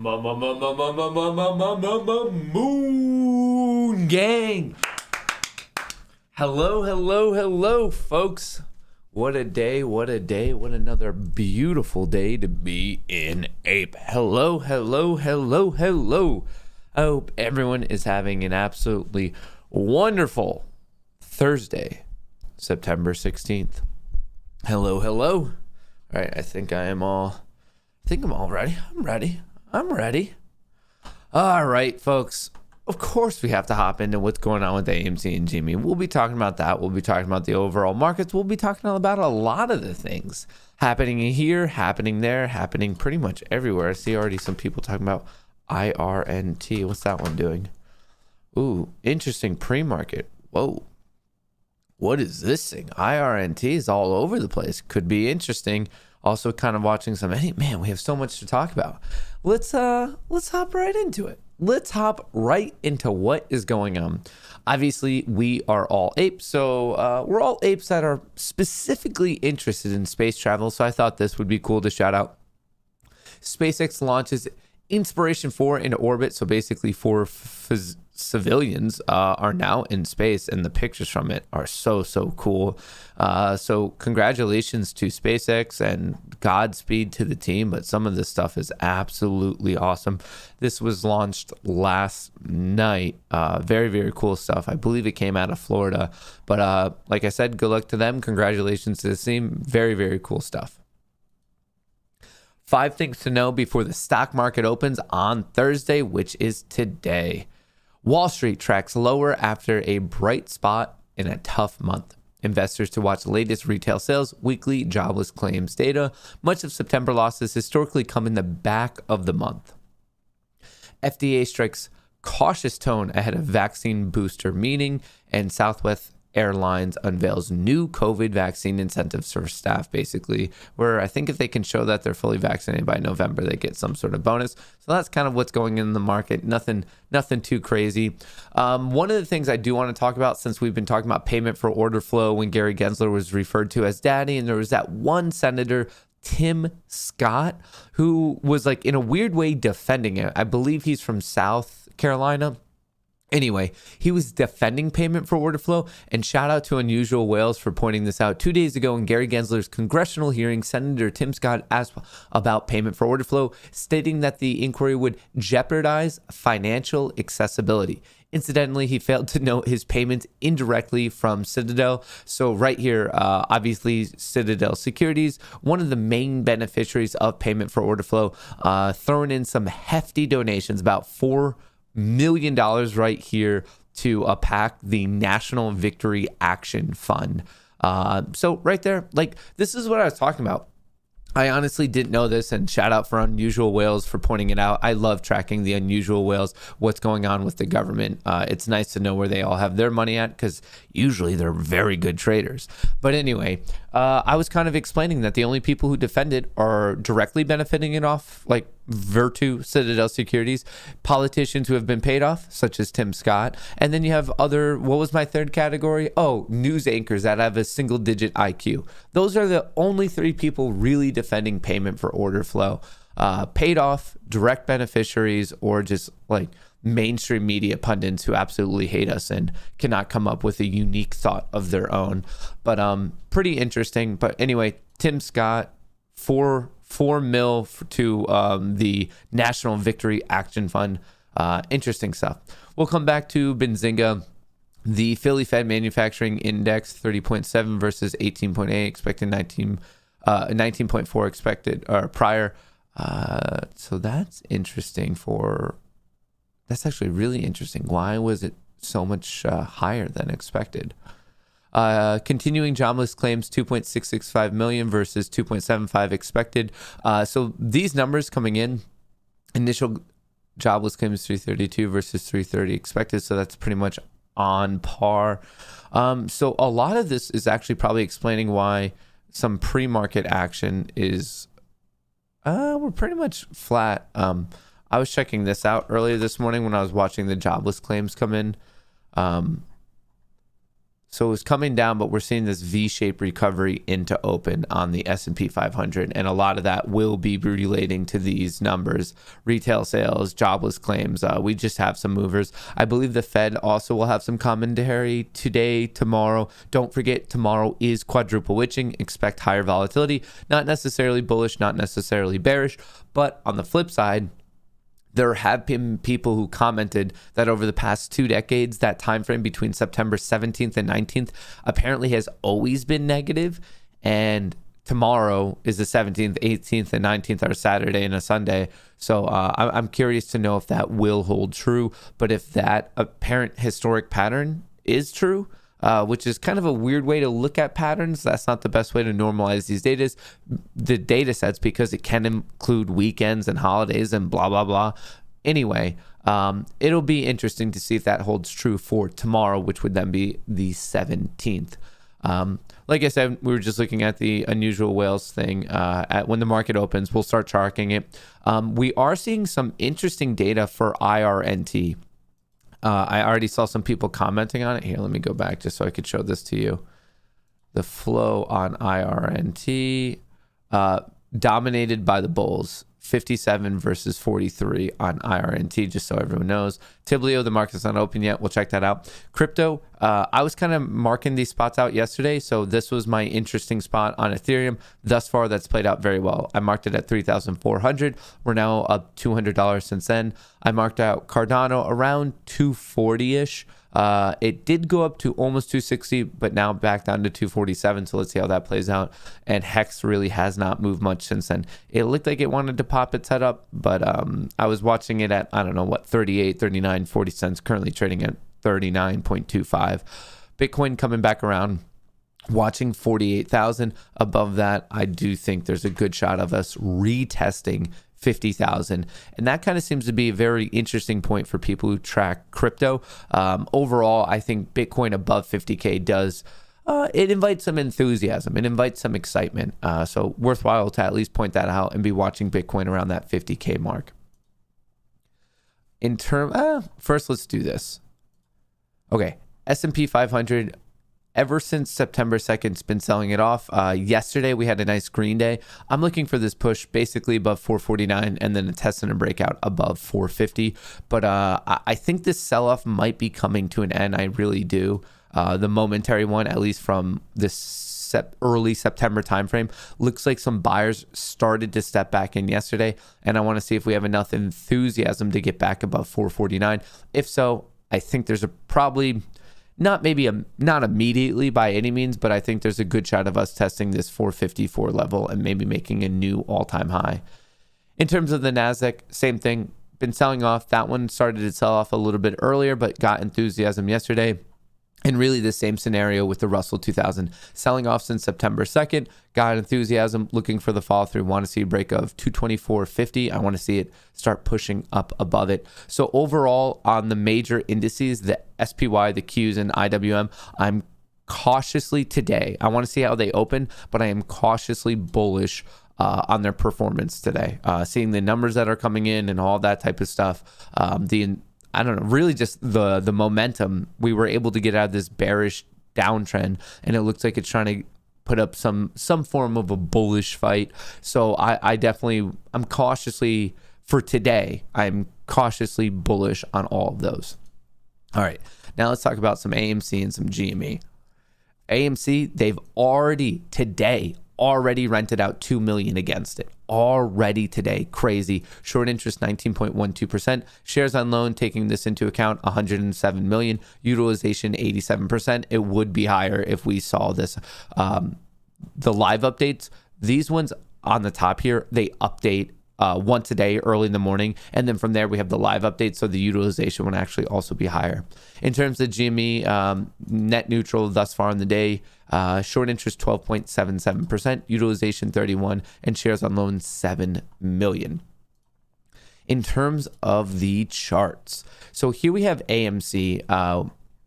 Moon gang. Hello, folks. What a day, what another beautiful day to be in Ape. Hello. I hope everyone is having an absolutely wonderful Thursday, September 16th. Hello. All right, I think I'm all ready. I'm ready. All right, folks. Of course, we have to hop into what's going on with AMC and Jimmy. We'll be talking about that. We'll be talking about the overall markets. We'll be talking about a lot of the things happening here, happening there, happening pretty much everywhere. I see already some people talking about IRNT. What's that one doing? Ooh, interesting pre-market. Whoa. What is this thing? IRNT is all over the place. Could be interesting. Also kind of watching some, hey, man, we have so much to talk about. Let's hop right into it. Let's hop right into what is going on. Obviously, we are all apes, so we're all apes that are specifically interested in space travel. So I thought this would be cool to shout out. SpaceX launches Inspiration 4 into orbit. So basically, four civilians are now in space, and the pictures from it are so cool. So congratulations to SpaceX and Godspeed to the team, but some of this stuff is absolutely awesome. This was launched last night. Very cool stuff. I believe it came out of Florida, but like I said, good luck to them. Congratulations to the team. Very cool stuff. 5 things to know before the stock market opens on Thursday, which is today. Wall Street tracks lower after a bright spot in a tough month. Investors to watch the latest retail sales, weekly jobless claims data. Much of September losses historically come in the back of the month. FDA strikes cautious tone ahead of vaccine booster meeting, and Southwest Airlines unveils new COVID vaccine incentives for staff, basically, where I think if they can show that they're fully vaccinated by November, they get some sort of bonus. So that's kind of what's going in the market. Nothing too crazy. One of the things I do want to talk about, since we've been talking about payment for order flow when Gary Gensler was referred to as daddy, and there was that one senator, Tim Scott, who was like in a weird way defending it. I believe he's from South Carolina. Anyway, he was defending payment for order flow, and shout out to Unusual Whales for pointing this out. 2 days ago in Gary Gensler's congressional hearing, Senator Tim Scott asked about payment for order flow, stating that the inquiry would jeopardize financial accessibility. Incidentally, he failed to note his payments indirectly from Citadel. So right here, obviously Citadel Securities, one of the main beneficiaries of payment for order flow, throwing in some hefty donations, about $4 million right here to PAC, the National Victory Action Fund. So right there, like, this is what I was talking about. I honestly didn't know this, and shout out for Unusual Whales for pointing it out. I love tracking the Unusual Whales, what's going on with the government. It's nice to know where they all have their money at, because usually they're very good traders. But anyway, I was kind of explaining that the only people who defended are directly benefiting it off, like Virtu, Citadel Securities, politicians who have been paid off, such as Tim Scott. And then you have other, what was my third category? Oh, news anchors that have a single digit IQ. Those are the only 3 people really defending payment for order flow. Paid off, direct beneficiaries, or just like mainstream media pundits who absolutely hate us and cannot come up with a unique thought of their own. But pretty interesting. But anyway, Tim Scott, $4 million to the National Victory Action Fund. Interesting stuff. We'll come back to Benzinga. The Philly Fed Manufacturing Index 30.7 versus 18.8, expected 19.4 expected or prior. So that's interesting. That's actually really interesting. Why was it so much higher than expected? Continuing jobless claims 2.665 million versus 2.75 expected. So these numbers coming in, initial jobless claims 332 versus 330 expected. So that's pretty much on par. So a lot of this is actually probably explaining why some pre-market action is we're pretty much flat. I was checking this out earlier this morning when I was watching the jobless claims come in. So it's coming down, but we're seeing this V-shaped recovery into open on the S&P 500. And a lot of that will be relating to these numbers, retail sales, jobless claims. We just have some movers. I believe the Fed also will have some commentary today, tomorrow. Don't forget, tomorrow is quadruple witching. Expect higher volatility. Not necessarily bullish, not necessarily bearish. But on the flip side, there have been people who commented that over the past 2 decades, that time frame between September 17th and 19th apparently has always been negative. And tomorrow is the 17th, 18th, and 19th are Saturday and a Sunday. So I'm curious to know if that will hold true. But if that apparent historic pattern is true, which is kind of a weird way to look at patterns. That's not the best way to normalize the data sets, because it can include weekends and holidays and blah, blah, blah. Anyway, it'll be interesting to see if that holds true for tomorrow, which would then be the 17th. Like I said, we were just looking at the unusual whales thing. At when the market opens, we'll start tracking it. We are seeing some interesting data for IRNT. I already saw some people commenting on it. Here, let me go back just so I could show this to you. The flow on IRNT, dominated by the bulls, 57 versus 43 on IRNT, just so everyone knows. Tiblio, the market's not open yet. We'll check that out. Crypto, I was kind of marking these spots out yesterday, so this was my interesting spot on Ethereum. Thus far, that's played out very well. I marked it at 3,400. We're now up $200 since then. I marked out Cardano around 240-ish. It did go up to almost 260, but now back down to 247. So let's see how that plays out. And Hex really has not moved much since then. It looked like it wanted to pop its head up, but I was watching it at, I don't know what, 38, 39, 40 cents, currently trading at 39.25. Bitcoin coming back around, watching 48,000. Above that, I do think there's a good shot of us retesting 50,000. And that kind of seems to be a very interesting point for people who track crypto. Overall, I think Bitcoin above 50K does, it invites some enthusiasm. It invites some excitement. So worthwhile to at least point that out and be watching Bitcoin around that 50K mark. First, let's do this. Okay, S&P 500, ever since September 2nd, it's been selling it off. Yesterday, we had a nice green day. I'm looking for this push basically above 449 and then a test and a breakout above 450. But I think this sell-off might be coming to an end. I really do. The momentary one, at least from this early September timeframe, looks like some buyers started to step back in yesterday. And I want to see if we have enough enthusiasm to get back above 449. If so, I think there's probably... not immediately by any means, but I think there's a good shot of us testing this 454 level and maybe making a new all-time high. In terms of the Nasdaq, same thing. Been selling off. That one started to sell off a little bit earlier, but got enthusiasm yesterday. And really the same scenario with the Russell 2000. Selling off since September 2nd, got enthusiasm, looking for the follow through. Want to see a break of 224.50. I want to see it start pushing up above it. So overall, on the major indices, the SPY, the Qs, and IWM, I'm cautiously today. I want to see how they open, but I am cautiously bullish on their performance today. Seeing the numbers that are coming in and all that type of stuff. I don't know, really just the momentum. We were able to get out of this bearish downtrend, and it looks like it's trying to put up some form of a bullish fight. So I'm cautiously, for today, I'm cautiously bullish on all of those. All right, now let's talk about some AMC and some GME. AMC, they've already rented out 2 million against it. Already today, crazy. Short interest 19.12%. Shares on loan, taking this into account, 107 million. Utilization 87%. It would be higher if we saw this. The live updates, these ones on the top here, they update once a day early in the morning. And then from there, we have the live update. So the utilization would actually also be higher. In terms of GME, net neutral thus far in the day. Short interest 12.77%, utilization 31, and shares on loan 7 million. In terms of the charts, so here we have AMC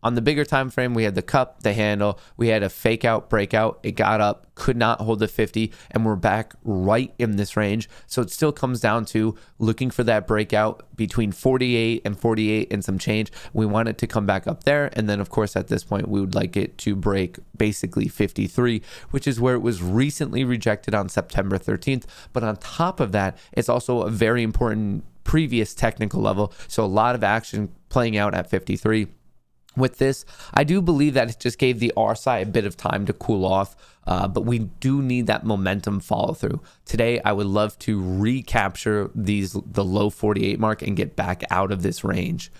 On the bigger time frame, we had the cup, the handle, we had a fake out, breakout. It got up, could not hold the 50, and we're back right in this range. So it still comes down to looking for that breakout between 48 and some change. We want it to come back up there. And then, of course, at this point, we would like it to break basically 53, which is where it was recently rejected on September 13th. But on top of that, it's also a very important previous technical level. So a lot of action playing out at 53. With this, I do believe that it just gave the RSI a bit of time to cool off, but we do need that momentum follow through. Today, I would love to recapture the low 48 mark and get back out of this range.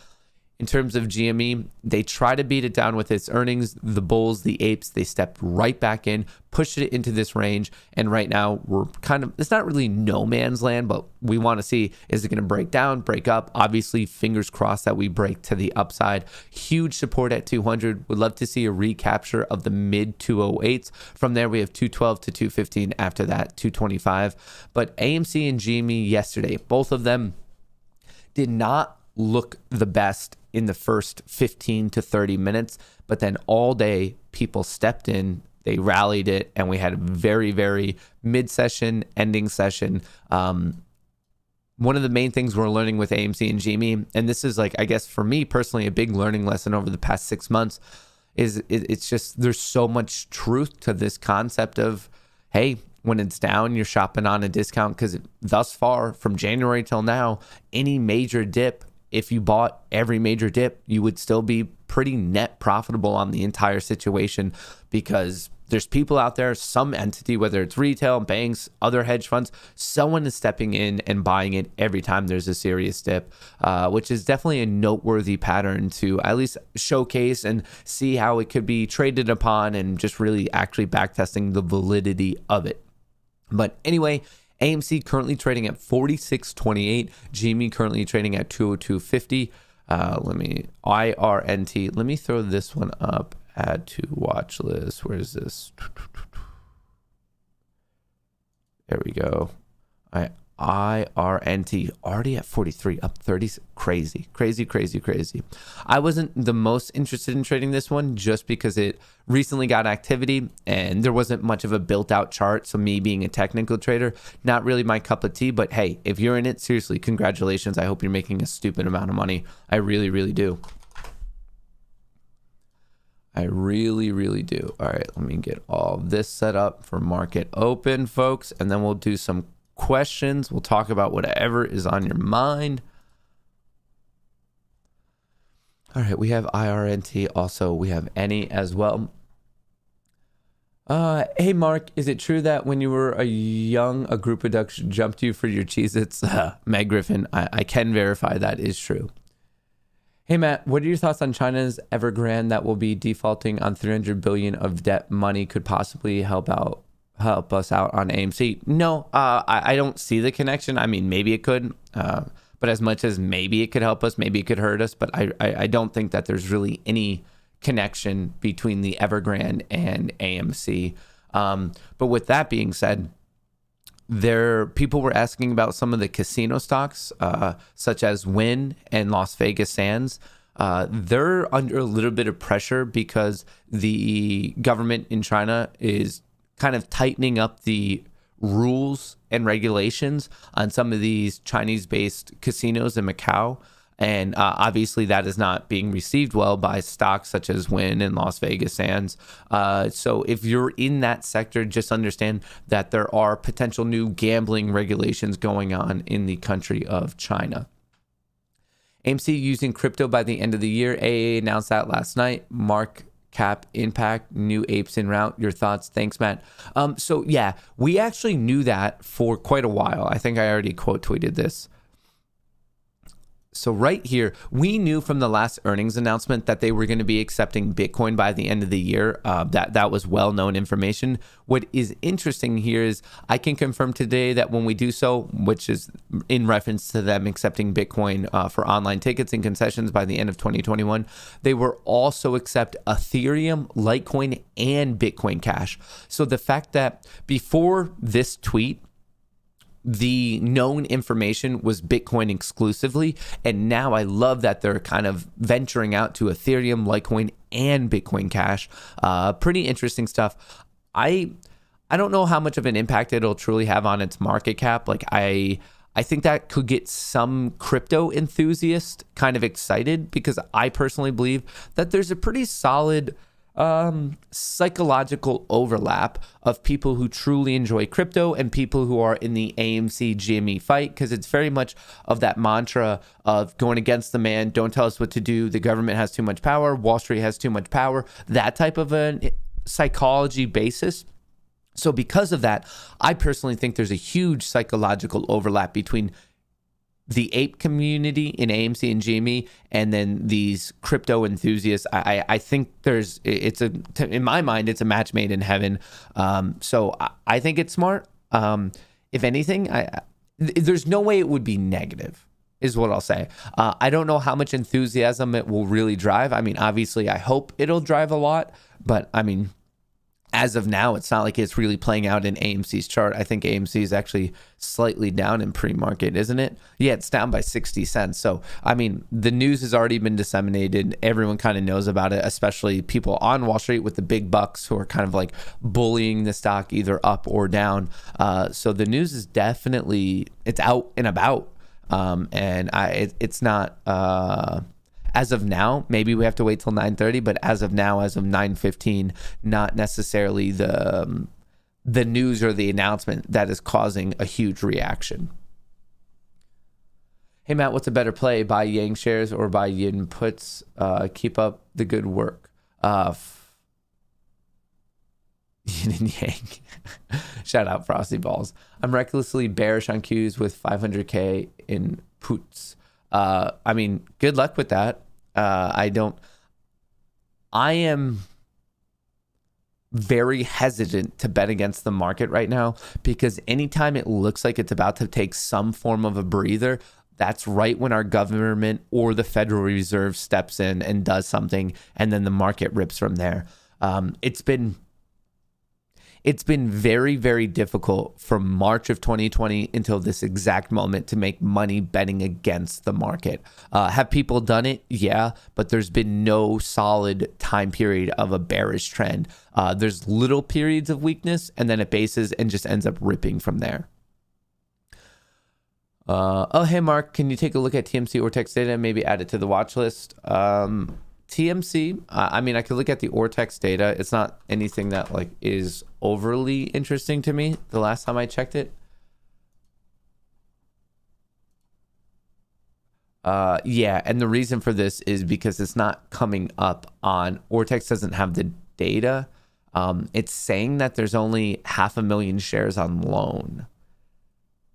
In terms of GME, they try to beat it down with its earnings. The bulls, the apes, they stepped right back in, pushed it into this range. And right now we're it's not really no man's land, but we want to see, is it going to break down, break up? Obviously, fingers crossed that we break to the upside. Huge support at 200. Would love to see a recapture of the mid 208s. From there, we have 212 to 215. After that, 225. But AMC and GME yesterday, both of them did not look the best in the first 15 to 30 minutes, but then all day people stepped in, they rallied it, and we had a very, very mid-session, ending session. One of the main things we're learning with AMC and GME, and this is I guess for me personally, a big learning lesson over the past 6 months, is it's just there's so much truth to this concept of, hey, when it's down, you're shopping on a discount, because thus far from January till now, any major dip, if you bought every major dip, you would still be pretty net profitable on the entire situation, because there's people out there, some entity, whether it's retail, banks, other hedge funds, someone is stepping in and buying it every time there's a serious dip, which is definitely a noteworthy pattern to at least showcase and see how it could be traded upon, and just really actually backtesting the validity of it. But anyway, AMC currently trading at 46.28. GME currently trading at 202.50. IRNT. Let me throw this one up. Add to watch list. Where is this? There we go. IRNT already at 43, up 30. Crazy. I wasn't the most interested in trading this one just because it recently got activity and there wasn't much of a built out chart. So me being a technical trader, not really my cup of tea, but hey, if you're in it, seriously, congratulations. I hope you're making a stupid amount of money. I really, really do. I really, really do. All right, let me get all this set up for market open, folks, and then we'll do some questions. We'll talk about whatever is on your mind. All right, we have IRNT. Also, we have any as well. Hey, Mark, is it true that when you were young, a group of ducks jumped you for your Cheez-Its? Meg Griffin, I can verify that is true. Hey, Matt, what are your thoughts on China's Evergrande that will be defaulting on $300 billion of debt money could possibly help us out on AMC? No, I don't see the connection. I mean, maybe it could, but as much as maybe it could help us, maybe it could hurt us. But I don't think that there's really any connection between the Evergrande and AMC. But with that being said, people were asking about some of the casino stocks, such as Wynn and Las Vegas Sands. They're under a little bit of pressure because the government in China is kind of tightening up the rules and regulations on some of these Chinese-based casinos in Macau. And obviously that is not being received well by stocks such as Wynn and Las Vegas Sands. So if you're in that sector, just understand that there are potential new gambling regulations going on in the country of China. AMC using crypto by the end of the year. AA announced that last night. Mark Cap impact, new apes en route. Your thoughts? Thanks, Matt. So yeah, we actually knew that for quite a while. I think I already quote tweeted this. So right here, we knew from the last earnings announcement that they were going to be accepting Bitcoin by the end of the year. That was well-known information. What is interesting here is I can confirm today that when we do so, which is in reference to them accepting Bitcoin for online tickets and concessions by the end of 2021, they will also accept Ethereum, Litecoin, and Bitcoin Cash. So the fact that before this tweet, the known information was Bitcoin exclusively. And now I love that they're kind of venturing out to Ethereum, Litecoin, and Bitcoin Cash. Pretty interesting stuff. I don't know how much of an impact it'll truly have on its market cap. Like I think that could get some crypto enthusiast kind of excited, because I personally believe that there's a pretty solid psychological overlap of people who truly enjoy crypto and people who are in the AMC GME fight, because it's very much of that mantra of going against the man, don't tell us what to do, the government has too much power, Wall Street has too much power, that type of a psychology basis. So because of that, I personally think there's a huge psychological overlap between the ape community in AMC and GME and then these crypto enthusiasts. I think in my mind, it's a match made in heaven. So I think it's smart. If anything, there's no way it would be negative, is what I'll say. I don't know how much enthusiasm it will really drive. I mean, obviously, I hope it'll drive a lot, but I mean, as of now, it's not like it's really playing out in AMC's chart. I think AMC is actually slightly down in pre-market, isn't it? Yeah, it's down by 60 cents. So, I mean, the news has already been disseminated. Everyone kind of knows about it, especially people on Wall Street with the big bucks who are kind of like bullying the stock either up or down. So the news is definitely, it's out and about. And it's not... as of now, maybe we have to wait till 9:30, but as of now, as of 9:15, not necessarily the news or the announcement that is causing a huge reaction. Hey, Matt, what's a better play? Buy Yang shares or buy Yin puts? Keep up the good work. Yin and Yang. Shout out Frosty Balls. I'm recklessly bearish on Qs with 500K in puts. I mean, good luck with that. I am very hesitant to bet against the market right now, because anytime it looks like it's about to take some form of a breather, that's right when our government or the Federal Reserve steps in and does something, and then the market rips from there. It's been very, very difficult from March of 2020 until this exact moment to make money betting against the market. Have people done it? Yeah, but there's been no solid time period of a bearish trend. There's little periods of weakness, and then it bases and just ends up ripping from there. Hey, Mark, can you take a look at TMC Ortex data and maybe add it to the watch list? TMC, I mean, I could look at the Ortex data. It's not anything that like is overly interesting to me the last time I checked it. Yeah, and the reason for this is because it's not coming up on Ortex doesn't have the data. It's saying that there's only 500,000 shares on loan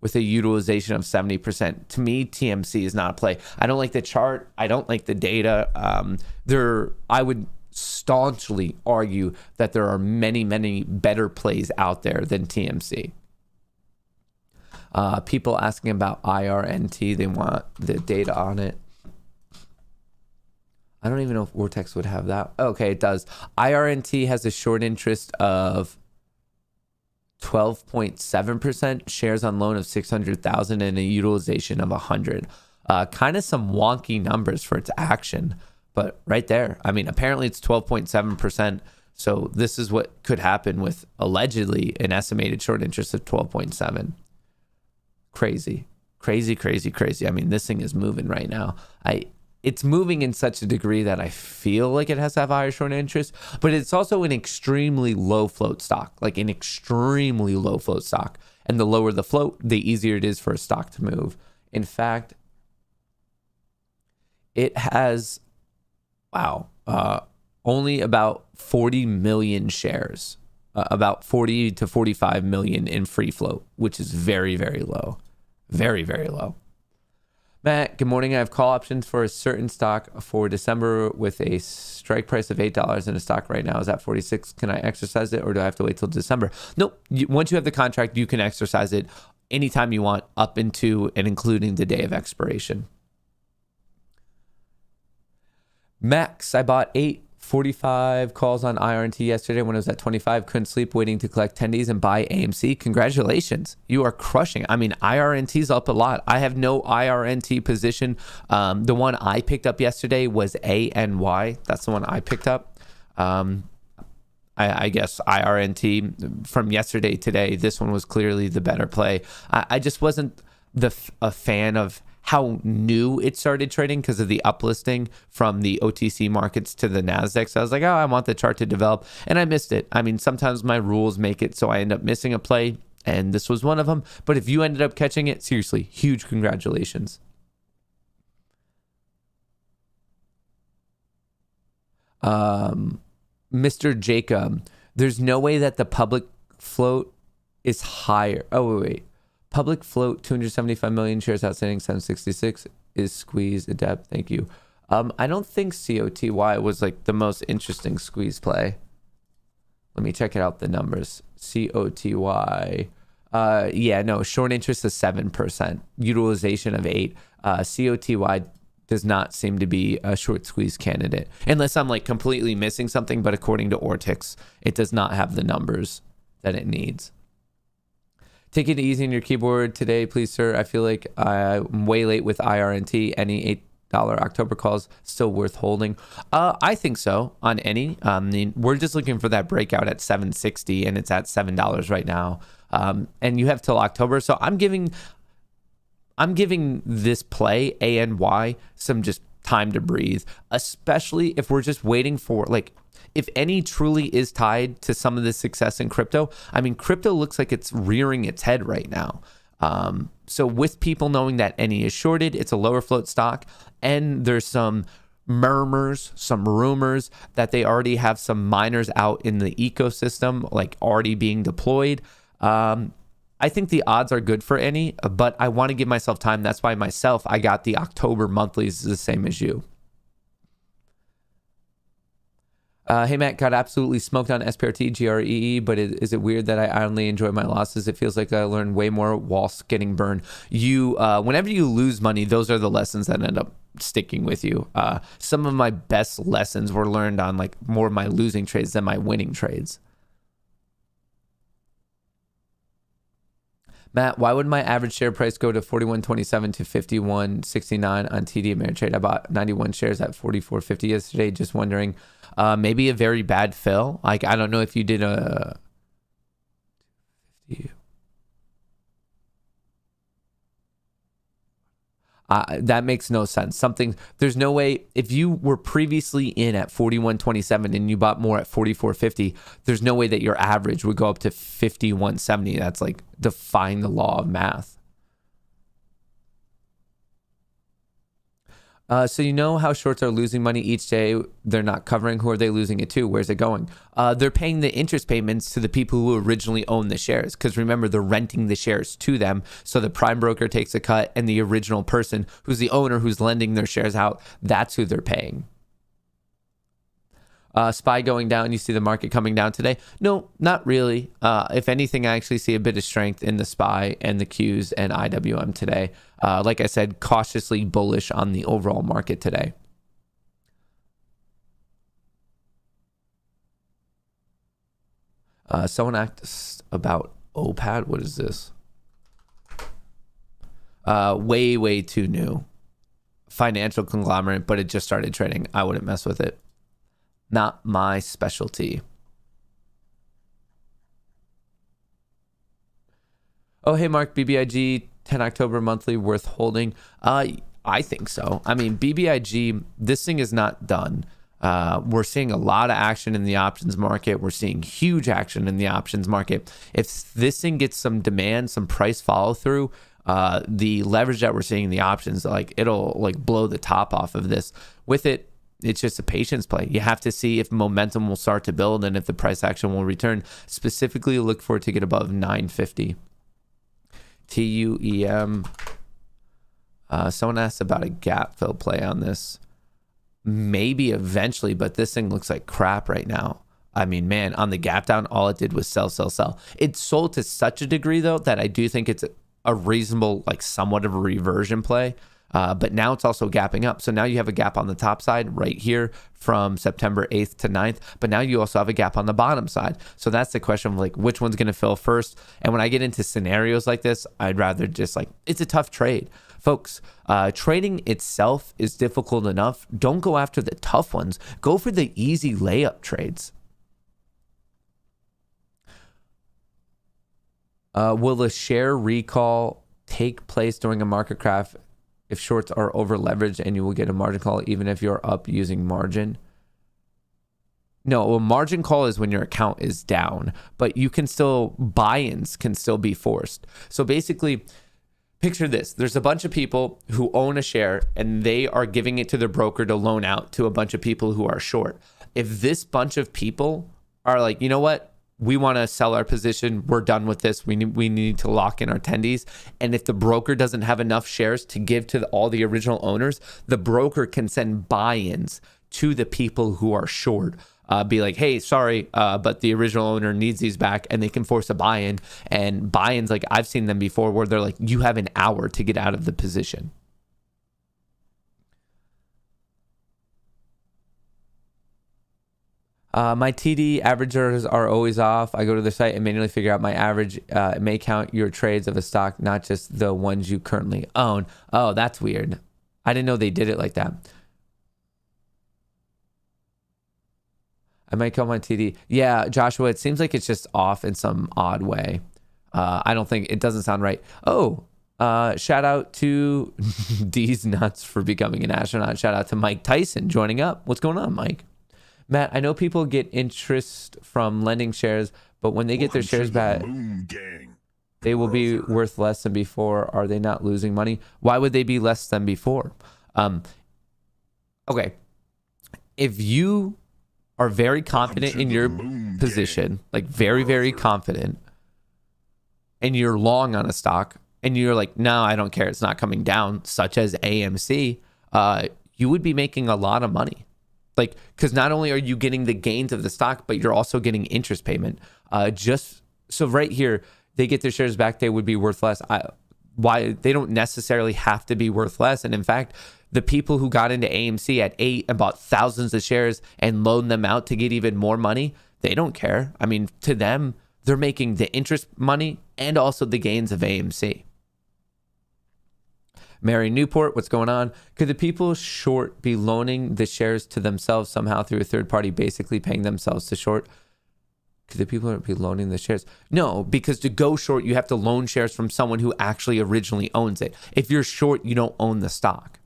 with a utilization of 70%. To me, TMC is not a play. I don't like the chart. I don't like the data. I would staunchly argue that there are many, many better plays out there than TMC. People asking about IRNT, they want the data on it. I don't even know if Vortex would have that. Okay, it does. IRNT has a short interest of 12.7%, shares on loan of 600,000, and a utilization of 100. Kind of some wonky numbers for its action, but right there. I mean, apparently it's 12.7%. So this is what could happen with allegedly an estimated short interest of 12.7. Crazy. I mean, this thing is moving right now. It's moving in such a degree that I feel like it has to have higher short interest, but it's also an extremely low float stock, like an extremely low float stock. And the lower the float, the easier it is for a stock to move. In fact, it has, only about 40 million shares, about 40 to 45 million in free float, which is very, very low. Very, very low. Matt, good morning. I have call options for a certain stock for December with a strike price of $8 and a stock right now is at 46. Can I exercise it or do I have to wait till December? Nope. Once you have the contract, you can exercise it anytime you want up into and including the day of expiration. Max, I bought 8 45 calls on IRNT yesterday when it was at 25. Couldn't sleep, waiting to collect tendies and buy AMC. Congratulations. You are crushing. I mean, IRNT's up a lot. I have no IRNT position. The one I picked up yesterday was ANY. That's the one I picked up. I guess IRNT from yesterday today, this one was clearly the better play. I just wasn't a fan of how new it started trading because of the uplisting from the OTC markets to the Nasdaq. So I was like, oh, I want the chart to develop, and I missed it. I mean, sometimes my rules make it so I end up missing a play, and this was one of them. But if you ended up catching it, seriously, huge congratulations. Mr. Jacob, there's no way that the public float is higher. Oh, wait. Public float, 275 million shares outstanding, 766 is squeeze adept. Thank you. I don't think COTY was like the most interesting squeeze play. Let me check it out, the numbers. COTY. Yeah, no, short interest is 7%. Utilization of 8. COTY does not seem to be a short squeeze candidate. Unless I'm like completely missing something, but according to Ortix, it does not have the numbers that it needs. Take it easy on your keyboard today, please, sir. I feel like I'm way late with IRNT. Any $8 October calls still worth holding? I think so on any. We're just looking for that breakout at 760, and it's at $7 right now. And you have till October. So I'm giving this play, ANY, some just time to breathe, especially if we're just waiting for, like, if any truly is tied to some of the success in crypto. I mean, crypto looks like it's rearing its head right now. So with people knowing that any is shorted, it's a lower float stock, and there's some murmurs, some rumors that they already have some miners out in the ecosystem, like already being deployed. I think the odds are good for any, but I want to give myself time. That's why I got the October monthlies the same as you. Hey, Matt, got absolutely smoked on SPRT, GREE, but is it weird that I only enjoy my losses? It feels like I learned way more whilst getting burned. Whenever you lose money, those are the lessons that end up sticking with you. Some of my best lessons were learned on like more of my losing trades than my winning trades. Matt, why would my average share price go to 41.27 to 51.69 on TD Ameritrade? I bought 91 shares at 44.50 yesterday. Just wondering, maybe a very bad fill. Like, I don't know if you did a 50. That makes no sense. There's no way, if you were previously in at 41.27 and you bought more at 44.50, there's no way that your average would go up to 51.70. That's like defying the law of math. So you know how shorts are losing money each day. They're not covering. Who are they losing it to? Where's it going? They're paying the interest payments to the people who originally own the shares. Because remember, they're renting the shares to them. So the prime broker takes a cut, and the original person who's the owner who's lending their shares out, that's who they're paying. SPY going down. You see the market coming down today? No, not really. If anything, I actually see a bit of strength in the SPY and the Qs and IWM today. Like I said, cautiously bullish on the overall market today. Someone asked about OPAD. What is this? Way too new. Financial conglomerate, but it just started trading. I wouldn't mess with it. Not my specialty. Oh, hey, Mark, BBIG 10 October monthly worth holding? I think so. I mean, BBIG, this thing is not done. We're seeing a lot of action in the options market. We're seeing huge action in the options market. If this thing gets some demand, some price follow through, the leverage that we're seeing in the options, like it'll like blow the top off of this. With it, it's just a patience play. You have to see if momentum will start to build and if the price action will return. Specifically, look for it to get above 950. TUEM. Someone asked about a gap fill play on this. Maybe eventually, but this thing looks like crap right now. I mean, man, on the gap down, all it did was sell. It sold to such a degree, though, that I do think it's a reasonable, like somewhat of a reversion play. But now it's also gapping up. So now you have a gap on the top side right here from September 8th to 9th. But now you also have a gap on the bottom side. So that's the question of like, which one's going to fill first? And when I get into scenarios like this, I'd rather just like, it's a tough trade. Folks, trading itself is difficult enough. Don't go after the tough ones. Go for the easy layup trades. Will a share recall take place during a market crash if shorts are over leveraged and you will get a margin call even if you're up using margin? No, a margin call is when your account is down, but you can still, buy-ins can still be forced. So basically, picture this. There's a bunch of people who own a share and they are giving it to their broker to loan out to a bunch of people who are short. If this bunch of people are like, you know what? We want to sell our position. We're done with this. We need to lock in our tendies. And if the broker doesn't have enough shares to give to all the original owners, the broker can send buy-ins to the people who are short. Be like, hey, sorry, but the original owner needs these back, and they can force a buy-in. And buy-ins, like I've seen them before, where they're like, you have an hour to get out of the position. My TD averagers are always off. I go to the site and manually figure out my average. It may count your trades of a stock, not just the ones you currently own. Oh, that's weird. I didn't know they did it like that. I might call my TD. Yeah, Joshua, it seems like it's just off in some odd way. I don't think, it doesn't sound right. Oh, shout out to D's Nuts for becoming an astronaut. Shout out to Mike Tyson joining up. What's going on, Mike? Matt, I know people get interest from lending shares, but when they get their shares back, they will be worth less than before. Are they not losing money? Why would they be less than before? Okay. If you are very confident in your position, like very, very confident, and you're long on a stock, and you're like, no, I don't care, it's not coming down, such as AMC, you would be making a lot of money. Like, because not only are you getting the gains of the stock, but you're also getting interest payment. Just so right here, they get their shares back, they would be worth less. Why they don't necessarily have to be worth less. And in fact, the people who got into AMC at 8 and bought thousands of shares and loaned them out to get even more money, they don't care. I mean, to them, they're making the interest money and also the gains of AMC. Mary Newport, what's going on? Could the people short be loaning the shares to themselves somehow through a third party, basically paying themselves to short? Could the people be loaning the shares? No, because to go short, you have to loan shares from someone who actually originally owns it. If you're short, you don't own the stock.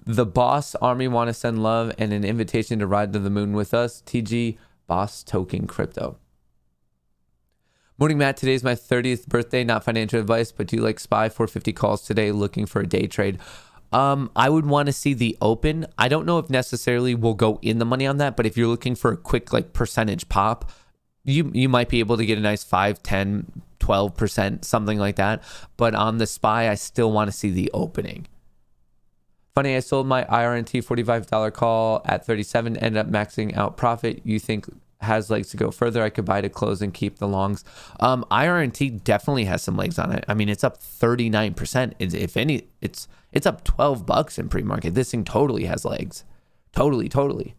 The Boss Army want to send love and an invitation to ride to the moon with us. TG Boss Token Crypto. Morning, Matt. Today's my 30th birthday. Not financial advice, but do you like SPY 450 calls today looking for a day trade? I would want to see the open. I don't know if necessarily we'll go in the money on that, but if you're looking for a quick like percentage pop, you might be able to get a nice 5, 10, 12%, something like that. But on the SPY, I still want to see the opening. Funny, I sold my IRNT $45 call at 37, ended up maxing out profit. You think has legs to go further? I could buy to close and keep the longs. IRNT definitely has some legs on it. I mean, it's up 39%. If any, it's up $12 in pre-market. This thing totally has legs. Totally.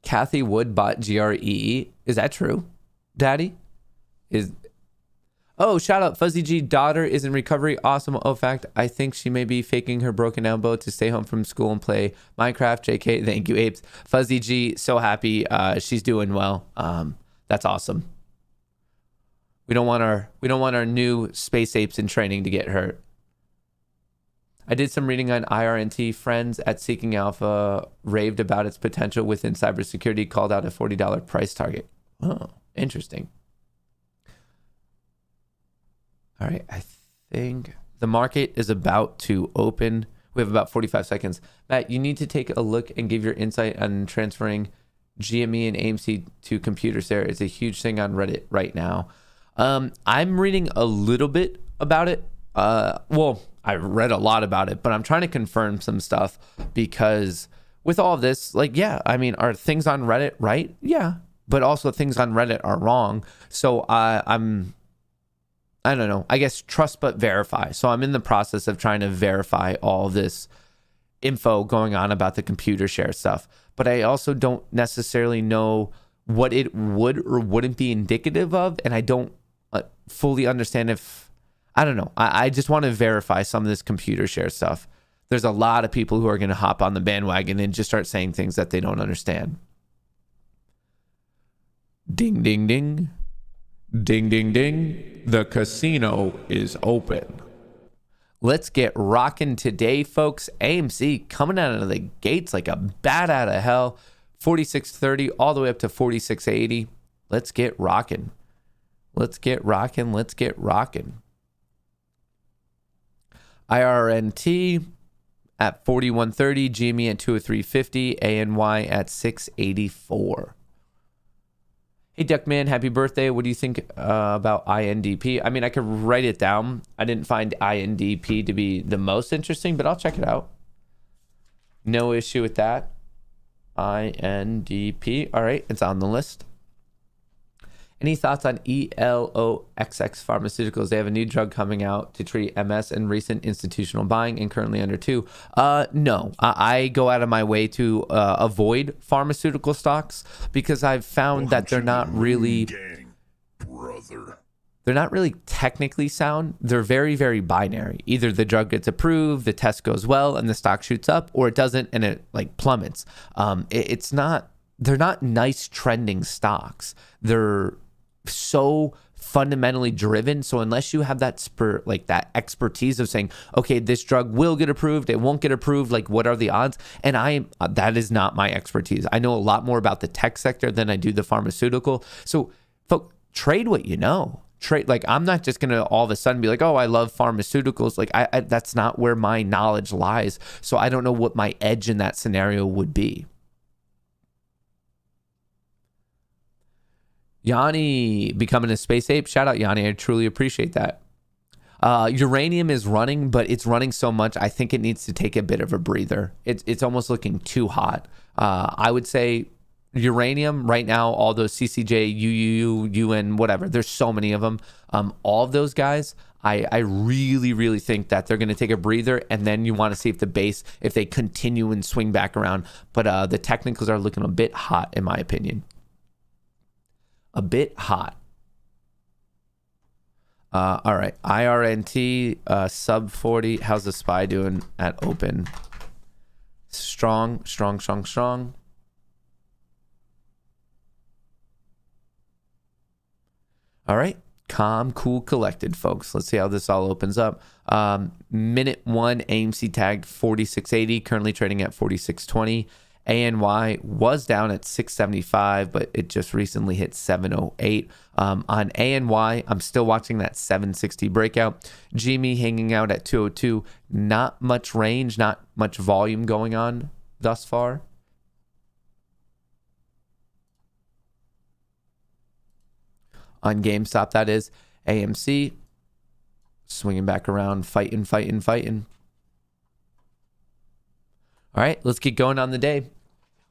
Kathy Wood bought GREE. Is that true, Daddy? Oh, shout out. Fuzzy G daughter is in recovery. Awesome. Oh, fact, I think she may be faking her broken elbow to stay home from school and play Minecraft. JK, thank you, Apes. Fuzzy G, so happy she's doing well. That's awesome. We don't want our new space apes in training to get hurt. I did some reading on IRNT. Friends at Seeking Alpha raved about its potential within cybersecurity, called out a $40 price target. Oh, interesting. All right, I think the market is about to open. We have about 45 seconds. Matt, you need to take a look and give your insight on transferring GME and AMC to computers there. It's a huge thing on Reddit right now. I'm reading a little bit about it. Well, I read a lot about it, but I'm trying to confirm some stuff because with all of this, like, yeah, I mean, are things on Reddit right? Yeah, but also things on Reddit are wrong. So I don't know, I guess trust but verify. So I'm in the process of trying to verify all this info going on about the computer share stuff, but I also don't necessarily know what it would or wouldn't be indicative of, and I don't fully understand if, I don't know, I just want to verify some of this computer share stuff. There's a lot of people who are going to hop on the bandwagon and just start saying things that they don't understand. Ding, ding, ding. Ding, ding, ding. The casino is open. Let's get rocking today, folks. AMC coming out of the gates like a bat out of hell. 46.30 all the way up to 46.80. Let's get rocking. Let's get rocking. Let's get rocking. IRNT at 41.30, GME at 203.50, ANY at 684. Hey, Duckman, happy birthday. What do you think about INDP? I mean, I could write it down. I didn't find INDP to be the most interesting, but I'll check it out. No issue with that. INDP. All right, it's on the list. Any thoughts on ELOXX Pharmaceuticals? They have a new drug coming out to treat MS and recent institutional buying and currently under 2. No, I go out of my way to avoid pharmaceutical stocks because I've found that they're not really, they're not really technically sound. They're very, very binary. Either the drug gets approved, the test goes well, and the stock shoots up, or it doesn't and it like plummets. It's not, they're not nice trending stocks. They're so fundamentally driven. So unless you have that that expertise of saying, okay, this drug will get approved, it won't get approved, like what are the odds? And that is not my expertise. I know a lot more about the tech sector than I do the pharmaceutical. So folks, trade what you know. Trade, like, I'm not just gonna all of a sudden be like, oh, I love pharmaceuticals. Like I that's not where my knowledge lies. So I don't know what my edge in that scenario would be. Yanni becoming a space ape. Shout out, Yanni. I truly appreciate that. Uranium is running, but it's running so much, I think it needs to take a bit of a breather. It's almost looking too hot. I would say uranium right now, all those CCJ, UUU, UN, whatever, there's so many of them. All of those guys, I really, really think that they're going to take a breather, and then you want to see if the base, if they continue and swing back around. But the technicals are looking a bit hot, in my opinion. A bit hot. All right. IRNT, sub 40. How's the SPY doing at open? Strong, strong, strong, strong. All right. Calm, cool, collected, folks. Let's see how this all opens up. Minute 1, AMC tagged 46.80, currently trading at 46.20. ANY was down at 675, but it just recently hit 708. On ANY, I'm still watching that 760 breakout. GME hanging out at 202. Not much range, not much volume going on thus far. On GameStop, that is. AMC swinging back around, fighting. All right, let's get going on the day.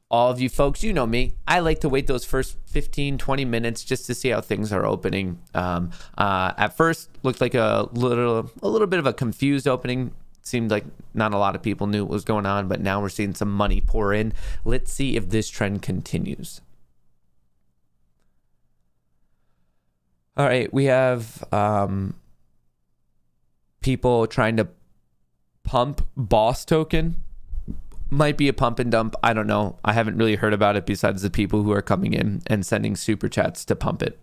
All of you folks, you know me. I like to wait those first 15, 20 minutes just to see how things are opening. At first, looked like a little bit of a confused opening. Seemed like not a lot of people knew what was going on, but now we're seeing some money pour in. Let's see if this trend continues. All right, we have people trying to pump Boss token. Might be a pump and dump. I don't know. I haven't really heard about it besides the people who are coming in and sending super chats to pump it.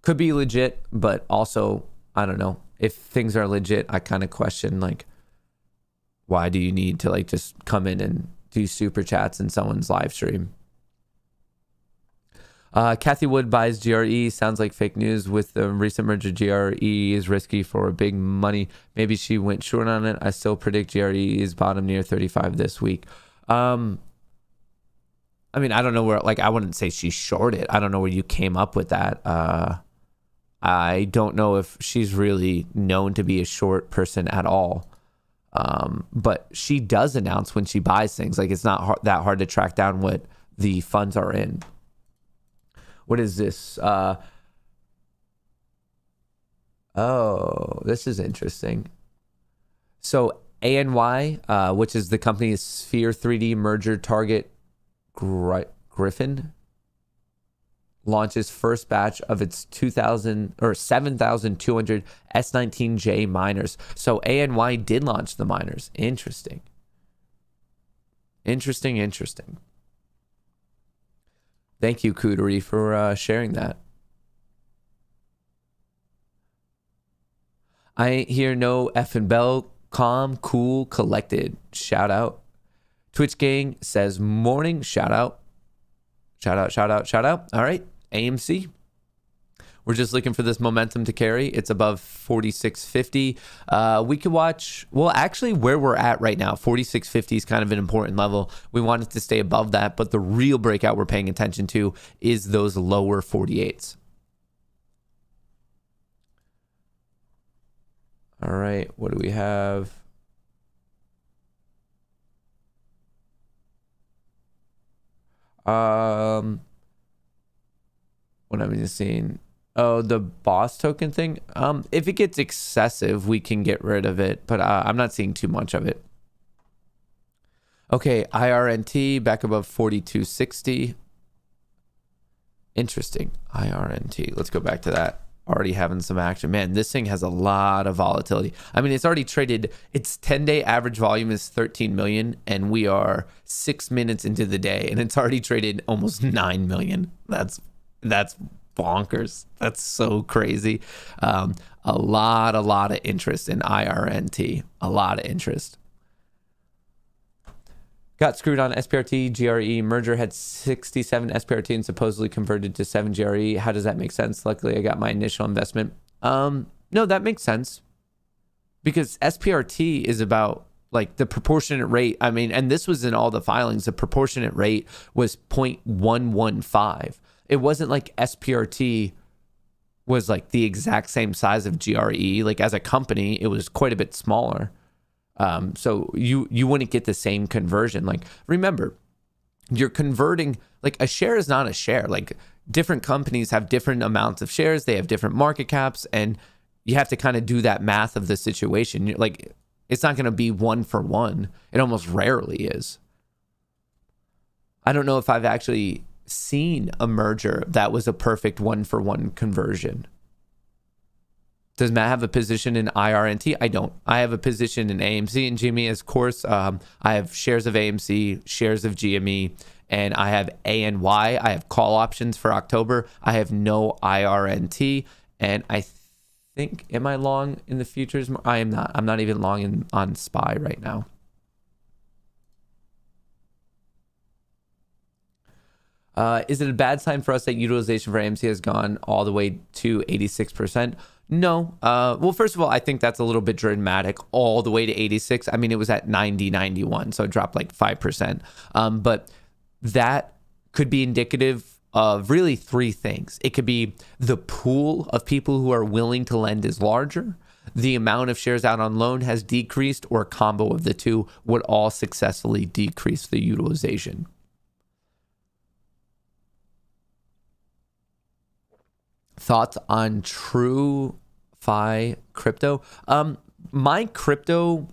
Could be legit, but also, I don't know. If things are legit, I kind of question, like, why do you need to, like, just come in and do super chats in someone's live stream? Kathy Wood buys GRE. Sounds like fake news. With the recent merger, GRE is risky for big money. Maybe she went short on it. I still predict GRE is bottom near 35 this week. I mean, I don't know where, like, I wouldn't say she shorted. I don't know where you came up with that. I don't know if she's really known to be a short person at all. But she does announce when she buys things. Like, it's not that hard to track down what the funds are in. What is this? Oh, this is interesting. So ANY, which is the company's Sphere 3D merger target, Griffin, launches first batch of its 7,200 S19J miners. So ANY did launch the miners. Interesting. Thank you, Cootery, for sharing that. I ain't hear no effing bell. Calm, cool, collected. Shout out. Twitch Gang says morning. Shout out. Shout out. All right. AMC. We're just looking for this momentum to carry. It's above 4650. We could watch, well, actually where we're at right now, 4650 is kind of an important level. We want it to stay above that, but the real breakout we're paying attention to is those lower 48s. All right, what do we have? What am I seeing? Oh, the boss token thing. If it gets excessive, we can get rid of it, but I'm not seeing too much of it. Okay, IRNT back above 4260. Interesting. IRNT. Let's go back to that. Already having some action. Man, this thing has a lot of volatility. I mean, it's already traded. Its 10-day average volume is 13 million, and we are 6 minutes into the day, and it's already traded almost 9 million. That's bonkers. That's so crazy. A lot of interest in IRNT. A lot of interest. Got screwed on SPRT, GRE. Merger had 67 SPRT and supposedly converted to 7 GRE. How does that make sense? Luckily, I got my initial investment. No, that makes sense. Because SPRT is about like the proportionate rate. I mean, and this was in all the filings. The proportionate rate was 0.115. It wasn't like SPRT was like the exact same size of GRE. Like as a company, it was quite a bit smaller. So you wouldn't get the same conversion. Like, remember, you're converting, like a share is not a share. Like different companies have different amounts of shares. They have different market caps, and you have to kind of do that math of the situation. You're like, it's not going to be 1 for 1. It almost rarely is. I don't know if I've actually seen a merger that was a perfect 1 for 1 conversion. Does Matt have a position in IRNT? I don't. I have a position in AMC and GME as Kohrs. I have shares of AMC, shares of GME, and I have ANY. I have call options for October. I have no IRNT, and I think, am I long in the futures? I am not. I'm not even long on SPY right now. Is it a bad sign for us that utilization for AMC has gone all the way to 86%? No. Well, first of all, I think that's a little bit dramatic, all the way to 86. I mean, it was at 90, 91, so it dropped like 5%. But that could be indicative of really 3 things. It could be the pool of people who are willing to lend is larger, the amount of shares out on loan has decreased, or a combo of the two would all successfully decrease the utilization. Thoughts on TrueFi crypto? My crypto,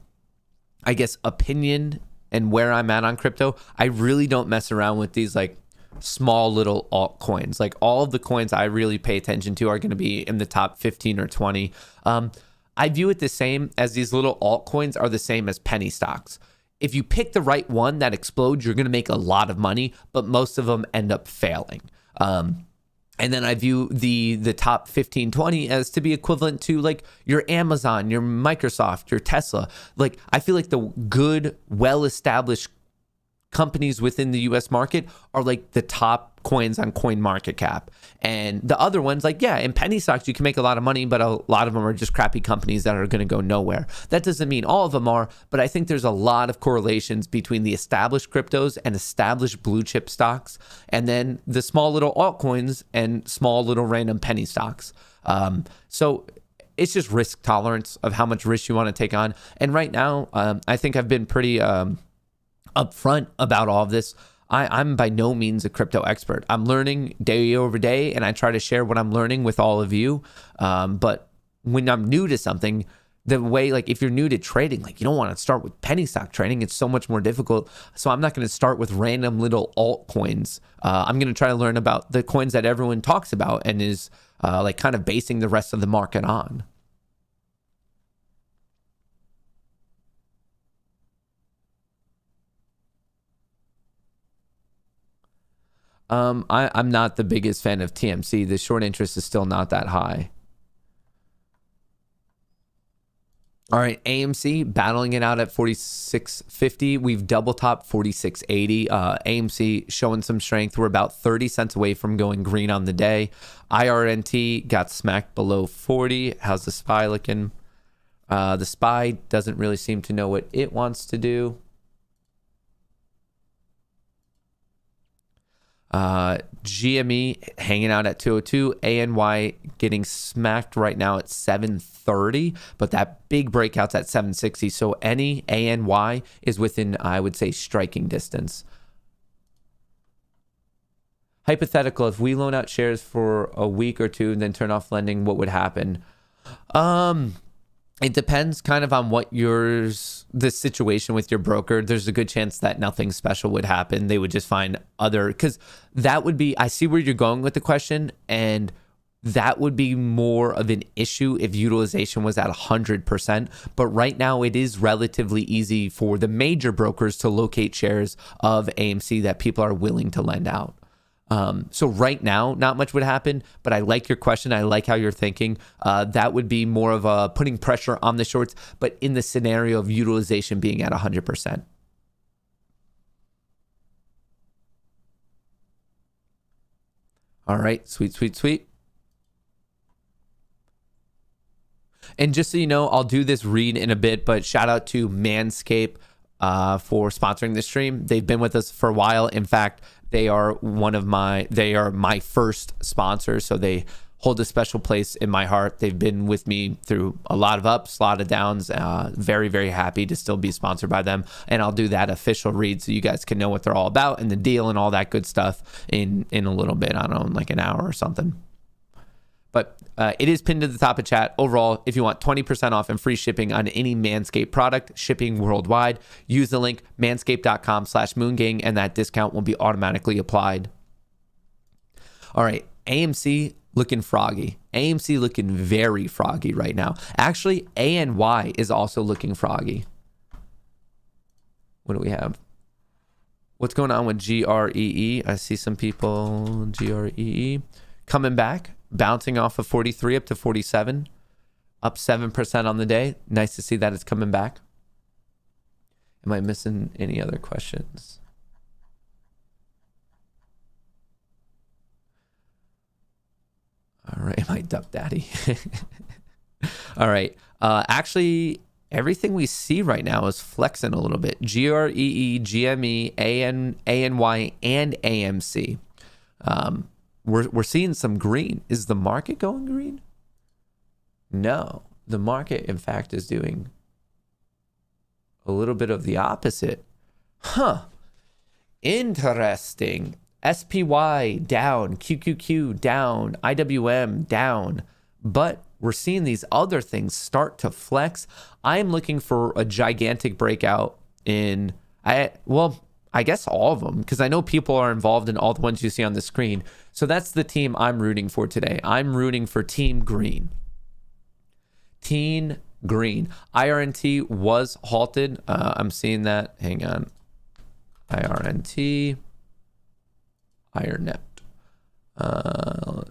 I guess, opinion and where I'm at on crypto, I really don't mess around with these like small little altcoins. Like all of the coins I really pay attention to are going to be in the top 15 or 20. I view it the same as these little altcoins are the same as penny stocks. If you pick the right one that explodes, you're going to make a lot of money, but most of them end up failing. And then I view the top 15, 20 as to be equivalent to like your Amazon, your Microsoft, your Tesla. Like I feel like the good, well-established companies within the US market are like the top coins on coin market cap. And the other ones, like, yeah, in penny stocks, you can make a lot of money, but a lot of them are just crappy companies that are going to go nowhere. That doesn't mean all of them are, but I think there's a lot of correlations between the established cryptos and established blue chip stocks, and then the small little altcoins and small little random penny stocks. So it's just risk tolerance of how much risk you want to take on. And right now, I think I've been pretty upfront about all of this. I'm by no means a crypto expert. I'm learning day over day, and I try to share what I'm learning with all of you. But when I'm new to something, the way, like if you're new to trading, like you don't want to start with penny stock trading. It's so much more difficult. So I'm not going to start with random little altcoins. I'm going to try to learn about the coins that everyone talks about and is like kind of basing the rest of the market on. I'm not the biggest fan of TMC. The short interest is still not that high. All right, AMC battling it out at 46.50. We've double topped 46.80. AMC showing some strength. We're about 30 cents away from going green on the day. IRNT got smacked below 40. How's the SPY looking? The SPY doesn't really seem to know what it wants to do. GME hanging out at 202. ANY getting smacked right now at 730, but that big breakout's at 760. So any ANY is within, I would say, striking distance. Hypothetical, if we loan out shares for a week or two and then turn off lending, what would happen? It depends kind of on what the situation with your broker. There's a good chance that nothing special would happen. They would just find because that would be, I see where you're going with the question, and that would be more of an issue if utilization was at 100%. But right now it is relatively easy for the major brokers to locate shares of AMC that people are willing to lend out. So right now, not much would happen, but I like your question. I like how you're thinking. That would be more of a putting pressure on the shorts, but in the scenario of utilization being at 100%. All right, sweet. And just so you know, I'll do this read in a bit, but shout out to Manscaped for sponsoring this stream. They've been with us for a while. In fact, they are my first sponsor, so they hold a special place in my heart. They've been with me through a lot of ups, a lot of downs. Very, very happy to still be sponsored by them. And I'll do that official read so you guys can know what they're all about and the deal and all that good stuff in a little bit. I don't know, in like an hour or something. But it is pinned to the top of chat. Overall, if you want 20% off and free shipping on any Manscaped product, shipping worldwide, use the link manscaped.com/moongang, and that discount will be automatically applied. All right, AMC looking froggy. AMC looking very froggy right now. Actually, ANY is also looking froggy. What do we have? What's going on with GREE? I see some people, GREE, coming back. Bouncing off of 43 up to 47, up 7% on the day. Nice to see that it's coming back. Am I missing any other questions? All right, am I Duck Daddy? All right. Actually, everything we see right now is flexing a little bit. GREE, GME, ANY, and AMC. We're seeing some green. Is the market going green? No. The market, in fact, is doing a little bit of the opposite. Huh. Interesting. SPY down. QQQ down. IWM down. But we're seeing these other things start to flex. I'm looking for a gigantic breakout in... I guess all of them, because I know people are involved in all the ones you see on the screen. So that's the team I'm rooting for today. I'm rooting for Team Green. Team Green. IRNT was halted. I'm seeing that. Hang on. IRNT. IRNET.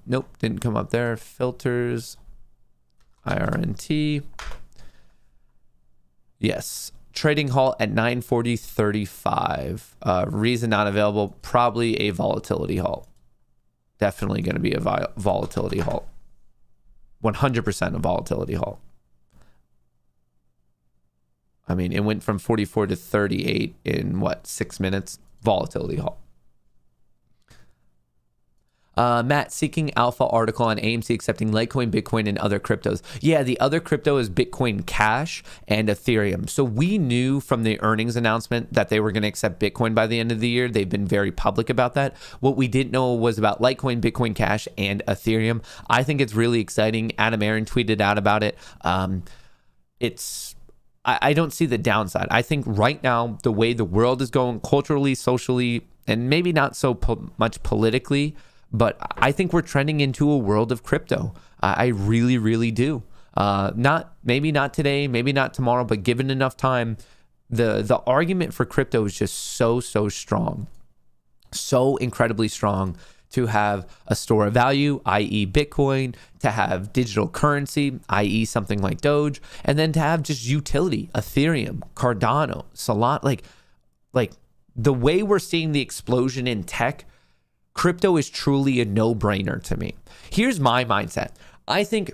Nope, didn't come up there. Filters. IRNT. Yes. Trading halt at 940.35. Reason not available, probably a volatility halt. Definitely going to be a volatility halt. 100% a volatility halt. I mean, it went from 44 to 38 in 6 minutes? Volatility halt. Matt, seeking alpha article on AMC accepting Litecoin, Bitcoin, and other cryptos. Yeah, the other crypto is Bitcoin Cash and Ethereum. So we knew from the earnings announcement that they were going to accept Bitcoin by the end of the year. They've been very public about that. What we didn't know was about Litecoin, Bitcoin Cash, and Ethereum. I think it's really exciting. Adam Aaron tweeted out about it. I don't see the downside. I think right now, the way the world is going culturally, socially, and maybe not so much politically, but I think we're trending into a world of crypto. I really, really do. Maybe not today, maybe not tomorrow, but given enough time, the argument for crypto is just so strong, so incredibly strong, to have a store of value, i.e. Bitcoin, to have digital currency, i.e. something like Doge, and then to have just utility, Ethereum, Cardano, Solana, like the way we're seeing the explosion in tech, crypto is truly a no-brainer to me. Here's my mindset. I think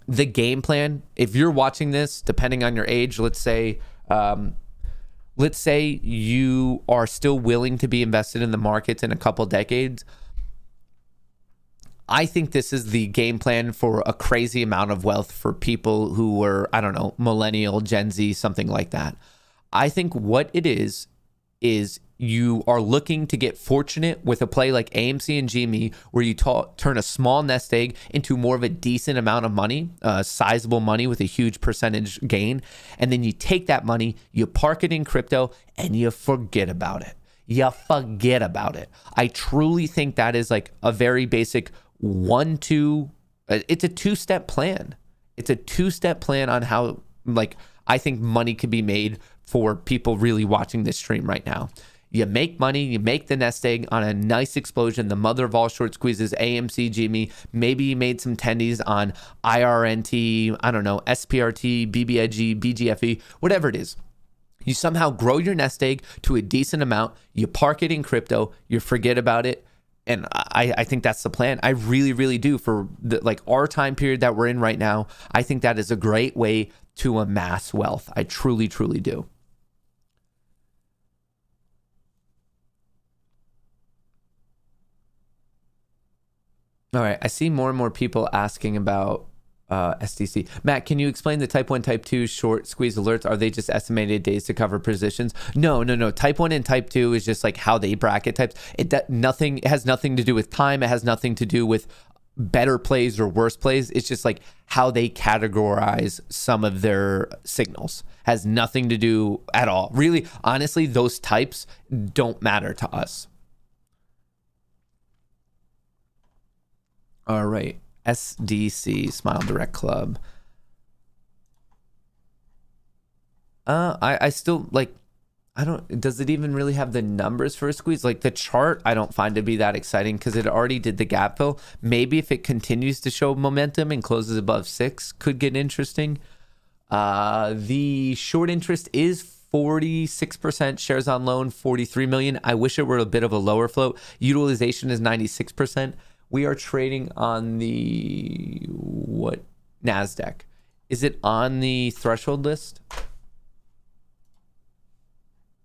the game plan, if you're watching this, depending on your age, let's say you are still willing to be invested in the markets in a couple decades, I think this is the game plan for a crazy amount of wealth for people who were, I don't know, millennial, Gen Z, something like that. I think what it is you are looking to get fortunate with a play like AMC and GME, where you turn a small nest egg into more of a decent amount of money, sizable money with a huge percentage gain. And then you take that money, you park it in crypto, and you forget about it. I truly think that is like a very basic it's a two-step plan. It's a two-step plan on how, like, I think money could be made for people really watching this stream right now. You make money, you make the nest egg on a nice explosion, the mother of all short squeezes, AMC, GME. Maybe you made some tendies on IRNT, I don't know, SPRT, BBIG, BGFE, whatever it is. You somehow grow your nest egg to a decent amount, you park it in crypto, you forget about it. And I think that's the plan. I really, really do. For our time period that we're in right now, I think that is a great way to amass wealth. I truly, truly do. All right, I see more and more people asking about SDC. Matt, can you explain the type 1, type 2 short squeeze alerts? Are they just estimated days to cover positions? No. Type 1 and type 2 is just like how they bracket types. It has nothing to do with time. It has nothing to do with better plays or worse plays. It's just like how they categorize some of their signals. Has nothing to do at all. Really, honestly, those types don't matter to us. All right. SDC, Smile Direct Club. I still does it even really have the numbers for a squeeze? Like the chart, I don't find to be that exciting because it already did the gap fill. Maybe if it continues to show momentum and closes above 6, could get interesting. The short interest is 46%, shares on loan 43 million. I wish it were a bit of a lower float. Utilization is 96%. We are trading on the Nasdaq. Is it on the threshold list?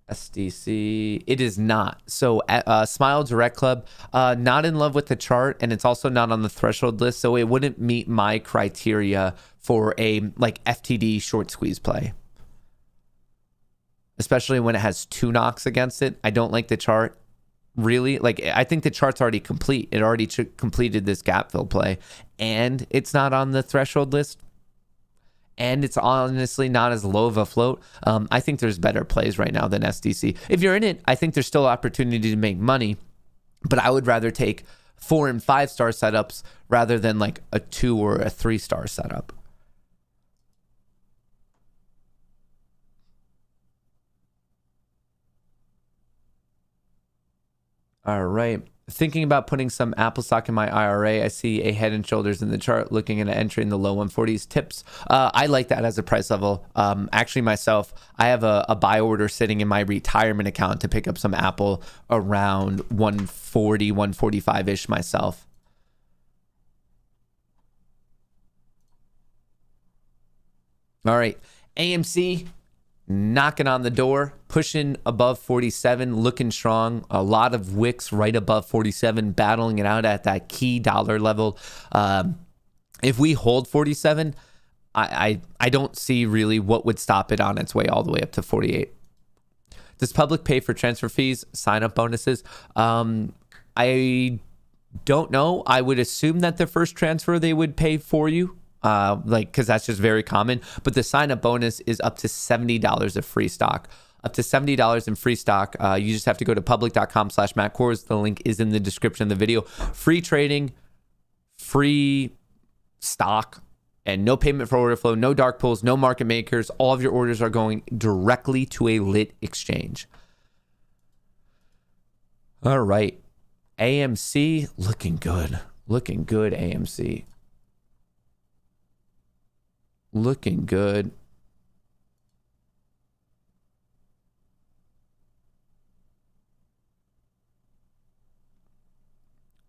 SDC. It is not. So Smile Direct Club, not in love with the chart, and it's also not on the threshold list. So it wouldn't meet my criteria for a FTD short squeeze play, especially when it has 2 knocks against it. I don't like the chart. Really, I think the chart's already complete. It already completed this gap fill play, and it's not on the threshold list, and it's honestly not as low of a float. I think there's better plays right now than SDC. If you're in it, I think there's still opportunity to make money, but I would rather take 4 and 5 star setups rather than like a 2 or a 3 star setup. All right. Thinking about putting some Apple stock in my IRA. I see a head and shoulders in the chart, looking at an entry in the low 140s. Tips. I like that as a price level. Actually, myself, I have a buy order sitting in my retirement account to pick up some Apple around 140, 145-ish myself. All right. AMC. knocking on the door, pushing above 47, looking strong. A lot of wicks right above 47, battling it out at that key dollar level. If we hold 47, I don't see really what would stop it on its way all the way up to 48. Does public pay for transfer fees, sign-up bonuses? I don't know. I would assume that the first transfer they would pay for you, because that's just very common. But the sign-up bonus is up to $70 of free stock. Up to $70 in free stock. You just have to go to public.com/Matt Kohrs. The link is in the description of the video. Free trading, free stock, and no payment for order flow, no dark pools, no market makers. All of your orders are going directly to a lit exchange. All right. AMC looking good. Looking good, AMC. Looking good.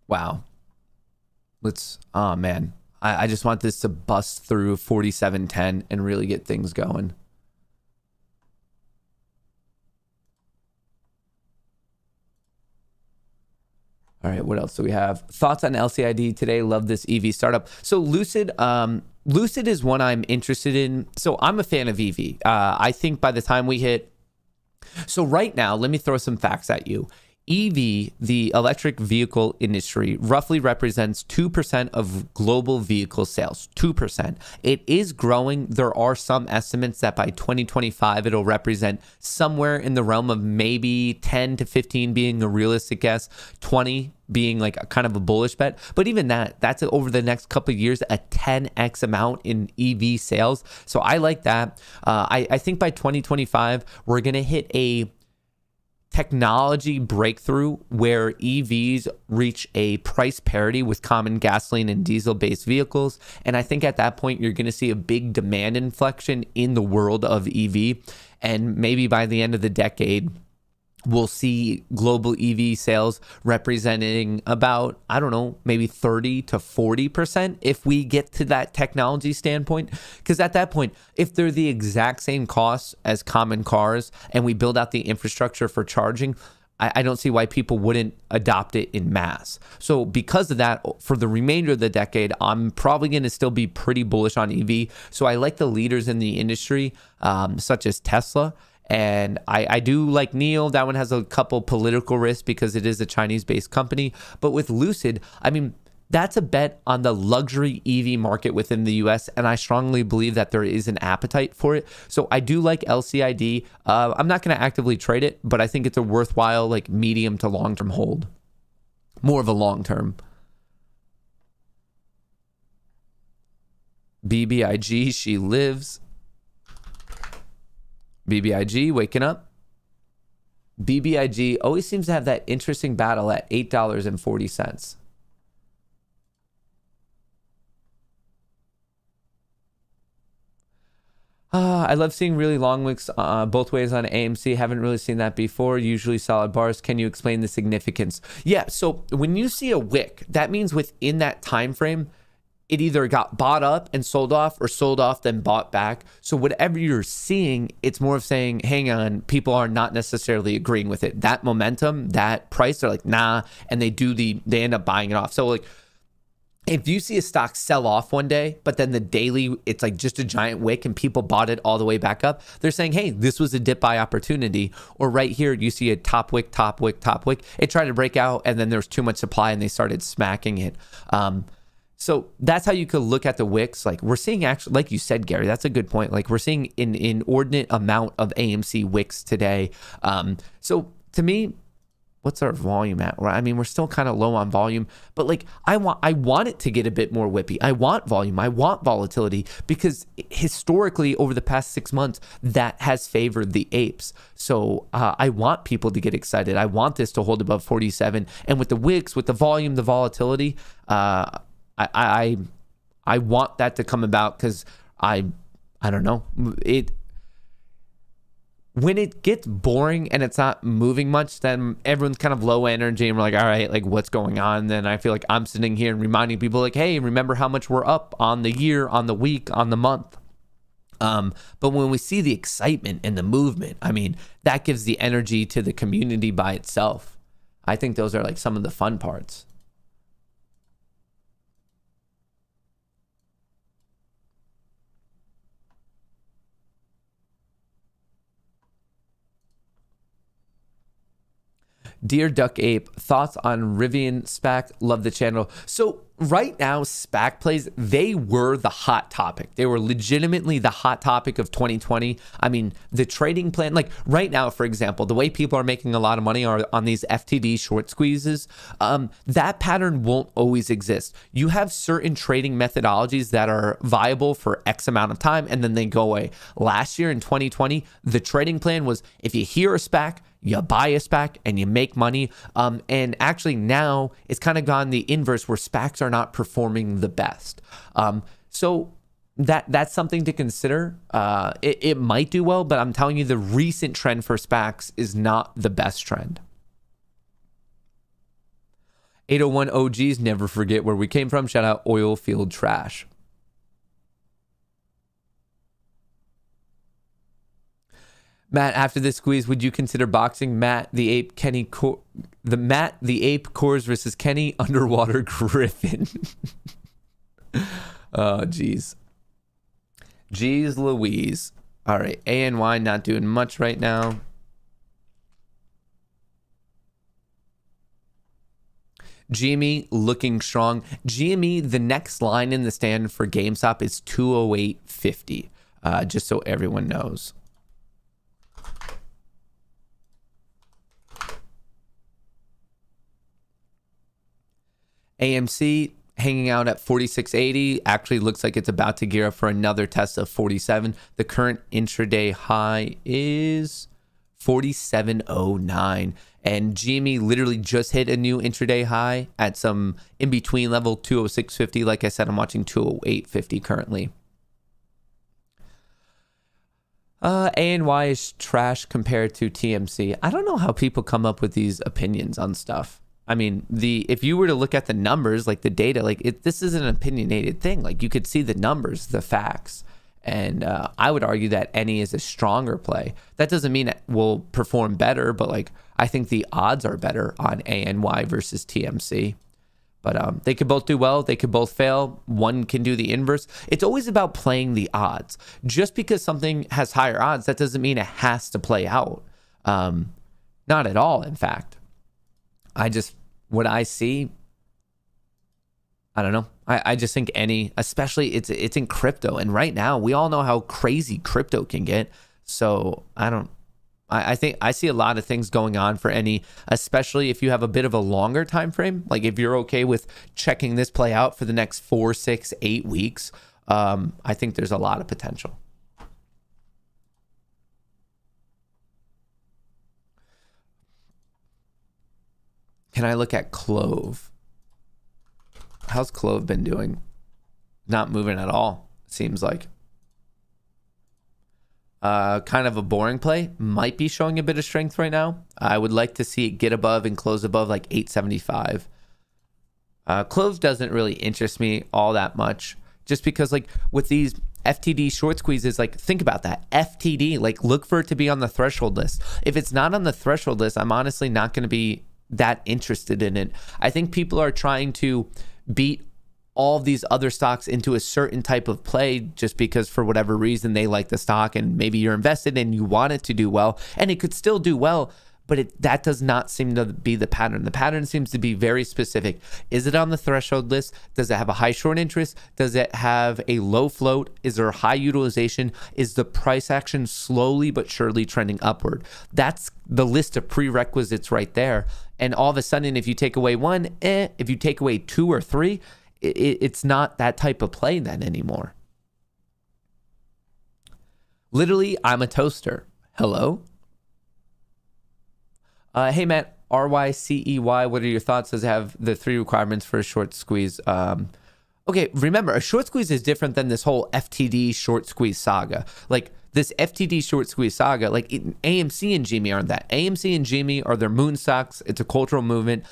Wow. Oh man. I just want this to bust through 47.10 and really get things going. All right, what else do we have? Thoughts on LCID today. Love this EV startup. So Lucid is one I'm interested in. So I'm a fan of EV. I think by the time we hit... So right now, let me throw some facts at you. EV, the electric vehicle industry, roughly represents 2% of global vehicle sales. 2%. It is growing. There are some estimates that by 2025, it'll represent somewhere in the realm of maybe 10 to 15 being a realistic guess, 20 being like a kind of a bullish bet. But even that's over the next couple of years, a 10x amount in EV sales. So I like that. I think by 2025, we're going to hit a technology breakthrough where EVs reach a price parity with common gasoline and diesel-based vehicles. And I think at that point, you're going to see a big demand inflection in the world of EV. And maybe by the end of the decade, we'll see global EV sales representing about, I don't know, maybe 30 to 40% if we get to that technology standpoint. Because at that point, if they're the exact same costs as common cars and we build out the infrastructure for charging, I don't see why people wouldn't adopt it in mass. So because of that, for the remainder of the decade, I'm probably going to still be pretty bullish on EV. So I like the leaders in the industry, such as Tesla. And I do like NIO. That one has a couple political risks because it is a Chinese-based company. But with Lucid, I mean, that's a bet on the luxury EV market within the US. And I strongly believe that there is an appetite for it. So I do like LCID. I'm not going to actively trade it, but I think it's a worthwhile like medium to long-term hold. More of a long-term. BBIG, she lives. BBIG waking up. BBIG always seems to have that interesting battle at $8.40. I love seeing really long wicks both ways on AMC. Haven't really seen that before. Usually solid bars. Can you explain the significance? Yeah, so when you see a wick, that means within that time frame, it either got bought up and sold off or sold off then bought back. So whatever you're seeing, it's more of saying, hang on, people are not necessarily agreeing with it. That momentum, that price, they're like, nah, and they end up buying it off. So like, if you see a stock sell off one day, but then the daily, it's like just a giant wick and people bought it all the way back up, they're saying, hey, this was a dip buy opportunity. Or right here, you see a top wick, top wick, top wick. It tried to break out and then there was too much supply and they started smacking it. So that's how you could look at the wicks. Like we're seeing actually, like you said, Gary, that's a good point. Like we're seeing an inordinate amount of AMC wicks today. So to me, what's our volume at? I mean, we're still kind of low on volume, but like I want it to get a bit more whippy. I want volume. I want volatility because historically over the past 6 months, that has favored the apes. So I want people to get excited. I want this to hold above 47. And with the wicks, with the volume, the volatility, I want that to come about because I don't know, when it gets boring and it's not moving much, then everyone's kind of low energy and we're like, all right, like what's going on? And then I feel like I'm sitting here and reminding people like, hey, remember how much we're up on the year, on the week, on the month. But when we see the excitement and the movement, I mean, that gives the energy to the community by itself. I think those are like some of the fun parts. Dear Duck Ape, thoughts on Rivian SPAC? Love the channel. So right now, SPAC plays, they were the hot topic. They were legitimately the hot topic of 2020. I mean, the trading plan, like right now, for example, the way people are making a lot of money are on these FTD short squeezes. That pattern won't always exist. You have certain trading methodologies that are viable for X amount of time, and then they go away. Last year in 2020, the trading plan was if you hear a SPAC, you buy a SPAC and you make money. And actually now it's kind of gone the inverse where SPACs are not performing the best. So that's something to consider. It might do well, but I'm telling you the recent trend for SPACs is not the best trend. 801 OGs, never forget where we came from. Shout out Oil Field Trash. Matt, after this squeeze, would you consider boxing Matt the Ape Matt the Ape Kohrs versus Kenny Underwater Griffin? Oh, geez. Geez Louise. All right, ANY not doing much right now. GME looking strong. GME, the next line in the stand for GameStop is 208.50, just so everyone knows. AMC hanging out at 46.80. Actually looks like it's about to gear up for another test of 47. The current intraday high is 47.09. And GME literally just hit a new intraday high at some in-between level, 206.50. Like I said, I'm watching 208.50 currently. ANY is trash compared to TMC. I don't know how people come up with these opinions on stuff. I mean, if you were to look at the numbers, like the data, like this is an opinionated thing. Like you could see the numbers, the facts. And I would argue that any is a stronger play. That doesn't mean it will perform better, but like I think the odds are better on ANY versus TMC. But they could both do well. They could both fail. One can do the inverse. It's always about playing the odds. Just because something has higher odds, that doesn't mean it has to play out. Not at all, in fact. What I see, I don't know. I just think especially it's in crypto. And right now, we all know how crazy crypto can get. So I think I see a lot of things going on for especially if you have a bit of a longer time frame. Like if you're okay with checking this play out for the next 4, 6, 8 weeks, I think there's a lot of potential. Can I look at Clove? How's Clove been doing? Not moving at all, seems like. Kind of a boring play. Might be showing a bit of strength right now. I would like to see it get above and close above like 875. Clove doesn't really interest me all that much. Just because like with these FTD short squeezes, like think about that. FTD, like look for it to be on the threshold list. If it's not on the threshold list, I'm honestly not going to be that interested in it. I think people are trying to beat all of these other stocks into a certain type of play just because for whatever reason they like the stock and maybe you're invested and you want it to do well, and it could still do well, but that does not seem to be the pattern. The pattern seems to be very specific. Is it on the threshold list? Does it have a high short interest? Does it have a low float? Is there high utilization? Is the price action slowly but surely trending upward? That's the list of prerequisites right there. And all of a sudden, if you take away one, if you take away 2 or 3, it's not that type of play then anymore. Literally, I'm a toaster. Hello? Hey, Matt, RYCEY, what are your thoughts? Does it have the 3 requirements for a short squeeze? Okay, remember, a short squeeze is different than this whole FTD short squeeze saga. Like, this FTD short squeeze saga, like AMC and GME aren't that. AMC and GME are their moon stocks. It's a cultural movement.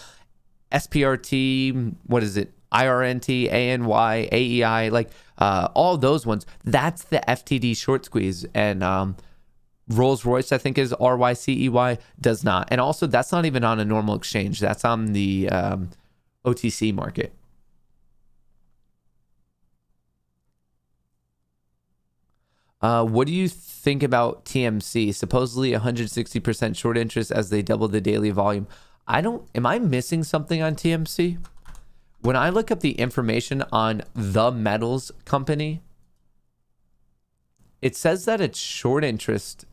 SPRT, what is it? IRNT, ANY, AEI, like all those ones. That's the FTD short squeeze. And Rolls Royce, I think, is RYCEY, does not. And also, that's not even on a normal exchange. That's on the OTC market. What do you think about TMC? Supposedly 160% short interest as they double the daily volume. Am I missing something on TMC? When I look up the information on the metals company, it says that it's short interest.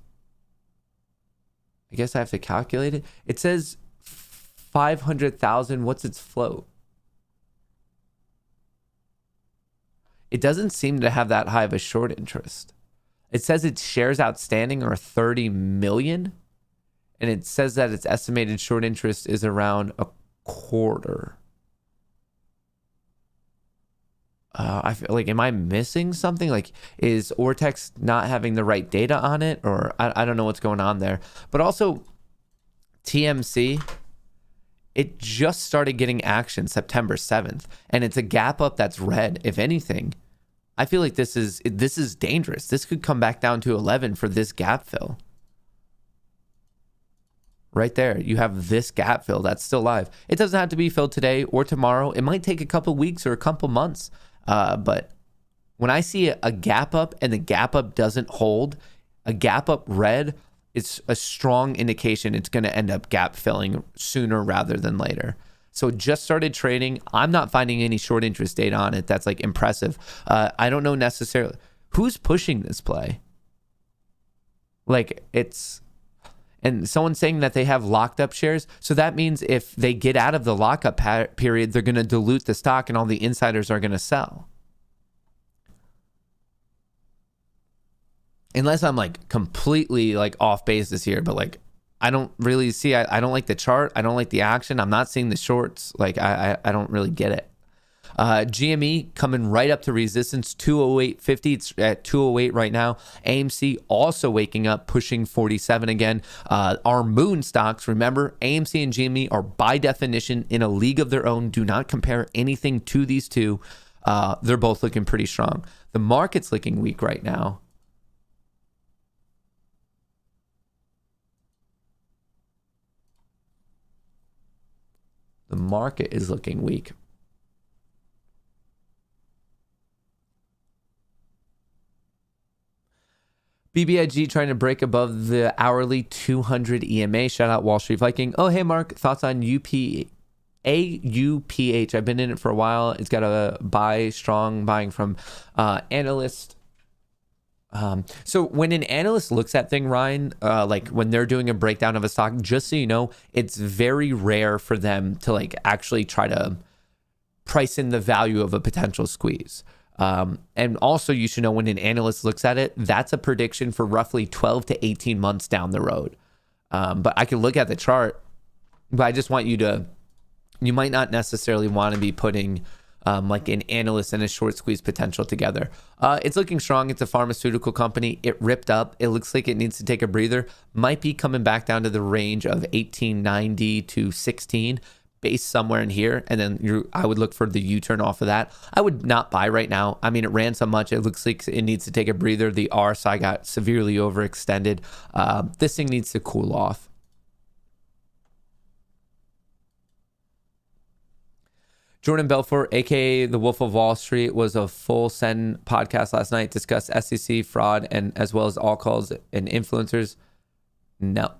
I guess I have to calculate it. It says 500,000. What's its float? It doesn't seem to have that high of a short interest. It says its shares outstanding are 30 million. And it says that its estimated short interest is around a quarter. I feel like, am I missing something? Like, is Ortex not having the right data on it? Or I don't know what's going on there. But also, TMC, it just started getting action September 7th. And it's a gap up that's red. If anything, I feel like this is dangerous. This could come back down to 11 for this gap fill. Right there, you have this gap fill that's still live. It doesn't have to be filled today or tomorrow. It might take a couple weeks or a couple months. But when I see a gap up and the gap up doesn't hold, a gap up red, it's a strong indication it's going to end up gap filling sooner rather than later. So it just started trading. I'm not finding any short interest data on it that's like impressive. I don't know necessarily who's pushing this play. Like, it's... And someone's saying that they have locked up shares. So that means if they get out of the lockup period, they're going to dilute the stock and all the insiders are going to sell. Unless I'm like completely like off basis here, but like I don't really see, I don't like the chart. I don't like the action. I'm not seeing the shorts. Like I don't really get it. GME coming right up to resistance, 208.50. It's at 208 right now. AMC also waking up, pushing 47 again. Our moon stocks, remember, AMC and GME are by definition in a league of their own. Do not compare anything to these two. They're both looking pretty strong. The market's looking weak right now. The market is looking weak. BBIG trying to break above the hourly 200 EMA. Shout out Wall Street Viking. Oh, hey, Mark. Thoughts on AUPH? I've been in it for a while. It's got a buy, strong buying from analyst. So when an analyst looks at thing, Ryan, like when they're doing a breakdown of a stock, just so you know, it's very rare for them to like actually try to price in the value of a potential squeeze. And also you should know when an analyst looks at it, that's a prediction for roughly 12 to 18 months down the road. But I can look at the chart, but I just want you might not necessarily want to be putting like an analyst and a short squeeze potential together. It's looking strong. It's a pharmaceutical company. It ripped up. It looks like it needs to take a breather. Might be coming back down to the range of 1890 to 16. Base somewhere in here, and then I would look for the U-turn off of that. I would not buy right now. I mean, it ran so much, it looks like it needs to take a breather. The RSI got severely overextended. This thing needs to cool off. Jordan Belfort, aka the Wolf of Wall Street, was a full send podcast last night, discussed SEC fraud and as well as all calls and influencers. No.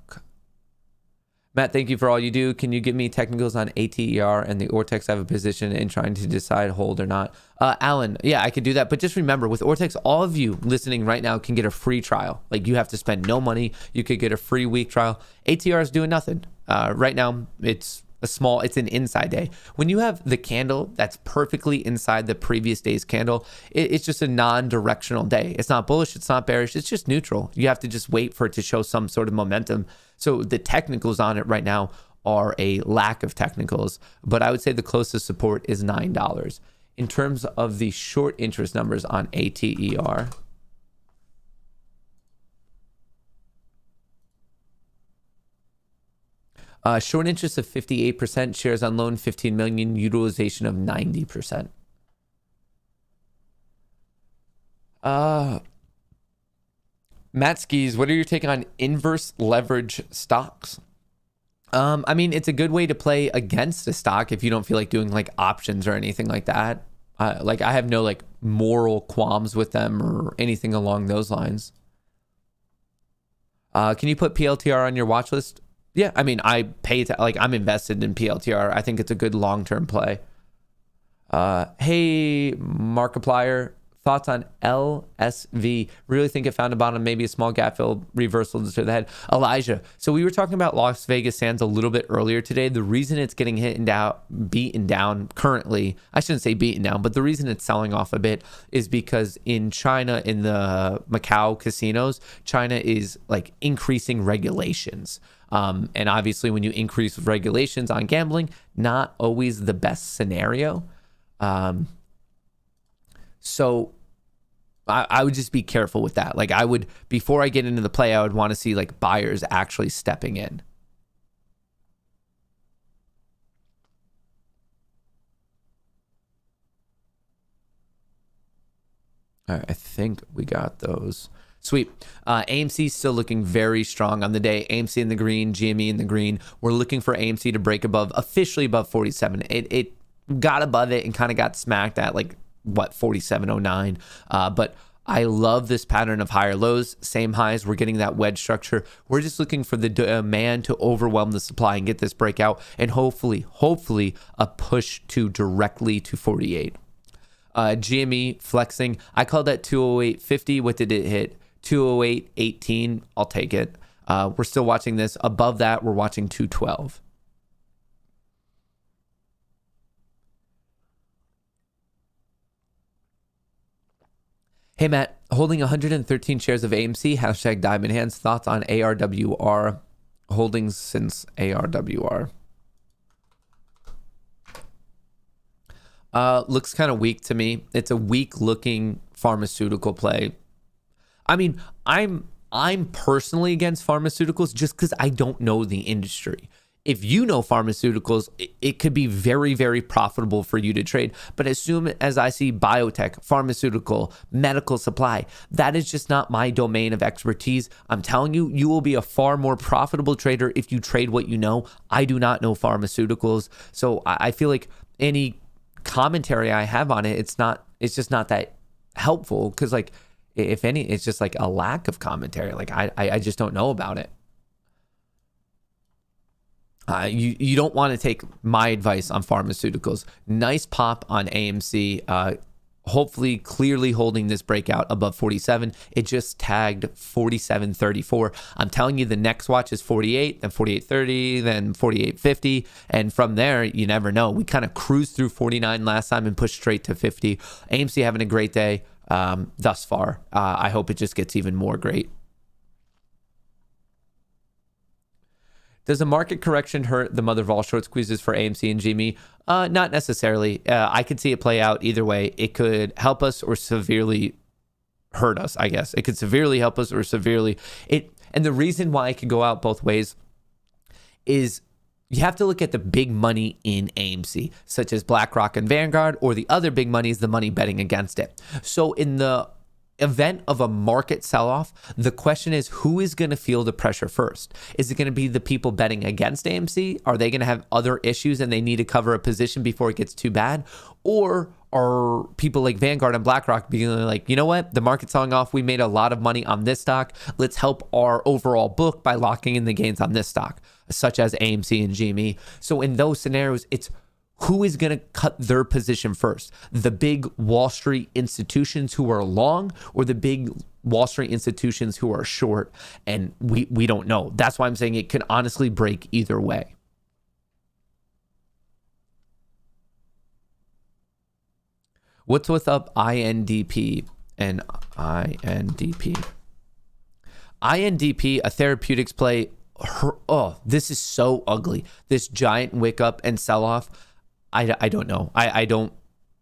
Matt, thank you for all you do. Can you give me technicals on ATER and the Ortex? I have a position in trying to decide hold or not. Alan, yeah, I could do that. But just remember, with Ortex, all of you listening right now can get a free trial. Like, you have to spend no money. You could get a free week trial. ATR is doing nothing. Right now, it's an inside day. When you have the candle that's perfectly inside the previous day's candle, it's just a non-directional day. It's not bullish, it's not bearish, it's just neutral. You have to just wait for it to show some sort of momentum. So the technicals on it right now are a lack of technicals, but I would say the closest support is $9. In terms of the short interest numbers on ATER, Short interest of 58%, shares on loan 15 million, utilization of 90%. Matt Skis, what are your take on inverse leverage stocks? I mean, it's a good way to play against a stock if you don't feel like doing like options or anything like that. Like I have no like moral qualms with them or anything along those lines. Can you put PLTR on your watch list? Yeah, I mean, I'm invested in PLTR. I think it's a good long-term play. Hey, Markiplier, thoughts on LSV? Really think it found a bottom, maybe a small gap fill reversal to the head. Elijah, so we were talking about Las Vegas Sands a little bit earlier today. The reason it's getting beaten down currently, I shouldn't say beaten down, but the reason it's selling off a bit is because in China, in the Macau casinos, China is like increasing regulations. And obviously when you increase regulations on gambling, not always the best scenario. So I would just be careful with that. Like before I get into the play, I would want to see like buyers actually stepping in. All right, I think we got those. Sweet. AMC still looking very strong on the day. AMC in the green, GME in the green. We're looking for AMC to break officially above 47. It got above it and kind of got smacked at like, 47.09. But I love this pattern of higher lows, same highs. We're getting that wedge structure. We're just looking for the demand to overwhelm the supply and get this breakout and hopefully a push directly to 48. GME flexing. I called that 208.50. What did it hit? 208.18. I'll take it. We're still watching this. Above that, we're watching 212. Hey, Matt, holding 113 shares of AMC, hashtag Diamond Hands. Thoughts on ARWR holdings since ARWR? Looks kind of weak to me. It's a weak looking pharmaceutical play. I mean, I'm personally against pharmaceuticals just because I don't know the industry. If you know pharmaceuticals, it could be very, very profitable for you to trade. But as soon as I see biotech, pharmaceutical, medical supply, that is just not my domain of expertise. I'm telling you, you will be a far more profitable trader if you trade what you know. I do not know pharmaceuticals. So I feel like any commentary I have on it, it's just not that helpful because like, if any, it's just like a lack of commentary. Like I just don't know about it. You don't want to take my advice on pharmaceuticals. Nice pop on AMC. Hopefully clearly holding this breakout above 47. It just tagged 47.34. I'm telling you, the next watch is 48, then 48.30, then 48.50. And from there, you never know. We kind of cruised through 49 last time and pushed straight to 50. AMC having a great day thus far. I hope it just gets even more great. Does a market correction hurt the mother of all short squeezes for AMC and GME? Not necessarily. I could see it play out either way. It could help us or severely hurt us, I guess. It could severely help us or severely. And the reason why it could go out both ways is you have to look at the big money in AMC, such as BlackRock and Vanguard, or the other big money is the money betting against it. So in the event of a market sell-off, the question is who is going to feel the pressure first? Is it going to be the people betting against AMC? Are they going to have other issues and they need to cover a position before it gets too bad? Or are people like Vanguard and BlackRock being like, you know what? The market's selling off. We made a lot of money on this stock. Let's help our overall book by locking in the gains on this stock, such as AMC and GME. So in those scenarios, it's who is going to cut their position first? The big Wall Street institutions who are long or the big Wall Street institutions who are short? And we don't know. That's why I'm saying it could honestly break either way. What's with up INDP and INDP? INDP, a therapeutics play. This is so ugly. This giant wick up and sell off. I don't know. I don't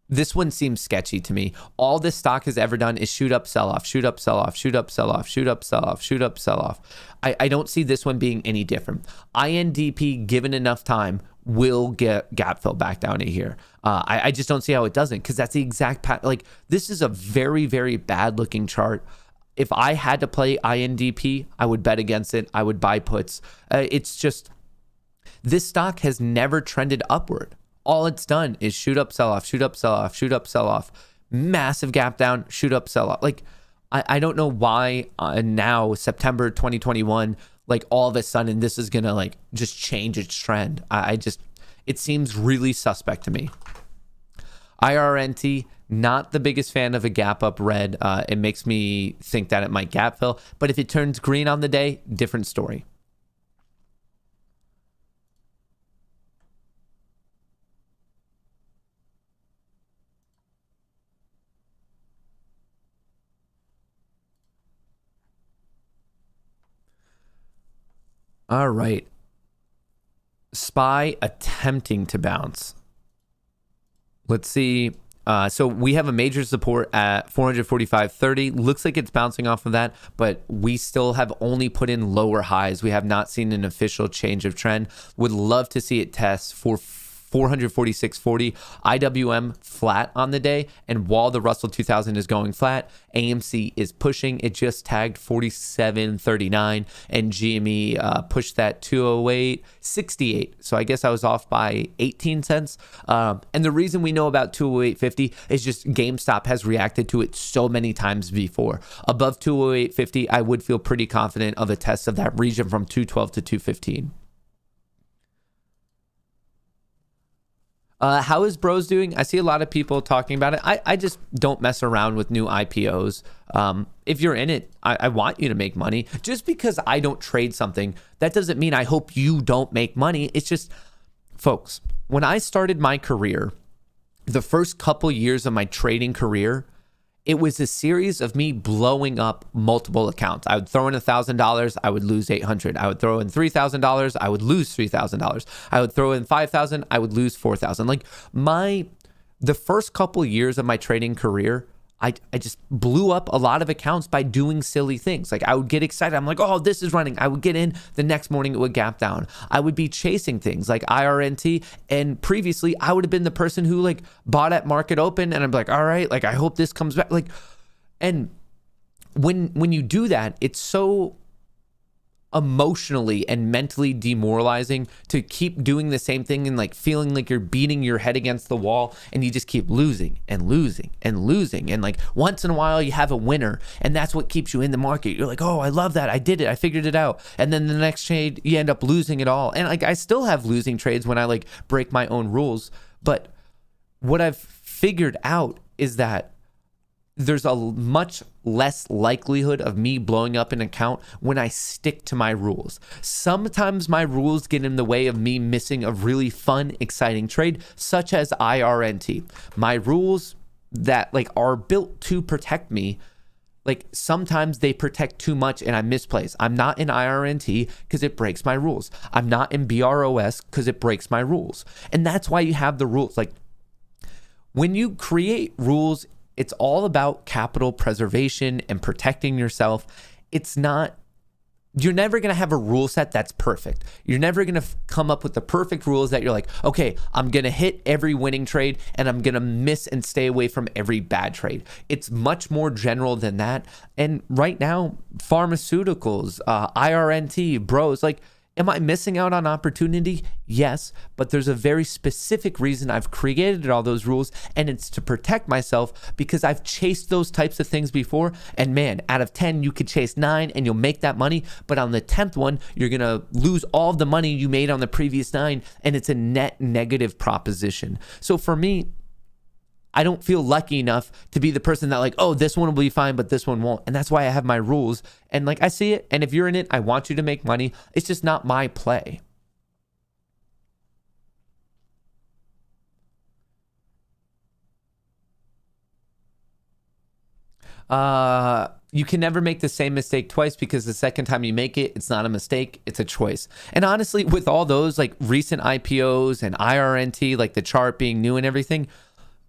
This one seems sketchy to me. All this stock has ever done is shoot up, sell off, shoot up, sell off, shoot up, sell off, shoot up, sell off, shoot up, sell off. I don't see this one being any different. INDP, given enough time, will get gap fill back down to here. I just don't see how it doesn't, because that's the exact pattern. Like, this is a very, very bad looking chart. If I had to play INDP, I would bet against it. I would buy puts. It's just, this stock has never trended upward. All it's done is shoot up, sell off, shoot up, sell off, shoot up, sell off, massive gap down, shoot up, sell off. Like, I don't know why now, September 2021, like all of a sudden this is going to like just change its trend. It seems really suspect to me. IRNT, not the biggest fan of a gap up red. It makes me think that it might gap fill, but if it turns green on the day, different story. All right. SPY attempting to bounce. Let's see. So we have a major support at 445.30. Looks like it's bouncing off of that, but we still have only put in lower highs. We have not seen an official change of trend. Would love to see it test for 446.40. IWM flat on the day, and while the Russell 2000 is going flat, AMC is pushing. It just tagged 47.39, and GME pushed that 208.68. So I guess I was off by 18 cents. And the reason we know about 208.50 is just GameStop has reacted to it so many times before. Above 208.50, I would feel pretty confident of a test of that region from 212 to 215. How is Bros doing? I see a lot of people talking about it. I just don't mess around with new IPOs. If you're in it, I want you to make money. Just because I don't trade something, that doesn't mean I hope you don't make money. It's just, folks, when I started my career, the first couple years of my trading career, it was a series of me blowing up multiple accounts. I would throw in $1,000, I would lose $800. I would throw in $3,000, I would lose $3,000. I would throw in $5,000, I would lose $4,000. Like the first couple years of my trading career, I just blew up a lot of accounts by doing silly things. Like I would get excited. I'm like, oh, this is running. I would get in. The next morning it would gap down. I would be chasing things like IRNT. And previously I would have been the person who like bought at market open. And I'm like, all right, like I hope this comes back. Like, and when you do that, it's so emotionally and mentally demoralizing to keep doing the same thing and like feeling like you're beating your head against the wall and you just keep losing and losing and losing. And like once in a while you have a winner and that's what keeps you in the market. You're like, oh, I love that. I did it. I figured it out. And then the next trade, you end up losing it all. And like, I still have losing trades when I like break my own rules. But what I've figured out is that there's a much less likelihood of me blowing up an account when I stick to my rules. Sometimes my rules get in the way of me missing a really fun, exciting trade, such as IRNT. My rules that like are built to protect me, like sometimes they protect too much and I misplace. I'm not in IRNT because it breaks my rules. I'm not in BROS because it breaks my rules. And that's why you have the rules. Like when you create rules, it's all about capital preservation and protecting yourself. You're never going to have a rule set that's perfect. You're never going to come up with the perfect rules that you're like, okay, I'm going to hit every winning trade and I'm going to miss and stay away from every bad trade. It's much more general than that. And right now, pharmaceuticals, IRNT, Bros, like, am I missing out on opportunity? Yes, but there's a very specific reason I've created all those rules, and it's to protect myself because I've chased those types of things before. And man, out of 10, you could chase 9 and you'll make that money. But on the 10th one, you're going to lose all of the money you made on the previous 9, and it's a net negative proposition. So for me, I don't feel lucky enough to be the person that like, oh, this one will be fine, but this one won't. And that's why I have my rules. And like, I see it. And if you're in it, I want you to make money. It's just not my play. You can never make the same mistake twice because the second time you make it, it's not a mistake, it's a choice. And honestly, with all those like recent IPOs and IRNT, like the chart being new and everything,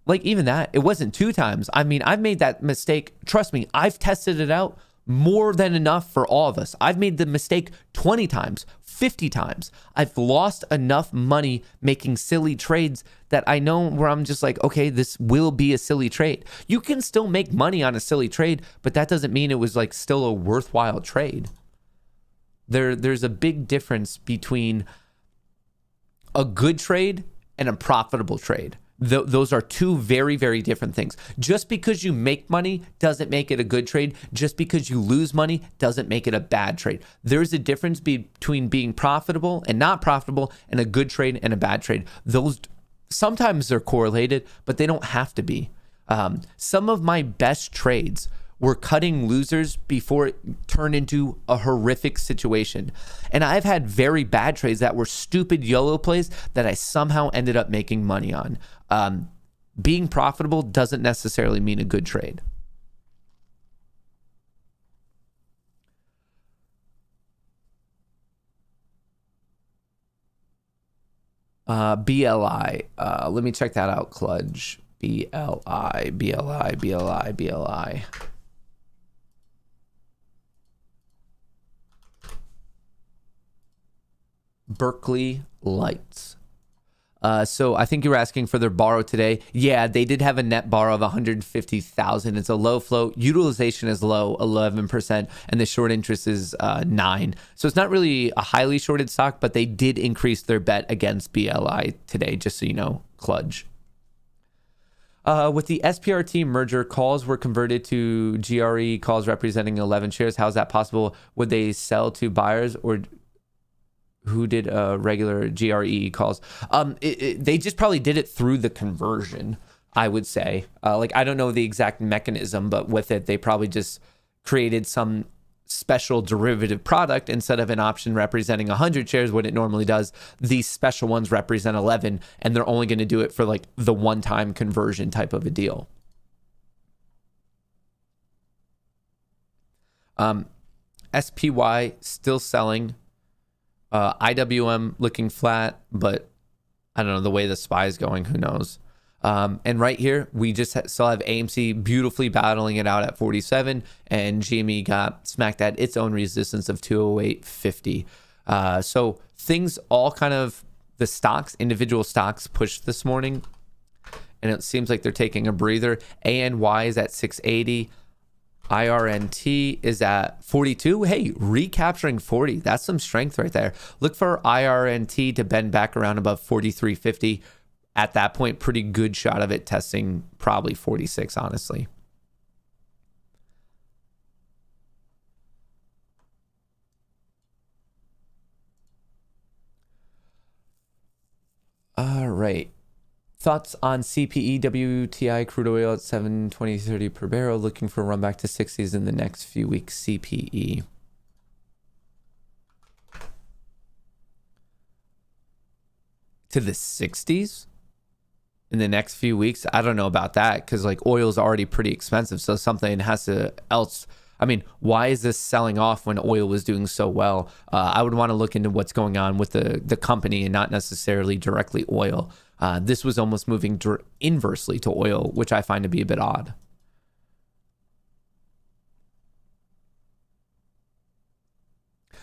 Like even that, it wasn't 2 times. I mean, I've made that mistake. Trust me, I've tested it out more than enough for all of us. I've made the mistake 20 times, 50 times. I've lost enough money making silly trades that I know where I'm just like, okay, this will be a silly trade. You can still make money on a silly trade, but that doesn't mean it was like still a worthwhile trade. There's a big difference between a good trade and a profitable trade. Those are 2 very, very different things. Just because you make money doesn't make it a good trade. Just because you lose money doesn't make it a bad trade. There's a difference between being profitable and not profitable and a good trade and a bad trade. Those sometimes they're correlated, but they don't have to be. Some of my best trades were cutting losers before it turned into a horrific situation. And I've had very bad trades that were stupid YOLO plays that I somehow ended up making money on. Being profitable doesn't necessarily mean a good trade. BLI. Let me check that out, Kludge. BLI. Berkeley Lights. So I think you were asking for their borrow today. Yeah, they did have a net borrow of 150,000. It's a low float. Utilization is low, 11%, and the short interest is 9. So it's not really a highly shorted stock, but they did increase their bet against BLI today, just so you know, Kludge. With the SPRT merger, calls were converted to GRE calls representing 11 shares. How is that possible? Would they sell to buyers or who did regular GRE calls? They just probably did it through the conversion, I would say. I don't know the exact mechanism, but with it, they probably just created some special derivative product. Instead of an option representing 100 shares, what it normally does, these special ones represent 11, and they're only going to do it for like the one-time conversion type of a deal. SPY still selling. IWM looking flat, but I don't know the way the SPY is going, who knows. And right here, we just still have AMC beautifully battling it out at 47, and GME got smacked at its own resistance of 208.50. So things all kind of, the stocks, individual stocks pushed this morning, and it seems like they're taking a breather. ANY is at 680. IRNT is at 42. Hey, recapturing 40. That's some strength right there. Look for IRNT to bend back around above 43.50. At that point, pretty good shot of it testing probably 46, honestly. All right. Thoughts on CPE, WTI, crude oil at 720.30 per barrel, looking for a run back to 60s in the next few weeks, CPE. To the 60s in the next few weeks? I don't know about that, because like oil is already pretty expensive, so something has to else. I mean, why is this selling off when oil was doing so well? I would want to look into what's going on with the company and not necessarily directly oil. This was almost moving inversely to oil, which I find to be a bit odd.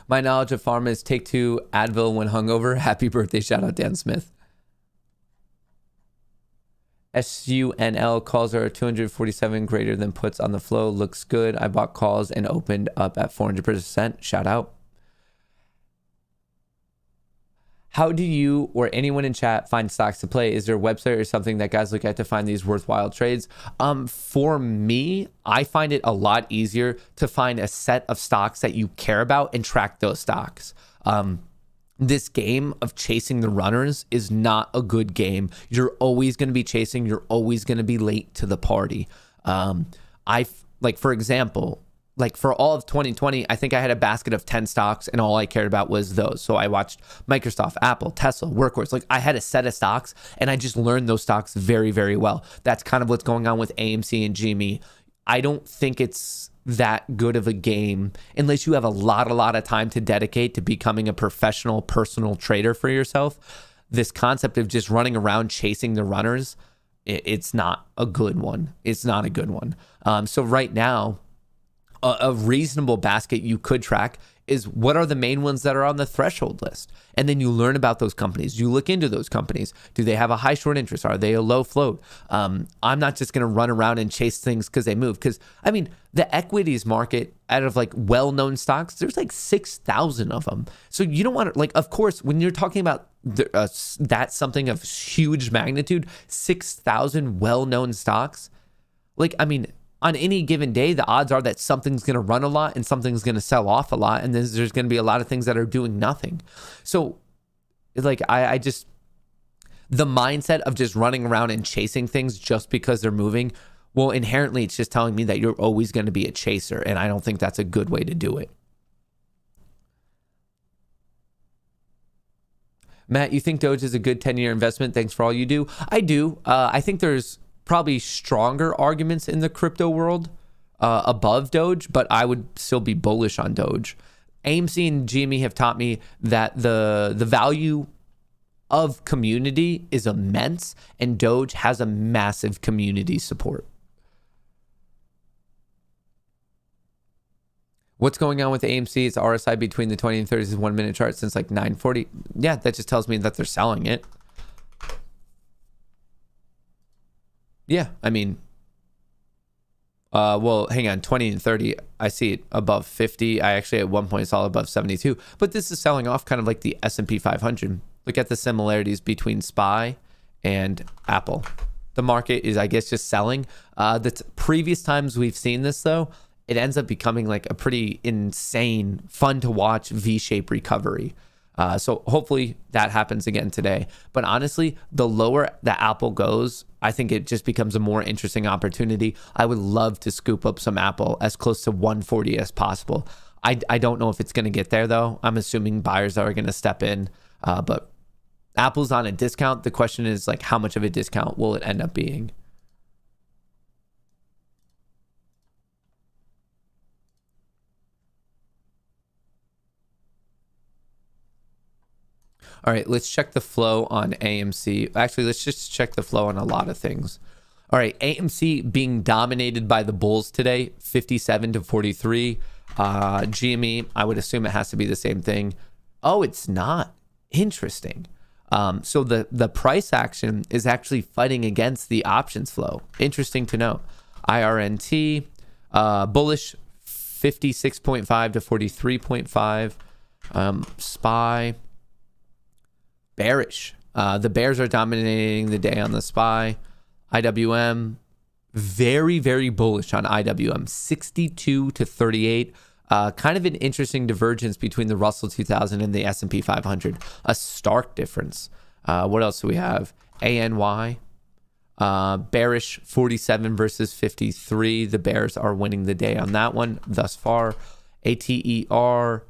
My knowledge of pharma is take 2 Advil when hungover. Happy birthday. Shout out Dan Smith. SUNL calls are 247 greater than puts on the flow. Looks good. I bought calls and opened up at 400%. Shout out. How do you or anyone in chat find stocks to play? Is there a website or something that guys look at to find these worthwhile trades? For me, I find it a lot easier to find a set of stocks that you care about and track those stocks. This game of chasing the runners is not a good game. You're always going to be chasing. You're always going to be late to the party. For example, like for all of 2020, I think I had a basket of 10 stocks and all I cared about was those. So I watched Microsoft, Apple, Tesla, Workhorse. Like I had a set of stocks and I just learned those stocks very, very well. That's kind of what's going on with AMC and GME. I don't think it's that good of a game unless you have a lot of time to dedicate to becoming a professional personal trader for yourself. This concept of just running around chasing the runners, it's not a good one. It's not a good one. So right now, a reasonable basket you could track is what are the main ones that are on the threshold list. And then you learn about those companies. You look into those companies. Do they have a high short interest? Are they a low float? I'm not just going to run around and chase things because they move. Because, I mean, the equities market out of like well-known stocks, there's like 6,000 of them. So you don't want to, like, of course, when you're talking about that's something of huge magnitude, 6,000 well-known stocks, like, I mean, on any given day, the odds are that something's going to run a lot and something's going to sell off a lot. And then there's going to be a lot of things that are doing nothing. So like, I just, the mindset of just running around and chasing things just because they're moving, well, inherently, it's just telling me that you're always going to be a chaser. And I don't think that's a good way to do it. Matt, you think Doge is a good 10-year investment? Thanks for all you do. I do. I think there's probably stronger arguments in the crypto world above Doge, but I would still be bullish on Doge. AMC and GME have taught me that the value of community is immense, and Doge has a massive community support. What's going on with AMC? It's RSI between the 20 and 30s is 1 minute chart since like 9:40. Yeah, that just tells me that they're selling it. Yeah, I mean, well, hang on, 20 and 30, I see it above 50. I actually at one point saw it above 72, but this is selling off kind of like the S&P 500. Look at the similarities between SPY and Apple. The market is, I guess, just selling. The previous times we've seen this, though, it ends up becoming like a pretty insane, fun to watch V-shaped recovery. So hopefully that happens again today. But honestly, the lower that Apple goes, I think it just becomes a more interesting opportunity. I would love to scoop up some Apple as close to 140 as possible. I don't know if it's going to get there, though. I'm assuming buyers are going to step in. But Apple's on a discount. The question is, like, how much of a discount will it end up being? All right, let's check the flow on AMC. Actually, let's just check the flow on a lot of things. All right, AMC being dominated by the bulls today, 57 to 43. GME, I would assume it has to be the same thing. Oh, it's not. Interesting. So the price action is actually fighting against the options flow. Interesting to know. IRNT, bullish 56.5 to 43.5. SPY, bearish. The bears are dominating the day on the SPY. IWM, very, very bullish on IWM, 62 to 38. Kind of an interesting divergence between the Russell 2000 and the S&P 500. A stark difference. What else do we have? ANY, bearish 47 versus 53. The bears are winning the day on that one thus far. ATER,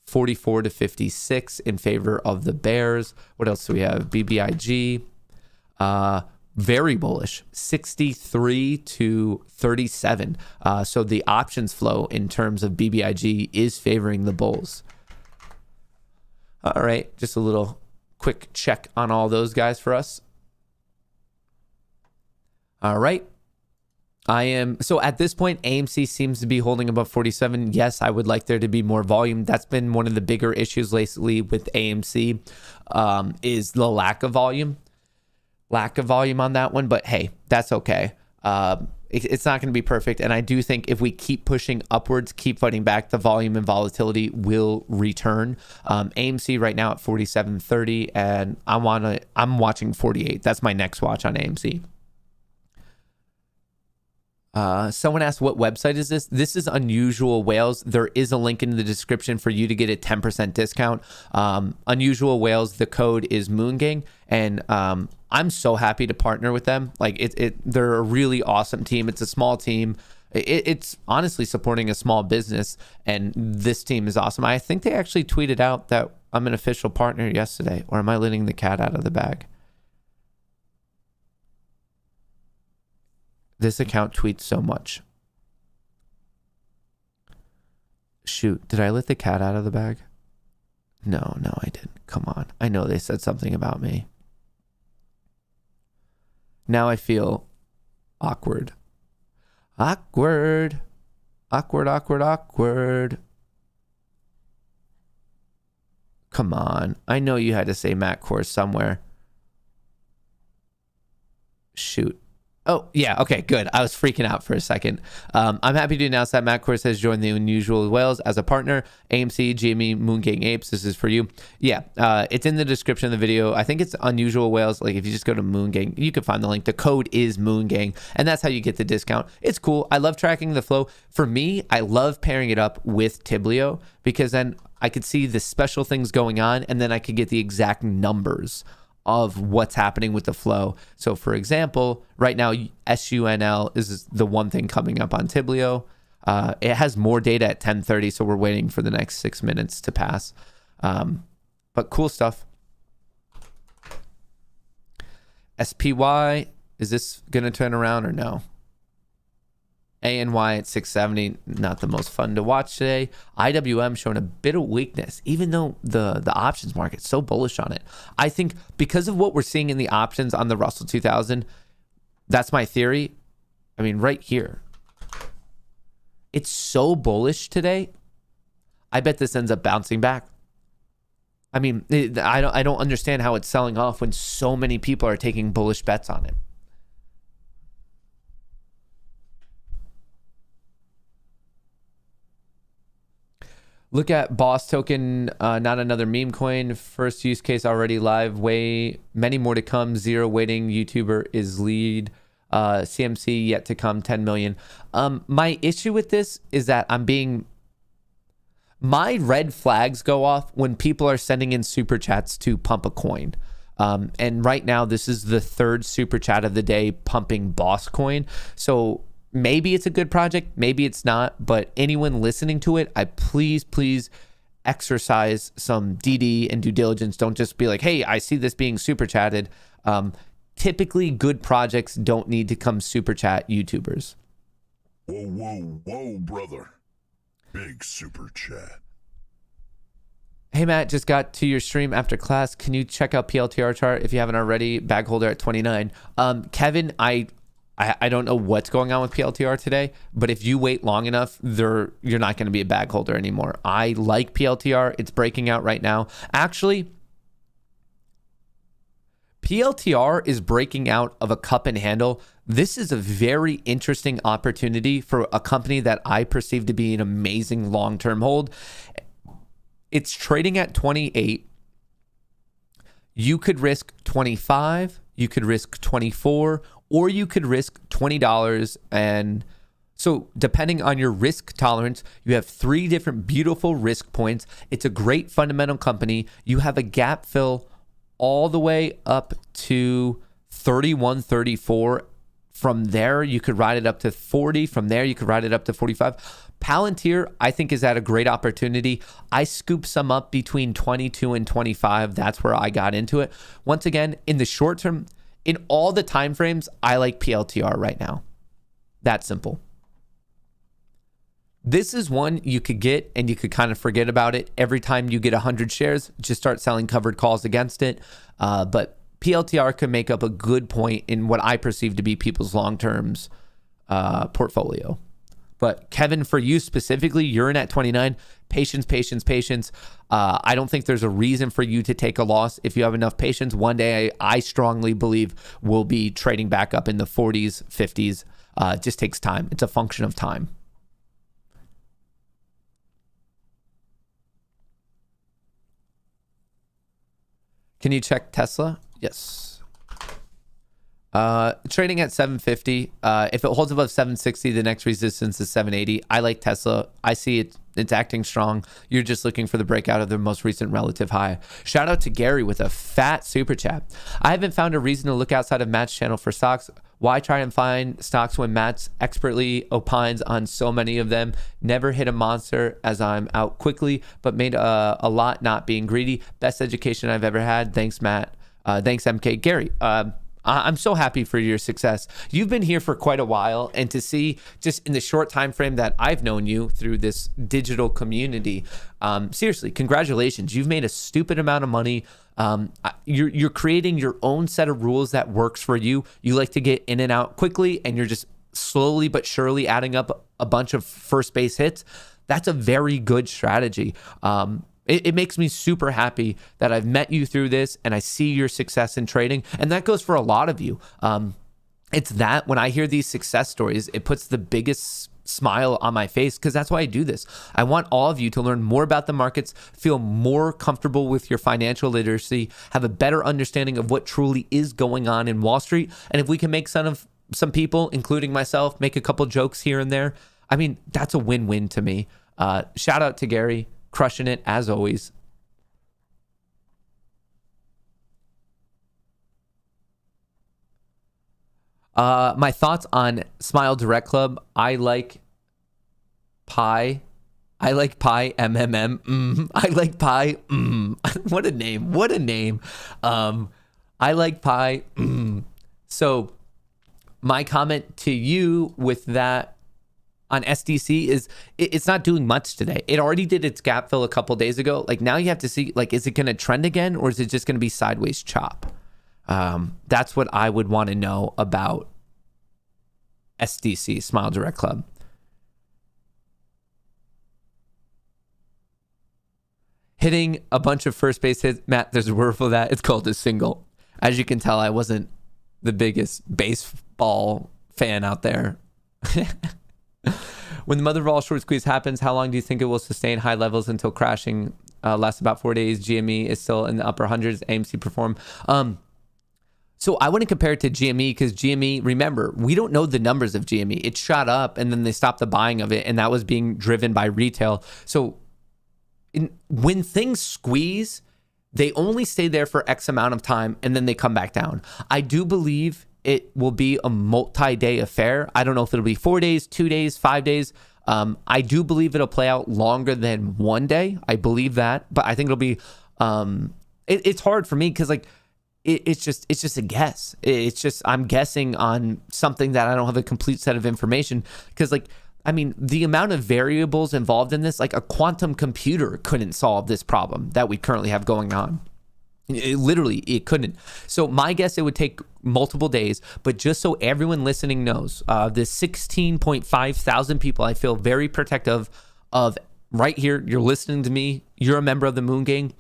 44 to 56 in favor of the bears. What else do we have? BBIG, very bullish, 63 to 37. So the options flow in terms of BBIG is favoring the bulls. All right, just a little quick check on all those guys for us. All right. So at this point, AMC seems to be holding above 47. Yes, I would like there to be more volume. That's been one of the bigger issues lately with AMC, is the lack of volume. Lack of volume on that one, but hey, that's okay. It's not going to be perfect. And I do think if we keep pushing upwards, keep fighting back, the volume and volatility will return. AMC right now at 47.30, and I'm watching 48. That's my next watch on AMC. Someone asked, what website is this? This is Unusual Whales. There is a link in the description for you to get a 10% discount. Unusual Whales, the code is Moongang, and I'm so happy to partner with them. Like they're a really awesome team. It's a small team. It's honestly supporting a small business, and this team is awesome. I think they actually tweeted out that I'm an official partner yesterday, or am I letting the cat out of the bag? This account tweets so much. Shoot, did I let the cat out of the bag? No, I didn't. Come on. I know they said something about me. Now I feel awkward. Awkward. Come on. I know you had to say Matt Kohrs somewhere. Shoot. Oh, yeah. Okay, good. I was freaking out for a second. I'm happy to announce that Matt Kohrs has joined the Unusual Whales as a partner. AMC, GME, Moon Gang Apes. This is for you. Yeah, it's in the description of the video. I think it's Unusual Whales. Like, if you just go to Moon Gang, you can find the link. The code is Moon Gang, and that's how you get the discount. It's cool. I love tracking the flow. For me, I love pairing it up with Tiblio because then I could see the special things going on, and then I could get the exact numbers of what's happening with the flow. So for example, right now, SUNL is the one thing coming up on Tiblio. It has more data at 10:30, so we're waiting for the next 6 minutes to pass. But cool stuff. SPY, is this going to turn around or no? ANY at 670, not the most fun to watch today. IWM showing a bit of weakness, even though the options market's so bullish on it. I think because of what we're seeing in the options on the Russell 2000, that's my theory. I mean, right here. It's so bullish today. I bet this ends up bouncing back. I mean, I don't understand how it's selling off when so many people are taking bullish bets on it. Look at Boss Token, not another meme coin. First use case already live. Way many more to come. Zero waiting. YouTuber is lead. CMC yet to come. 10 million. My issue with this is that my red flags go off when people are sending in super chats to pump a coin. And right now, this is the third super chat of the day pumping Boss coin. So maybe it's a good project, maybe it's not, but anyone listening to it, I please exercise some DD and due diligence. Don't just be like, hey, I see this being super chatted. Typically, good projects don't need to come super chat YouTubers. Whoa, brother. Big super chat. Hey, Matt, just got to your stream after class. Can you check out PLTR chart if you haven't already? Bag holder at 29. Kevin, I don't know what's going on with PLTR today, but if you wait long enough, you're not going to be a bag holder anymore. I like PLTR. It's breaking out right now. Actually, PLTR is breaking out of a cup and handle. This is a very interesting opportunity for a company that I perceive to be an amazing long-term hold. It's trading at 28. You could risk 25. You could risk 24. Or you could risk $20. And so depending on your risk tolerance, you have 3 different beautiful risk points. It's a great fundamental company. You have a gap fill all the way up to 31, 34. From there, you could ride it up to 40. From there, you could ride it up to 45. Palantir, I think, is at a great opportunity. I scooped some up between 22 and 25. That's where I got into it. Once again, in the short term, in all the time frames, I like PLTR right now. That simple. This is one you could get and you could kind of forget about it. Every time you get 100 shares, just start selling covered calls against it. But PLTR could make up a good point in what I perceive to be people's long-terms portfolio. But Kevin, for you specifically, you're in at 29. Patience. I don't think there's a reason for you to take a loss. If you have enough patience, one day I strongly believe we'll be trading back up in the 40s, 50s. It just takes time. It's a function of time. Can you check Tesla? Yes. Trading at 750. If it holds above 760, the next resistance is 780. I like Tesla. I see it's acting strong. You're just looking for the breakout of the most recent relative high. Shout out to Gary with a fat super chat. I haven't found a reason to look outside of Matt's channel for stocks. Why try and find stocks when Matt's expertly opines on so many of them? Never hit a monster as I'm out quickly, but made a lot not being greedy. Best education I've ever had. Thanks, Matt. Thanks, MK. Gary, I'm so happy for your success. You've been here for quite a while, and to see just in the short time frame that I've known you through this digital community, seriously, congratulations. You've made a stupid amount of money. You're creating your own set of rules that works for you. You like to get in and out quickly, and you're just slowly but surely adding up a bunch of first base hits. That's a very good strategy. It makes me super happy that I've met you through this and I see your success in trading. And that goes for a lot of you. It's that when I hear these success stories, it puts the biggest smile on my face, because that's why I do this. I want all of you to learn more about the markets, feel more comfortable with your financial literacy, have a better understanding of what truly is going on in Wall Street. And if we can make some people, including myself, make a couple jokes here and there, I mean, that's a win-win to me. Shout out to Gary. Crushing it as always. My thoughts on Smile Direct Club. I like pie. I like pie. MMM. I like pie. What a name. What a name. I like pie. So my comment to you with that on SDC is it's not doing much today. It already did its gap fill a couple days ago. Like, now you have to see, like, is it going to trend again, or is it just going to be sideways chop? That's what I would want to know about SDC, Smile Direct Club. Hitting a bunch of first base hits. Matt, there's a word for that. It's called a single. As you can tell, I wasn't the biggest baseball fan out there. When the mother of all short squeeze happens, how long do you think it will sustain high levels until crashing? Lasts about 4 days. GME is still in the upper hundreds. AMC perform. So I wouldn't compare it to GME, because GME, remember, we don't know the numbers of GME. It shot up and then they stopped the buying of it, and that was being driven by retail. So when things squeeze, they only stay there for X amount of time and then they come back down. I do believe it will be a multi-day affair. I don't know if it'll be 4 days, 2 days, 5 days. I do believe it'll play out longer than 1 day. I believe that, but I think it'll be. It's hard for me because, like, it's just a guess. It's just I'm guessing on something that I don't have a complete set of information, because, like, I mean, the amount of variables involved in this, like a quantum computer couldn't solve this problem that we currently have going on. It couldn't. So my guess, it would take multiple days, but just so everyone listening knows, the 16.5 thousand people I feel very protective of right here. You're listening to me. You're a member of the Moon Gang.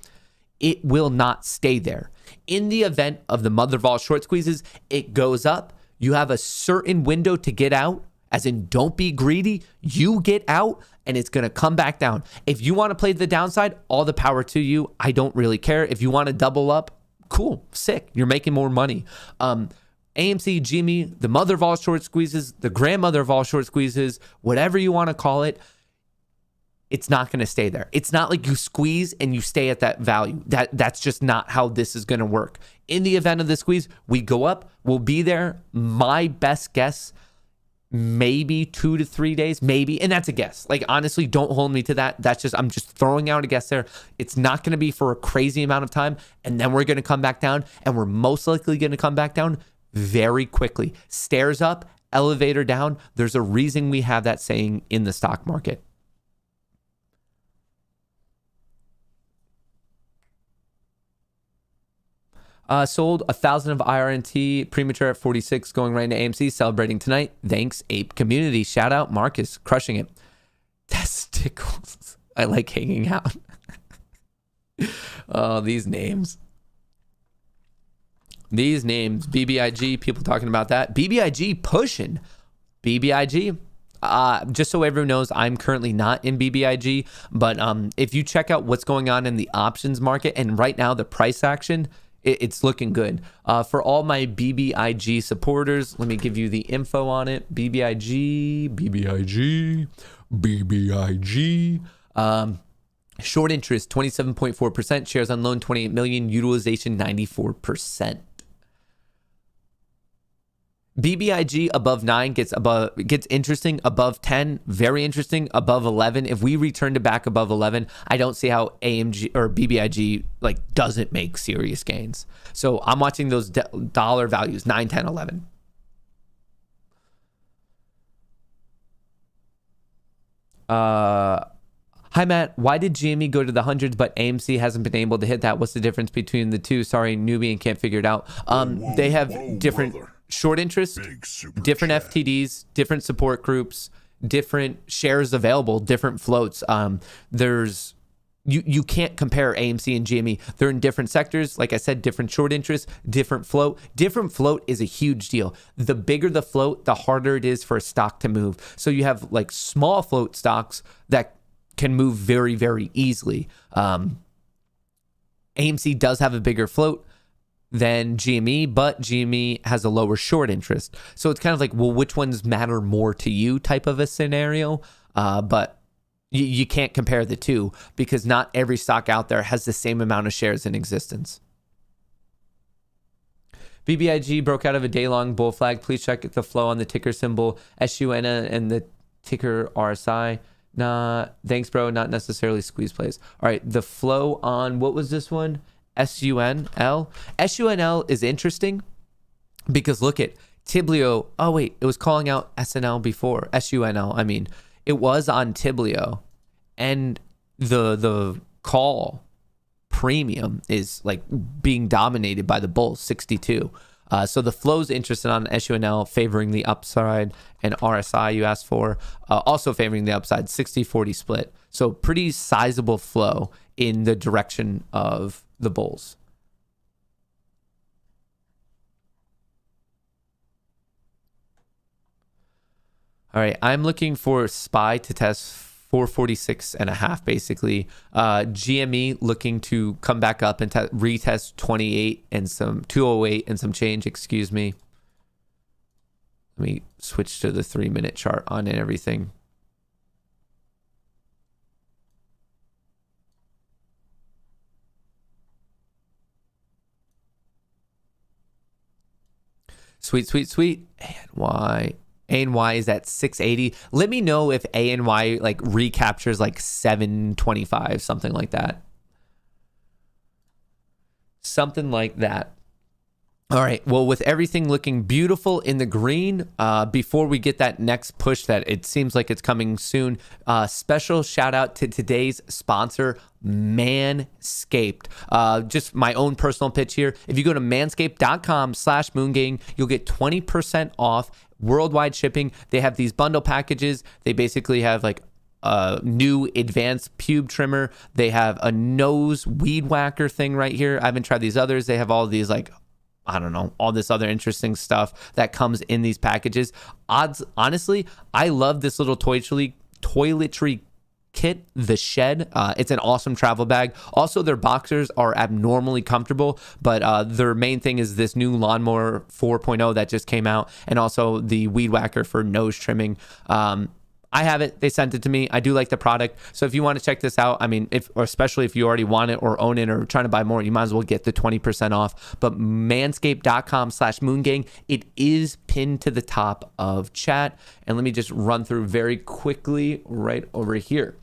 It will not stay there. In the event of the mother of all short squeezes, it goes up. You have a certain window to get out, as in don't be greedy. You get out and it's going to come back down. If you want to play the downside, all the power to you. I don't really care. If you want to double up, cool, sick. You're making more money. AMC, GME, the mother of all short squeezes, the grandmother of all short squeezes, whatever you want to call it, it's not going to stay there. It's not like you squeeze and you stay at that value. That's just not how this is going to work. In the event of the squeeze, we go up, we'll be there. My best guess, maybe 2 to 3 days, maybe. And that's a guess. Like, honestly, don't hold me to that. I'm just throwing out a guess there. It's not going to be for a crazy amount of time. And then we're going to come back down, and we're most likely going to come back down very quickly. Stairs up, elevator down. There's a reason we have that saying in the stock market. Sold 1,000 of IRNT, premature at 46, going right into AMC, celebrating tonight. Thanks, Ape Community. Shout out, Marcus, crushing it. Testicles. I like hanging out. Oh, these names. These names. BBIG, people talking about that. BBIG pushing. BBIG. Just so everyone knows, I'm currently not in BBIG, but if you check out what's going on in the options market, and right now the price action, it's looking good. For all my BBIG supporters, let me give you the info on it. BBIG. Short interest, 27.4%. Shares on loan, 28 million. Utilization, 94%. BBIG above 9 gets interesting. Above 10, very interesting. Above 11, if we return to back above 11, I don't see how AMG or BBIG like doesn't make serious gains. So I'm watching those dollar values 9, 10, 11. Hi Matt, why did GME go to the hundreds but AMC hasn't been able to hit that? What's the difference between the two? Sorry, newbie and can't figure it out. They have different short interest, different FTDs, different support groups, different shares available, different floats. There's you can't compare AMC and GME. They're in different sectors. Like I said, different short interest, different float. Different float is a huge deal. The bigger the float, the harder it is for a stock to move. So you have like small float stocks that can move very, very easily. AMC does have a bigger float than GME, but GME has a lower short interest. So it's kind of like, well, which ones matter more to you type of a scenario. But you can't compare the two because not every stock out there has the same amount of shares in existence. BBIG broke out of a day-long bull flag. Please check the flow on the ticker symbol SUN and the ticker RSI. Nah, thanks, bro. Not necessarily squeeze plays. All right, the flow on, what was this one? SUNL. SUNL is interesting because look at Tiblio. Oh, wait, it was calling out SNL before. SUNL, I mean. It was on Tiblio, and the call premium is like being dominated by the bulls, 62. So the flow's interested on SUNL, favoring the upside, and RSI you asked for, also favoring the upside, 60-40 split. So pretty sizable flow in the direction of the bulls. All right, I'm looking for SPY to test 446.5, basically. GME looking to come back up and retest 28 and some 208 and some change, excuse me. Let me switch to the 3-minute chart on and everything. Sweet, sweet, sweet. And why? ANY is at 680. Let me know if ANY like recaptures like 725, something like that. Something like that. All right. Well, with everything looking beautiful in the green, before we get that next push that it seems like it's coming soon, special shout out to today's sponsor, Manscaped. Just my own personal pitch here. If you go to manscaped.com/moongang, you'll get 20% off worldwide shipping. They have these bundle packages. They basically have like a new advanced pube trimmer. They have a nose weed whacker thing right here. I haven't tried these others. They have all these like, I don't know, all this other interesting stuff that comes in these packages. Honestly, I love this little toiletry kit, the Shed. It's an awesome travel bag. Also, their boxers are abnormally comfortable, but their main thing is this new lawnmower 4.0 that just came out, and also the weed whacker for nose trimming. I have it. They sent it to me. I do like the product. So if you want to check this out, I mean, or especially if you already want it or own it or trying to buy more, you might as well get the 20% off. But manscaped.com/moongang, it is pinned to the top of chat. And let me just run through very quickly right over here.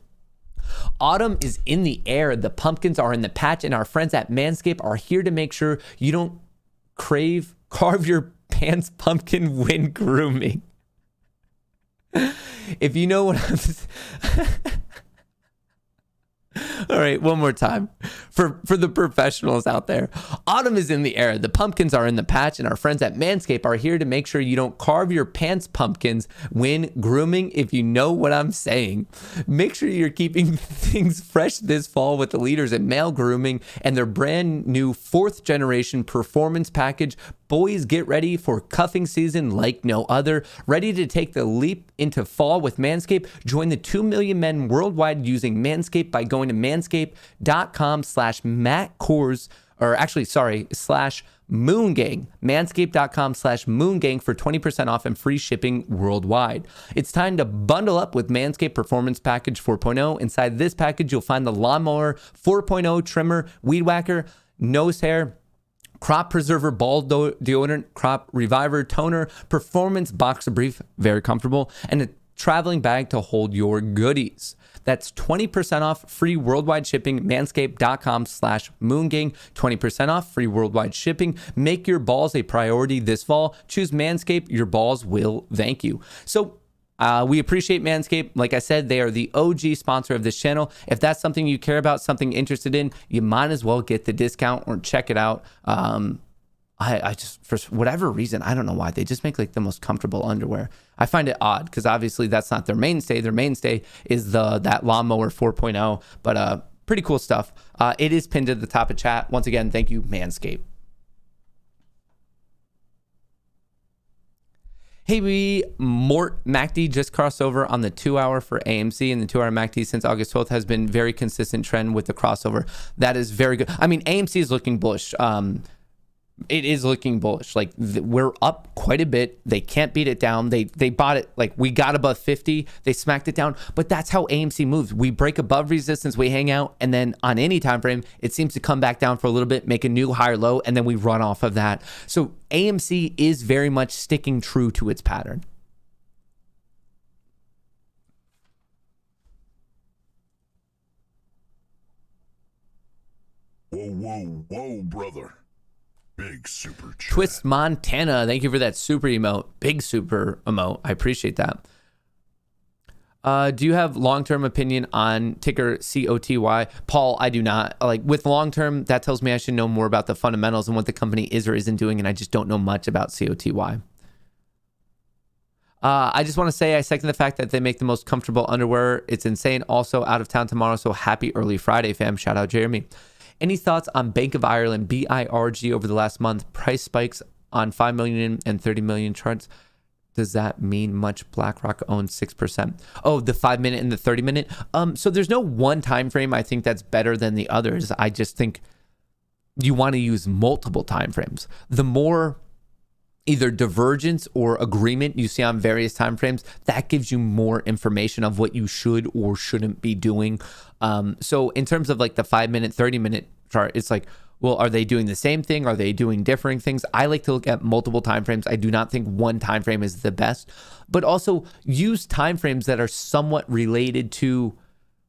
Autumn is in the air. The pumpkins are in the patch, and our friends at Manscaped are here to make sure you don't carve your pants pumpkin when grooming. If you know what I'm all right, one more time for the professionals out there. Autumn is in the air. The pumpkins are in the patch, and our friends at Manscaped are here to make sure you don't carve your pants pumpkins when grooming, if you know what I'm saying. Make sure you're keeping things fresh this fall with the leaders in male grooming and their brand new 4th generation performance package. Boys, get ready for cuffing season like no other. Ready to take the leap into fall with Manscaped? Join the 2 million men worldwide using Manscaped by going to manscaped.com/Kohrs, or actually, /Moongang. Manscaped.com/Moongang for 20% off and free shipping worldwide. It's time to bundle up with Manscaped Performance Package 4.0. Inside this package, you'll find the Lawnmower 4.0 trimmer, weed whacker, nose hair, Crop Preserver Ball Deodorant, Crop Reviver Toner, Performance Boxer Brief, very comfortable, and a traveling bag to hold your goodies. That's 20% off, free worldwide shipping, manscaped.com/moongang, 20% off, free worldwide shipping. Make your balls a priority this fall. Choose Manscaped, your balls will thank you. So we appreciate Manscaped. Like I said, they are the OG sponsor of this channel. If that's something you care about, something interested in, you might as well get the discount or check it out. I just, for whatever reason, I don't know why, they just make like the most comfortable underwear. I find it odd because obviously that's not their mainstay. Their mainstay is that Lawnmower 4.0, but pretty cool stuff. It is pinned at the top of chat. Once again, thank you, Manscaped. Hey, Mort MACD just crossed over on the 2-hour for AMC, and the 2-hour MACD since August 12th has been very consistent trend with the crossover. That is very good. I mean, AMC is looking bullish. It is looking bullish. Like we're up quite a bit. They can't beat it down. They bought it, like we got above 50. They smacked it down, but that's how AMC moves. We break above resistance, we hang out, and then on any time frame, it seems to come back down for a little bit, make a new higher low, and then we run off of that. So AMC is very much sticking true to its pattern. Whoa, brother. Big super chat. Twist Montana, thank you for that super emote. Big super emote. I appreciate that. Do you have long-term opinion on ticker COTY? Paul, I do not. Like with long-term, that tells me I should know more about the fundamentals and what the company is or isn't doing, and I just don't know much about COTY. I just want to say I second the fact that they make the most comfortable underwear. It's insane. Also out of town tomorrow, so happy early Friday, fam. Shout out Jeremy. Any thoughts on Bank of Ireland, BIRG, over the last month? Price spikes on 5 million and 30 million charts. Does that mean much? BlackRock owns 6%. Oh, the 5-minute and the 30-minute. So there's no one time frame I think that's better than the others. I just think you want to use multiple time frames. The more either divergence or agreement you see on various time frames, that gives you more information of what you should or shouldn't be doing. So in terms of like the 5-minute, 30-minute chart, it's like, well, are they doing the same thing? Are they doing differing things? I like to look at multiple time frames. I do not think one time frame is the best, but also use time frames that are somewhat related to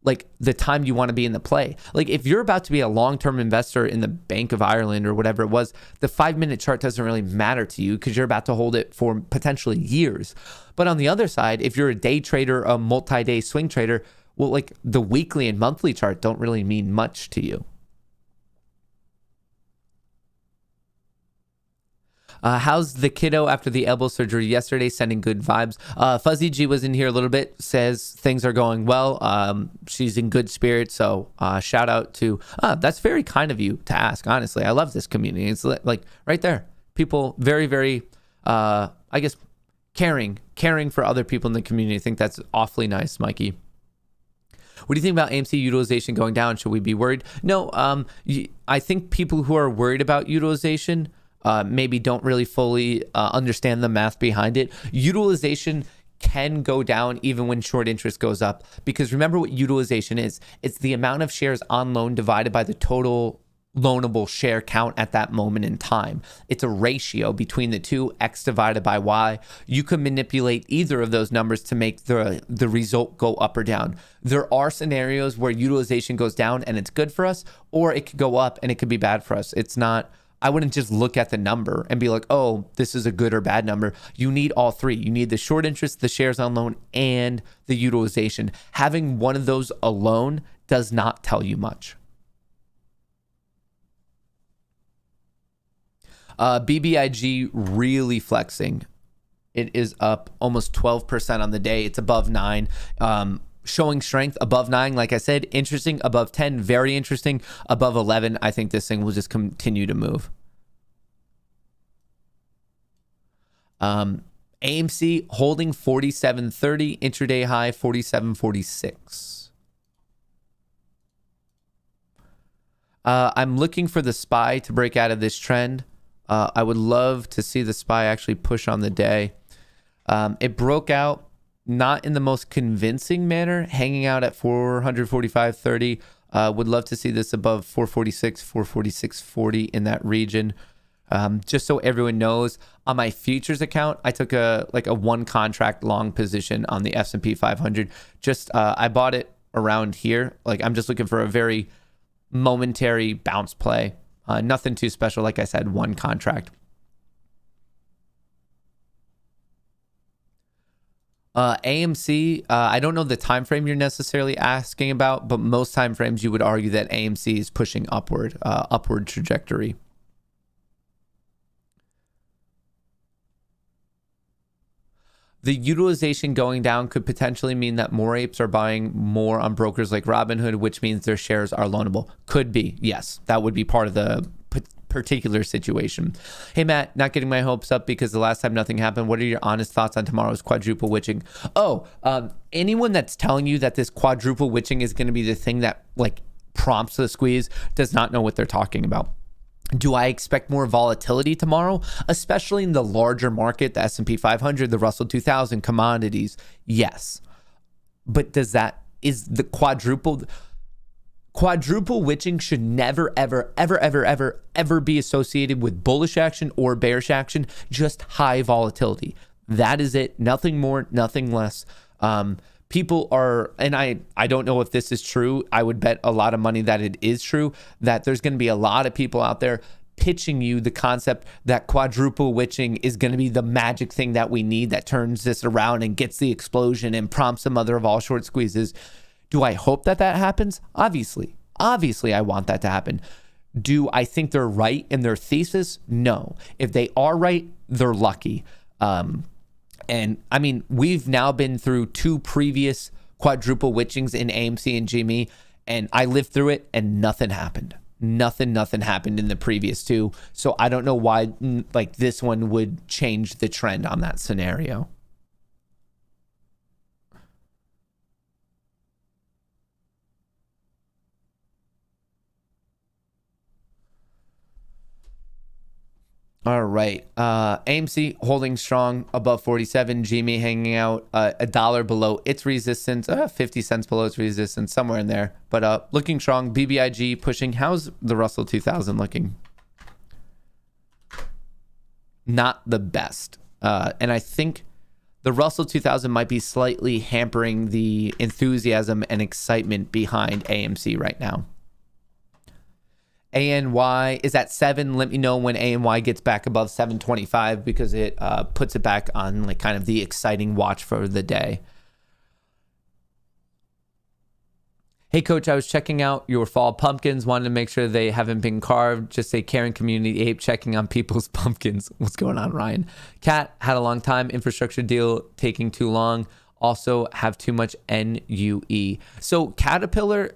like the time you want to be in the play. Like if you're about to be a long-term investor in the Bank of Ireland or whatever it was, the 5-minute chart doesn't really matter to you because you're about to hold it for potentially years. But on the other side, if you're a day trader, a multi-day swing trader, well, like the weekly and monthly chart don't really mean much to you. How's the kiddo after the elbow surgery yesterday? Sending good vibes. Fuzzy G was in here a little bit, says things are going well. She's in good spirits. So shout out to, that's very kind of you to ask, honestly. I love this community. It's like right there. People very, very, I guess, caring for other people in the community. I think that's awfully nice, Mikey. What do you think about AMC utilization going down? Should we be worried? No, I think people who are worried about utilization maybe don't really fully understand the math behind it. Utilization can go down even when short interest goes up, because remember what utilization is. It's the amount of shares on loan divided by the total loanable share count at that moment in time. It's a ratio between the two, X divided by Y. You can manipulate either of those numbers to make the result go up or down. There are scenarios where utilization goes down and it's good for us, or it could go up and it could be bad for us. It's not, I wouldn't just look at the number and be like, oh, this is a good or bad number. You need all three. You need the short interest, the shares on loan, and the utilization. Having one of those alone does not tell you much. BBIG really flexing. It is up almost 12% on the day. It's above 9. Showing strength above 9. Like I said, interesting. Above 10, very interesting. Above 11, I think this thing will just continue to move. AMC holding 47.30. Intraday high 47.46. I'm looking for the SPY to break out of this trend. I would love to see the SPY actually push on the day. It broke out not in the most convincing manner, hanging out at 445.30. Would love to see this above 446, 446.40 in that region. Just so everyone knows, on my futures account, I took a one contract long position on the S&P 500. I bought it around here. Like, I'm just looking for a very momentary bounce play. Nothing too special. Like I said, one contract. AMC, I don't know the time frame you're necessarily asking about, but most time frames you would argue that AMC is pushing upward trajectory. The utilization going down could potentially mean that more apes are buying more on brokers like Robinhood, which means their shares are loanable. Could be, yes. That would be part of the particular situation. Hey, Matt, not getting my hopes up because the last time nothing happened. What are your honest thoughts on tomorrow's quadruple witching? Anyone that's telling you that this quadruple witching is going to be the thing that like prompts the squeeze does not know what they're talking about. Do I expect more volatility tomorrow, especially in the larger market, the S&P 500, the Russell 2000, commodities? Yes. But is the quadruple witching should never, ever be associated with bullish action or bearish action, just high volatility. That is it. Nothing more, nothing less. People are, and I don't know if this is true. I would bet a lot of money that it is true, that there's going to be a lot of people out there pitching you the concept that quadruple witching is going to be the magic thing that we need that turns this around and gets the explosion and prompts the mother of all short squeezes. Do I hope that happens? Obviously, I want that to happen. Do I think they're right in their thesis? No. If they are right, they're lucky. And I mean, we've now been through 2 previous quadruple witchings in AMC and GME, and I lived through it and nothing happened. Nothing happened in the previous 2. So I don't know why like this one would change the trend on that scenario. All right. AMC holding strong above 47. GME hanging out $1 below its resistance, 50 cents below its resistance, somewhere in there. But looking strong. BBIG pushing. How's the Russell 2000 looking? Not the best. And I think the Russell 2000 might be slightly hampering the enthusiasm and excitement behind AMC right now. ANY is at 7. Let me know when ANY gets back above 725 because it puts it back on like kind of the exciting watch for the day. Hey, Coach, I was checking out your fall pumpkins. Wanted to make sure they haven't been carved. Just a caring community ape checking on people's pumpkins. What's going on, Ryan? Cat had a long time. Infrastructure deal taking too long. Also have too much NUE. So Caterpillar,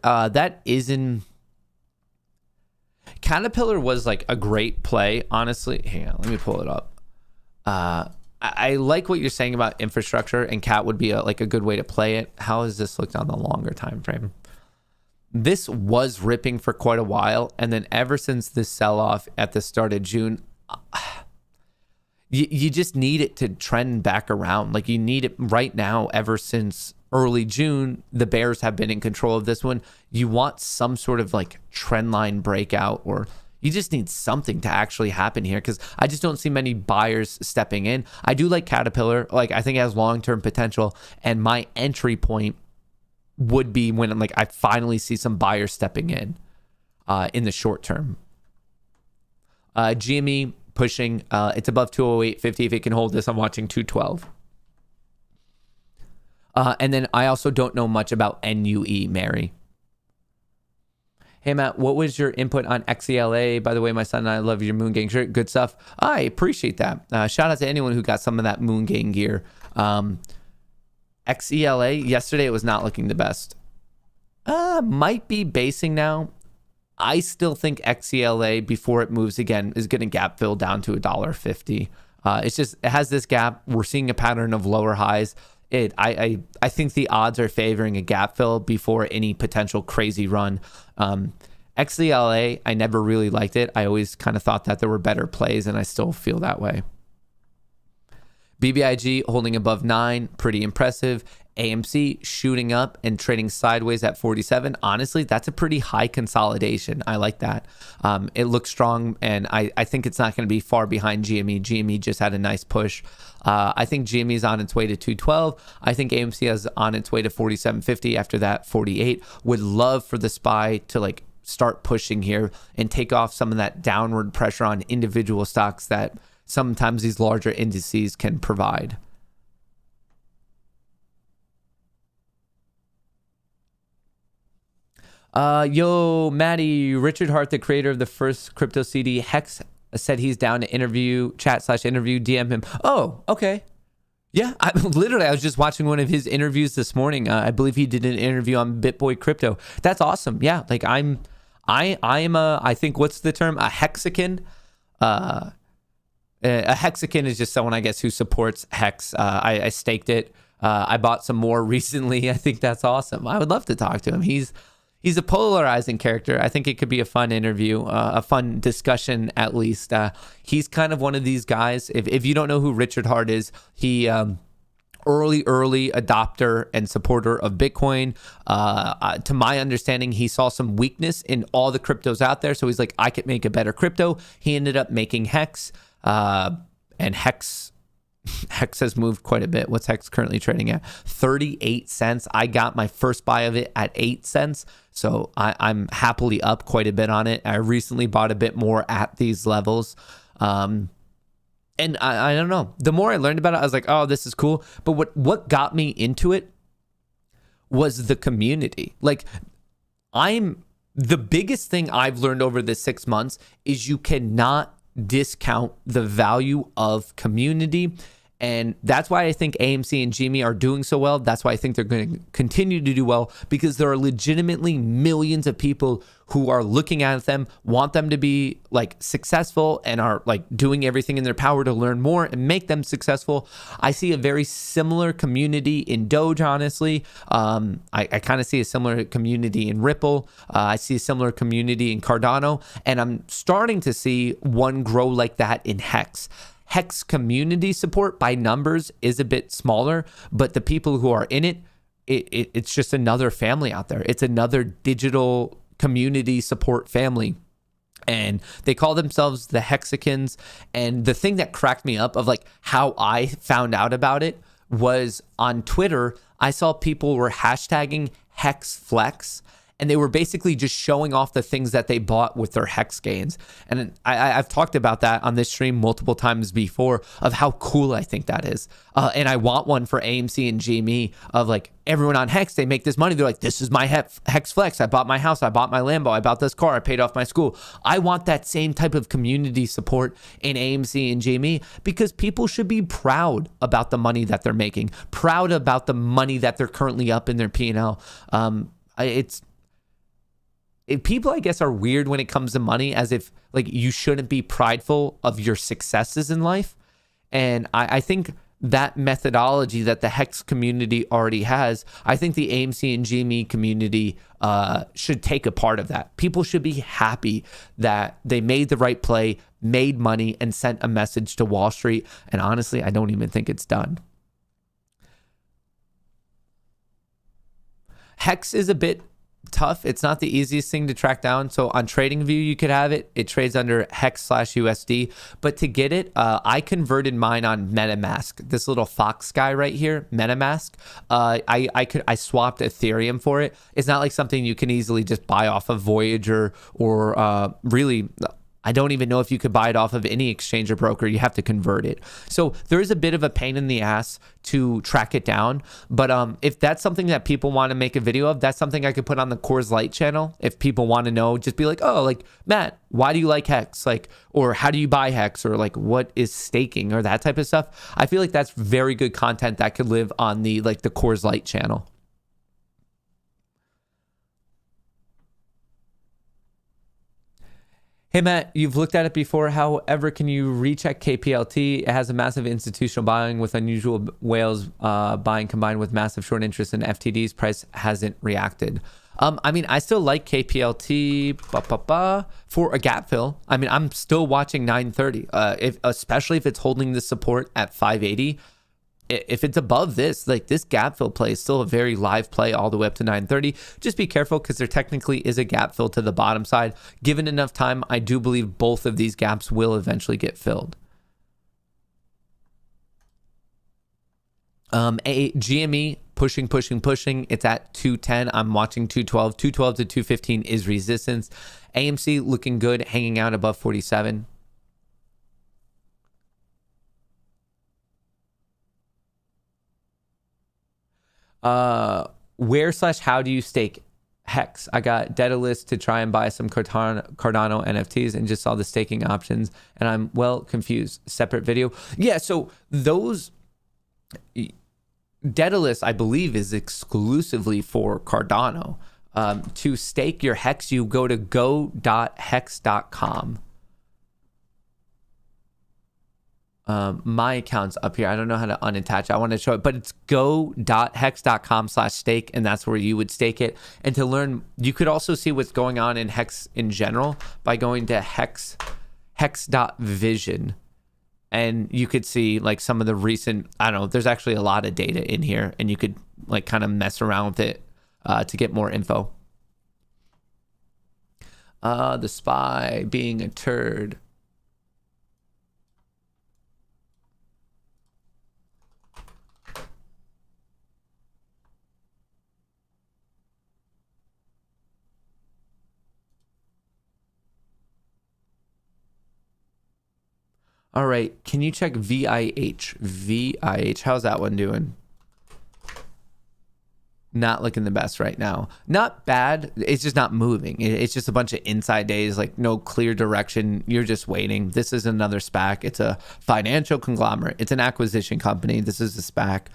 Caterpillar was like a great play, honestly. Hang on, let me pull it up. I like what you're saying about infrastructure, and Cat would be a good way to play it. How has this looked on the longer time frame? This was ripping for quite a while, and then ever since this sell-off at the start of June, you just need it to trend back around. Like you need it right now. Ever since early June, the bears have been in control of this one. You want some sort of like trend line breakout, or you just need something to actually happen here, because I just don't see many buyers stepping in. I do like Caterpillar. Like I think it has long-term potential, and my entry point would be when I finally see some buyers stepping in the short term. GME pushing, it's above 208.50. If it can hold this, I'm watching 212. And then I also don't know much about NUE, Mary. Hey, Matt, what was your input on XELA? By the way, my son and I love your Moon Gang shirt. Good stuff. I appreciate that. Shout out to anyone who got some of that Moon Gang gear. XELA, yesterday it was not looking the best. Might be basing now. I still think XELA, before it moves again, is going to gap fill down to $1.50. It has this gap. We're seeing a pattern of lower highs. I think the odds are favoring a gap fill before any potential crazy run. XELA, I never really liked it. I always kind of thought that there were better plays, and I still feel that way. BBIG holding above 9, pretty impressive. AMC shooting up and trading sideways at 47. Honestly, that's a pretty high consolidation. I like that. It looks strong, and I think it's not going to be far behind GME. GME just had a nice push. I think GME is on its way to 212. I think AMC is on its way to 47.50. After that, 48. Would love for the SPY to like start pushing here and take off some of that downward pressure on individual stocks that sometimes these larger indices can provide. Yo, Maddie, Richard Hart, the creator of the first crypto CD, Hex, said he's down to interview, chat/interview, DM him. Oh, okay. Yeah, I was just watching one of his interviews this morning. I believe he did an interview on BitBoy Crypto. That's awesome. Yeah, like I am I think, what's the term? A hexagon? A hexagon is just someone, I guess, who supports Hex. I staked it. I bought some more recently. I think that's awesome. I would love to talk to him. He's a polarizing character. I think it could be a fun interview, a fun discussion at least. He's kind of one of these guys. If you don't know who Richard Hart is, he early adopter and supporter of Bitcoin. To my understanding, he saw some weakness in all the cryptos out there. So he's like, I could make a better crypto. He ended up making Hex, and Hex has moved quite a bit. What's Hex currently trading at? 38 cents. I got my first buy of it at 8 cents. So I'm happily up quite a bit on it. I recently bought a bit more at these levels. And I don't know. The more I learned about it, I was like, oh, this is cool. But what got me into it was the community. Like, the biggest thing I've learned over the 6 months is you cannot discount the value of community. And that's why I think AMC and GME are doing so well. That's why I think they're going to continue to do well, because there are legitimately millions of people who are looking at them, want them to be like successful, and are like doing everything in their power to learn more and make them successful. I see a very similar community in Doge, honestly. I kind of see a similar community in Ripple. I see a similar community in Cardano, and I'm starting to see one grow like that in Hex. Hex community support by numbers is a bit smaller, but the people who are in it's just another family out there. It's another digital community support family. And they call themselves the Hexicans. And the thing that cracked me up of like how I found out about it was on Twitter. I saw people were hashtagging HexFlex, and they were basically just showing off the things that they bought with their Hex gains. And I've talked about that on this stream multiple times before of how cool I think that is. And I want one for AMC and GME of like everyone on Hex, they make this money. They're like, this is my Hex Flex. I bought my house. I bought my Lambo. I bought this car. I paid off my school. I want that same type of community support in AMC and GME, because people should be proud about the money that they're making, proud about the money that they're currently up in their P&L. People, I guess, are weird when it comes to money, as if like you shouldn't be prideful of your successes in life. And I think that methodology that the Hex community already has, I think the AMC and GME community should take a part of that. People should be happy that they made the right play, made money, and sent a message to Wall Street. And honestly, I don't even think it's done. Hex is a bit tough. It's not the easiest thing to track down. So on TradingView, you could have it. It trades under Hex/USD. But to get it, I converted mine on MetaMask. This little fox guy right here, MetaMask. I swapped Ethereum for it. It's not like something you can easily just buy off of Voyager or really. I don't even know if you could buy it off of any exchange or broker. You have to convert it. So there is a bit of a pain in the ass to track it down. But if that's something that people want to make a video of, that's something I could put on the Kohrs Lite channel. If people want to know, just be like, oh, like, Matt, why do you like Hex? Like, or how do you buy Hex? Or like, what is staking? Or that type of stuff. I feel like that's very good content that could live on the Kohrs Lite channel. Hey, Matt, you've looked at it before. However, can you recheck KPLT? It has a massive institutional buying with unusual whales buying combined with massive short interest in FTDs. Price hasn't reacted. I mean, I still like KPLT for a gap fill. I mean, I'm still watching 930, especially if it's holding the support at 580. if it's above this, like this gap fill play is still a very live play all the way up to 930. Just be careful because there technically is a gap fill to the bottom side. Given enough time, I do believe both of these gaps will eventually get filled. GME pushing. It's at 210. I'm watching 212. 212 to 215 is resistance. AMC looking good, hanging out above 47. Where/how do you stake Hex? I got Daedalus to try and buy some Cardano NFTs and just saw the staking options and I'm well confused. Separate video. Yeah, so those Daedalus, I believe, is exclusively for Cardano. To stake your Hex, you go to go.hex.com. My account's up here. I don't know how to unattach. I want to show it, but it's go.hex.com/stake, and that's where you would stake it. And to learn, you could also see what's going on in Hex in general by going to hex.vision. And you could see like some of the recent, I don't know, there's actually a lot of data in here and you could like kind of mess around with it to get more info. The SPY being a turd. All right, can you check VIH? VIH, how's that one doing? Not looking the best right now. Not bad, it's just not moving. It's just a bunch of inside days, like no clear direction. You're just waiting. This is another SPAC. It's a financial conglomerate. It's an acquisition company. This is a SPAC.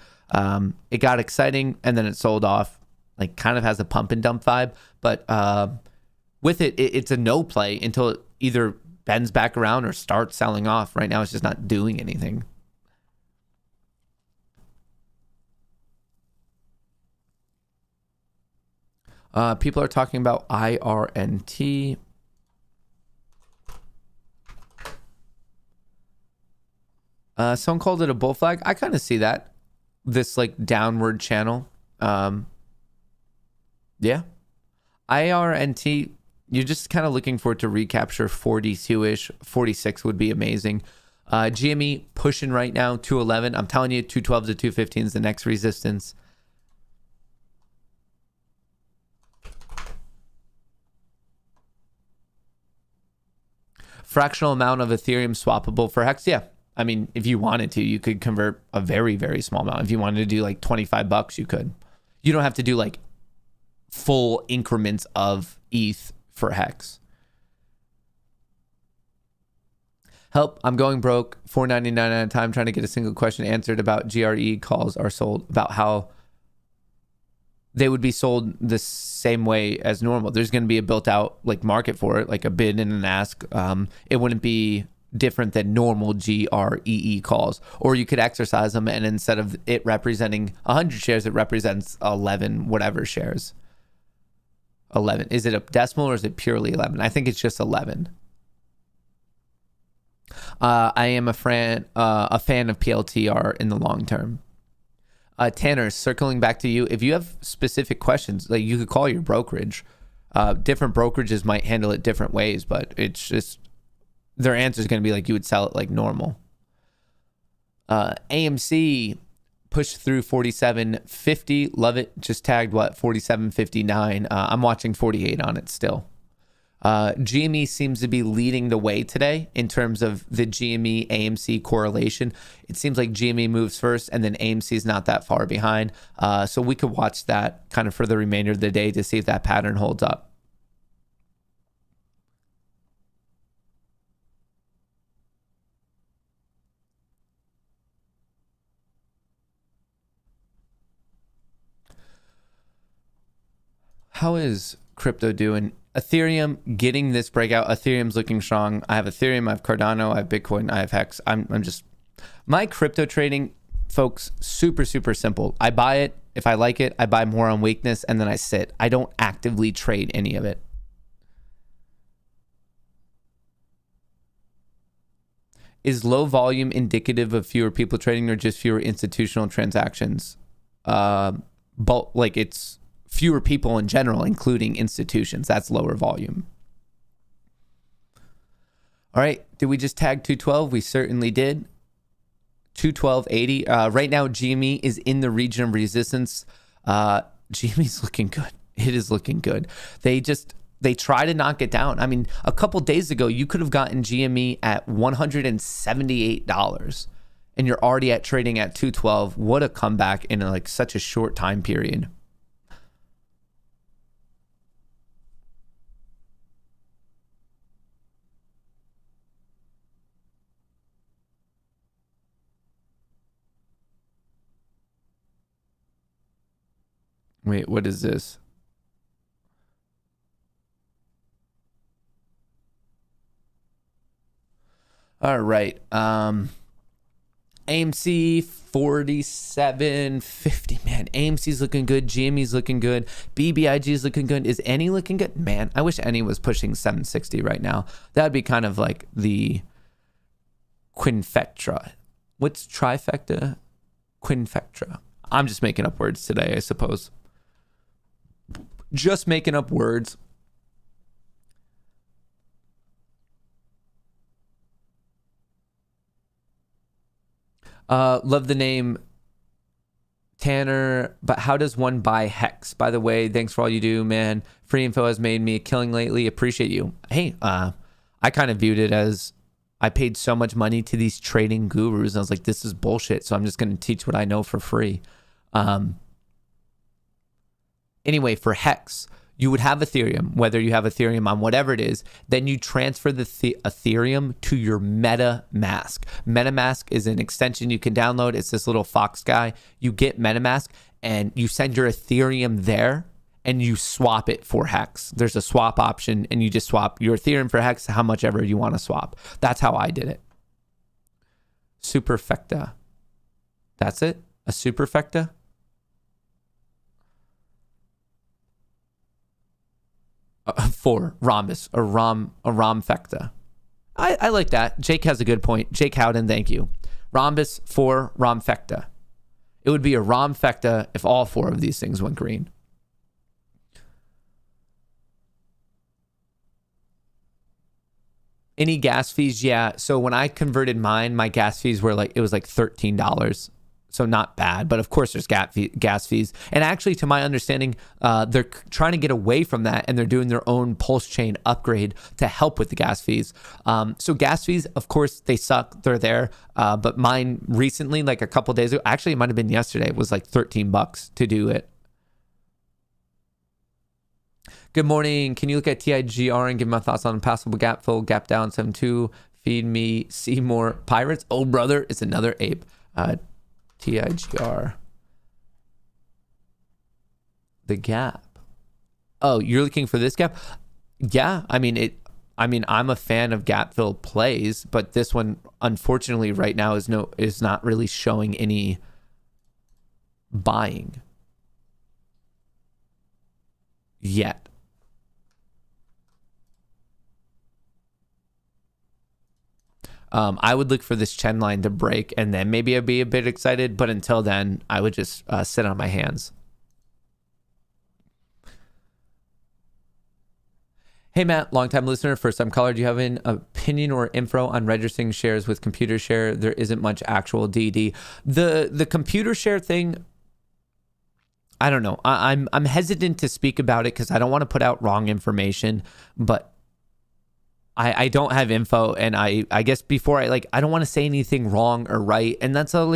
It got exciting and then it sold off. Like kind of has a pump and dump vibe, but with it's a no play until it either bends back around or starts selling off. Right now, it's just not doing anything. People are talking about IRNT. Someone called it a bull flag. I kind of see that. This like downward channel. Yeah. IRNT. You're just kind of looking for it to recapture 42-ish. 46 would be amazing. GME pushing right now, 211. I'm telling you, 212 to 215 is the next resistance. Fractional amount of Ethereum swappable for Hex. Yeah. I mean, if you wanted to, you could convert a very, very small amount. If you wanted to do like $25, you could. You don't have to do like full increments of ETH for Hex. Help, I'm going broke. $4.99 at a time trying to get a single question answered about GRE calls are sold, about how they would be sold the same way as normal. There's going to be a built out like market for it, like a bid and an ask. It wouldn't be different than normal GREE calls, or you could exercise them and instead of it representing 100 shares, it represents 11 whatever shares. 11. Is it a decimal or is it purely 11? I think it's just 11. I am a fan of PLTR in the long term. Tanner, circling back to you, if you have specific questions, like you could call your brokerage. Different brokerages might handle it different ways, but it's just their answer is going to be like you would sell it like normal. AMC pushed through 47.50. Love it. Just tagged what? 47.59. I'm watching 48 on it still. GME seems to be leading the way today in terms of the GME AMC correlation. It seems like GME moves first and then AMC is not that far behind. So we could watch that kind of for the remainder of the day to see if that pattern holds up. How is crypto doing? Ethereum getting this breakout. Ethereum's looking strong. I have Ethereum, I have Cardano, I have Bitcoin, I have Hex. I'm just, my crypto trading, folks, super, super simple. I buy it. If I like it, I buy more on weakness and then I sit. I don't actively trade any of it. Is low volume indicative of fewer people trading or just fewer institutional transactions? But like it's fewer people in general, including institutions. That's lower volume. All right. Did we just tag 212? We certainly did. 212.80. Right now, GME is in the region of resistance. GME's looking good. It is looking good. They try to knock it down. I mean, a couple days ago, you could have gotten GME at $178, and you're already at trading at 212. What a comeback in like such a short time period. Wait, what is this? All right. AMC 47.50. Man, AMC's looking good. GME's looking good. BBIG's looking good. Is any looking good? Man, I wish any was pushing 760 right now. That'd be kind of like the quinfectra. What's trifecta? Quinfectra. I'm just making up words today, I suppose. Just making up words. Love the name Tanner, but how does one buy Hex? By the way, thanks for all you do, man. Free info has made me a killing lately. Appreciate you. Hey, I kind of viewed it as I paid so much money to these trading gurus. And I was like, this is bullshit. So I'm just going to teach what I know for free. Anyway, for Hex, you would have Ethereum, whether you have Ethereum on whatever it is, then you transfer the Ethereum to your MetaMask. MetaMask is an extension you can download. It's this little fox guy. You get MetaMask and you send your Ethereum there and you swap it for Hex. There's a swap option and you just swap your Ethereum for Hex, how much ever you want to swap. That's how I did it. Superfecta. That's it? A superfecta? For rhombus, a rhomfecta. I like that. Jake has a good point. Jake Howden, thank you. Rhombus for rhomfecta. It would be a rhomfecta if all four of these things went green. Any gas fees? Yeah. So when I converted mine, my gas fees were like, it was like $13. So not bad, but of course there's gas fees. And actually, to my understanding, they're trying to get away from that and they're doing their own pulse chain upgrade to help with the gas fees. So gas fees, of course, they suck. They're there. But mine recently, like a couple days ago, actually it might have been yesterday, it was like $13 to do it. Good morning. Can you look at TIGR and give my thoughts on passable gap fill, gap down 7.2, feed me, see more pirates? Oh, brother, it's another ape. TIGR. The gap. Oh, you're looking for this gap? Yeah, I mean, I'm a fan of gap fill plays, but this one, unfortunately, right now is not really showing any buying yet. I would look for this trend line to break and then maybe I'd be a bit excited. But until then, I would just sit on my hands. Hey, Matt, longtime listener, first time caller. Do you have an opinion or info on registering shares with computer share? There isn't much actual DD. The computer share thing, I don't know. I'm hesitant to speak about it because I don't want to put out wrong information, but I don't have info, and I guess before I don't want to say anything wrong or right, and that's how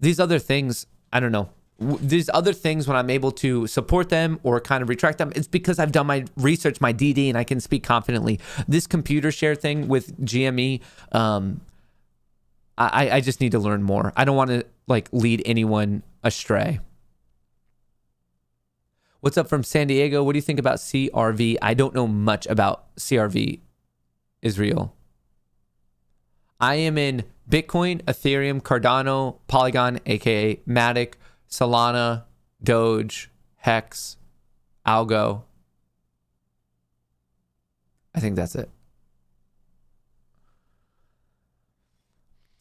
these other things, I don't know. These other things, when I'm able to support them or kind of retract them, it's because I've done my research, my DD, and I can speak confidently. This computer share thing with GME, I just need to learn more. I don't want to lead anyone astray. What's up from San Diego? What do you think about CRV? I don't know much about CRV. Israel. I am in Bitcoin, Ethereum, Cardano, Polygon, aka Matic, Solana, Doge, Hex, Algo. I think that's it.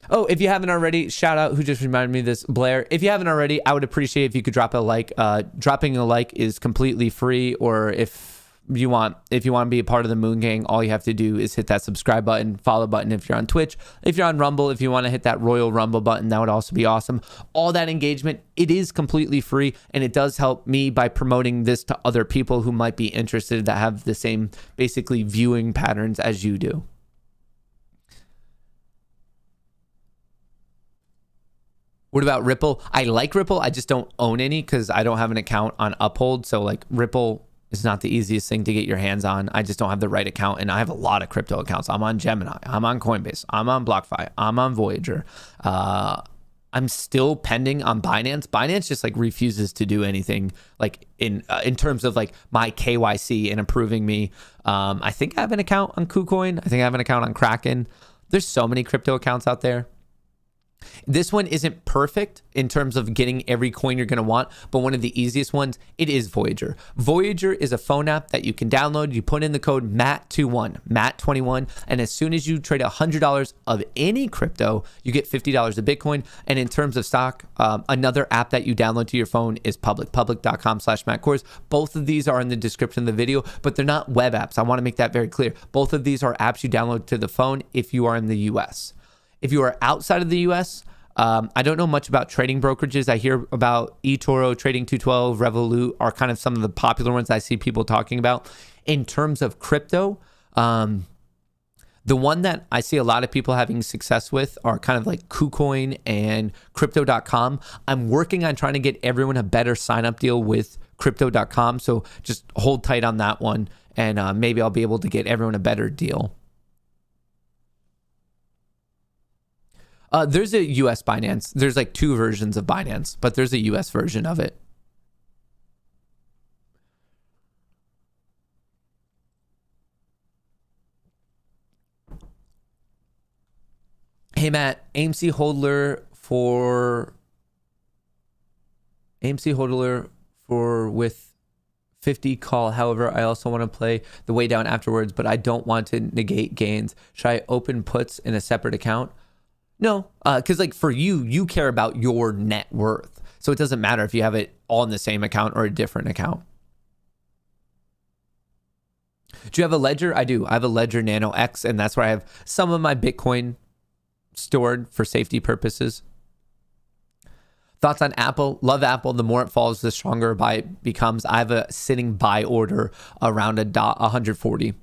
Oh, if you haven't already, shout out who just reminded me of this, Blair. If you haven't already, I would appreciate if you could drop a like. Dropping a like is completely free, or if you want to be a part of the Moon Gang, all you have to do is hit that subscribe button, follow button if you're on Twitch. If you're on Rumble, if you want to hit that Royal Rumble button, that would also be awesome. All that engagement, it is completely free, and it does help me by promoting this to other people who might be interested, that have the same basically viewing patterns as you do. What about Ripple? I like Ripple. I just don't own any because I don't have an account on Uphold. So like Ripple is not the easiest thing to get your hands on. I just don't have the right account, and I have a lot of crypto accounts. I'm on Gemini. I'm on Coinbase. I'm on BlockFi. I'm on Voyager. I'm still pending on Binance. Binance just like refuses to do anything like in terms of like my KYC and approving me. I think I have an account on KuCoin. I think I have an account on Kraken. There's so many crypto accounts out there. This one isn't perfect in terms of getting every coin you're going to want, but one of the easiest ones, it is Voyager. Voyager is a phone app that you can download. You put in the code MAT21, MAT21, and as soon as you trade $100 of any crypto, you get $50 of Bitcoin. And in terms of stock, another app that you download to your phone is Public, public.com/MattKohrs. Both of these are in the description of the video, but they're not web apps. I want to make that very clear. Both of these are apps you download to the phone if you are in the US. If you are outside of the US, I don't know much about trading brokerages. I hear about eToro, Trading 212, Revolut are kind of some of the popular ones I see people talking about. In terms of crypto, the one that I see a lot of people having success with are kind of like KuCoin and Crypto.com. I'm working on trying to get everyone a better sign-up deal with Crypto.com, so just hold tight on that one, and maybe I'll be able to get everyone a better deal. There's a US Binance. There's like two versions of Binance, but there's a US version of it. Hey Matt, AMC holder for with 50 call. However, I also want to play the way down afterwards, but I don't want to negate gains. Should I open puts in a separate account? No, because like for you, you care about your net worth. So it doesn't matter if you have it all in the same account or a different account. Do you have a Ledger? I do. I have a Ledger Nano X, and that's where I have some of my Bitcoin stored for safety purposes. Thoughts on Apple? Love Apple. The more it falls, the stronger buy it becomes. I have a sitting buy order around 140.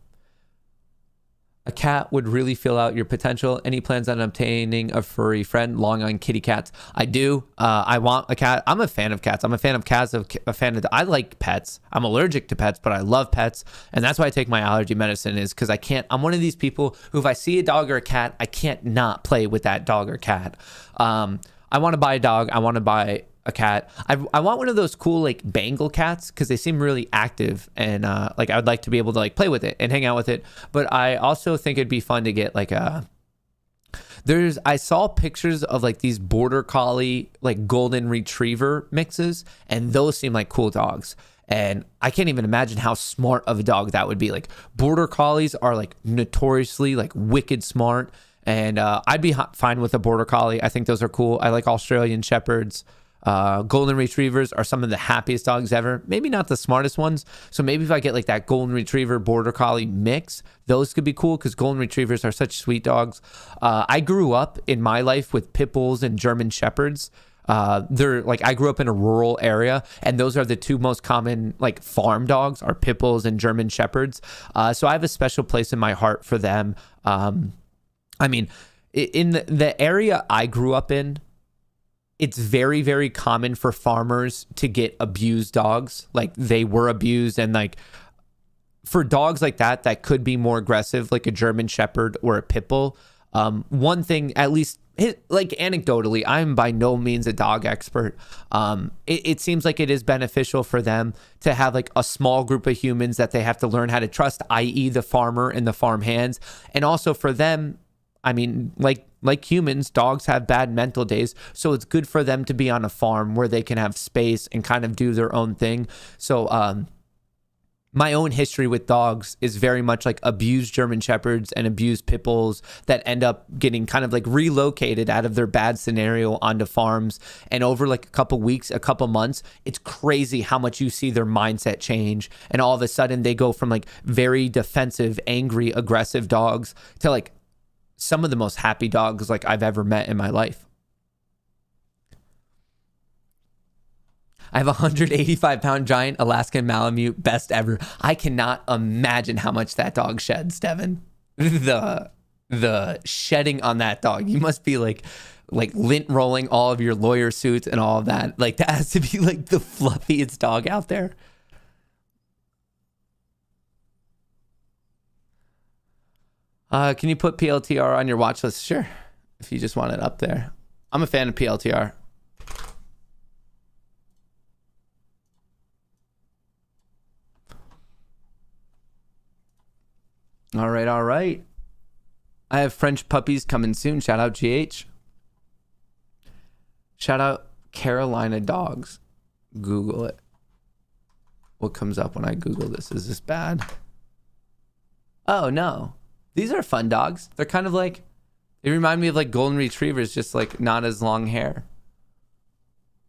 A cat would really fill out your potential. Any plans on obtaining a furry friend? Long on kitty cats. I do. I want a cat. I'm a fan of cats. I'm a fan of cats. I like pets. I'm allergic to pets, but I love pets. And that's why I take my allergy medicine, is because I'm one of these people who, if I see a dog or a cat, I can't not play with that dog or cat. I want to buy a dog. I want to buy a cat. I want one of those cool like Bengal cats because they seem really active, and like I would like to be able to like play with it and hang out with it. But I also think it'd be fun to get like I saw pictures of like these border collie like golden retriever mixes, and those seem like cool dogs. And I can't even imagine how smart of a dog that would be. Like border collies are like notoriously like wicked smart, and I'd be fine with a border collie. I think those are cool. I like Australian shepherds. Golden retrievers are some of the happiest dogs ever. Maybe not the smartest ones. So maybe if I get like that golden retriever border collie mix, those could be cool because golden retrievers are such sweet dogs. I grew up in my life with pit bulls and German shepherds. They're like, I grew up in a rural area, and those are the two most common like farm dogs are pit bulls and German shepherds. So I have a special place in my heart for them. I mean, in the area I grew up in, it's very, very common for farmers to get abused dogs. Like they were abused, and like for dogs like that could be more aggressive, like a German Shepherd or a Pit Bull. One thing, at least like anecdotally, I'm by no means a dog expert. It seems like it is beneficial for them to have like a small group of humans that they have to learn how to trust, i.e. the farmer and the farm hands. And also for them, I mean, like humans, dogs have bad mental days. So it's good for them to be on a farm where they can have space and kind of do their own thing. So my own history with dogs is very much like abused German Shepherds and abused pit bulls that end up getting kind of like relocated out of their bad scenario onto farms. And over like a couple weeks, a couple months, it's crazy how much you see their mindset change. And all of a sudden they go from like very defensive, angry, aggressive dogs to like some of the most happy dogs like I've ever met in my life. I have a 185-pound giant Alaskan Malamute, best ever. I cannot imagine how much that dog sheds, Devin. The shedding on that dog. You must be like lint rolling all of your lawyer suits and all of that. Like that has to be like the fluffiest dog out there. Can you put PLTR on your watch list? Sure. If you just want it up there. I'm a fan of PLTR. All right, all right. I have French puppies coming soon. Shout out GH. Shout out Carolina dogs. Google it. What comes up when I Google this? Is this bad? Oh, no. These are fun dogs. They're kind of like, they remind me of like golden retrievers, just like not as long hair.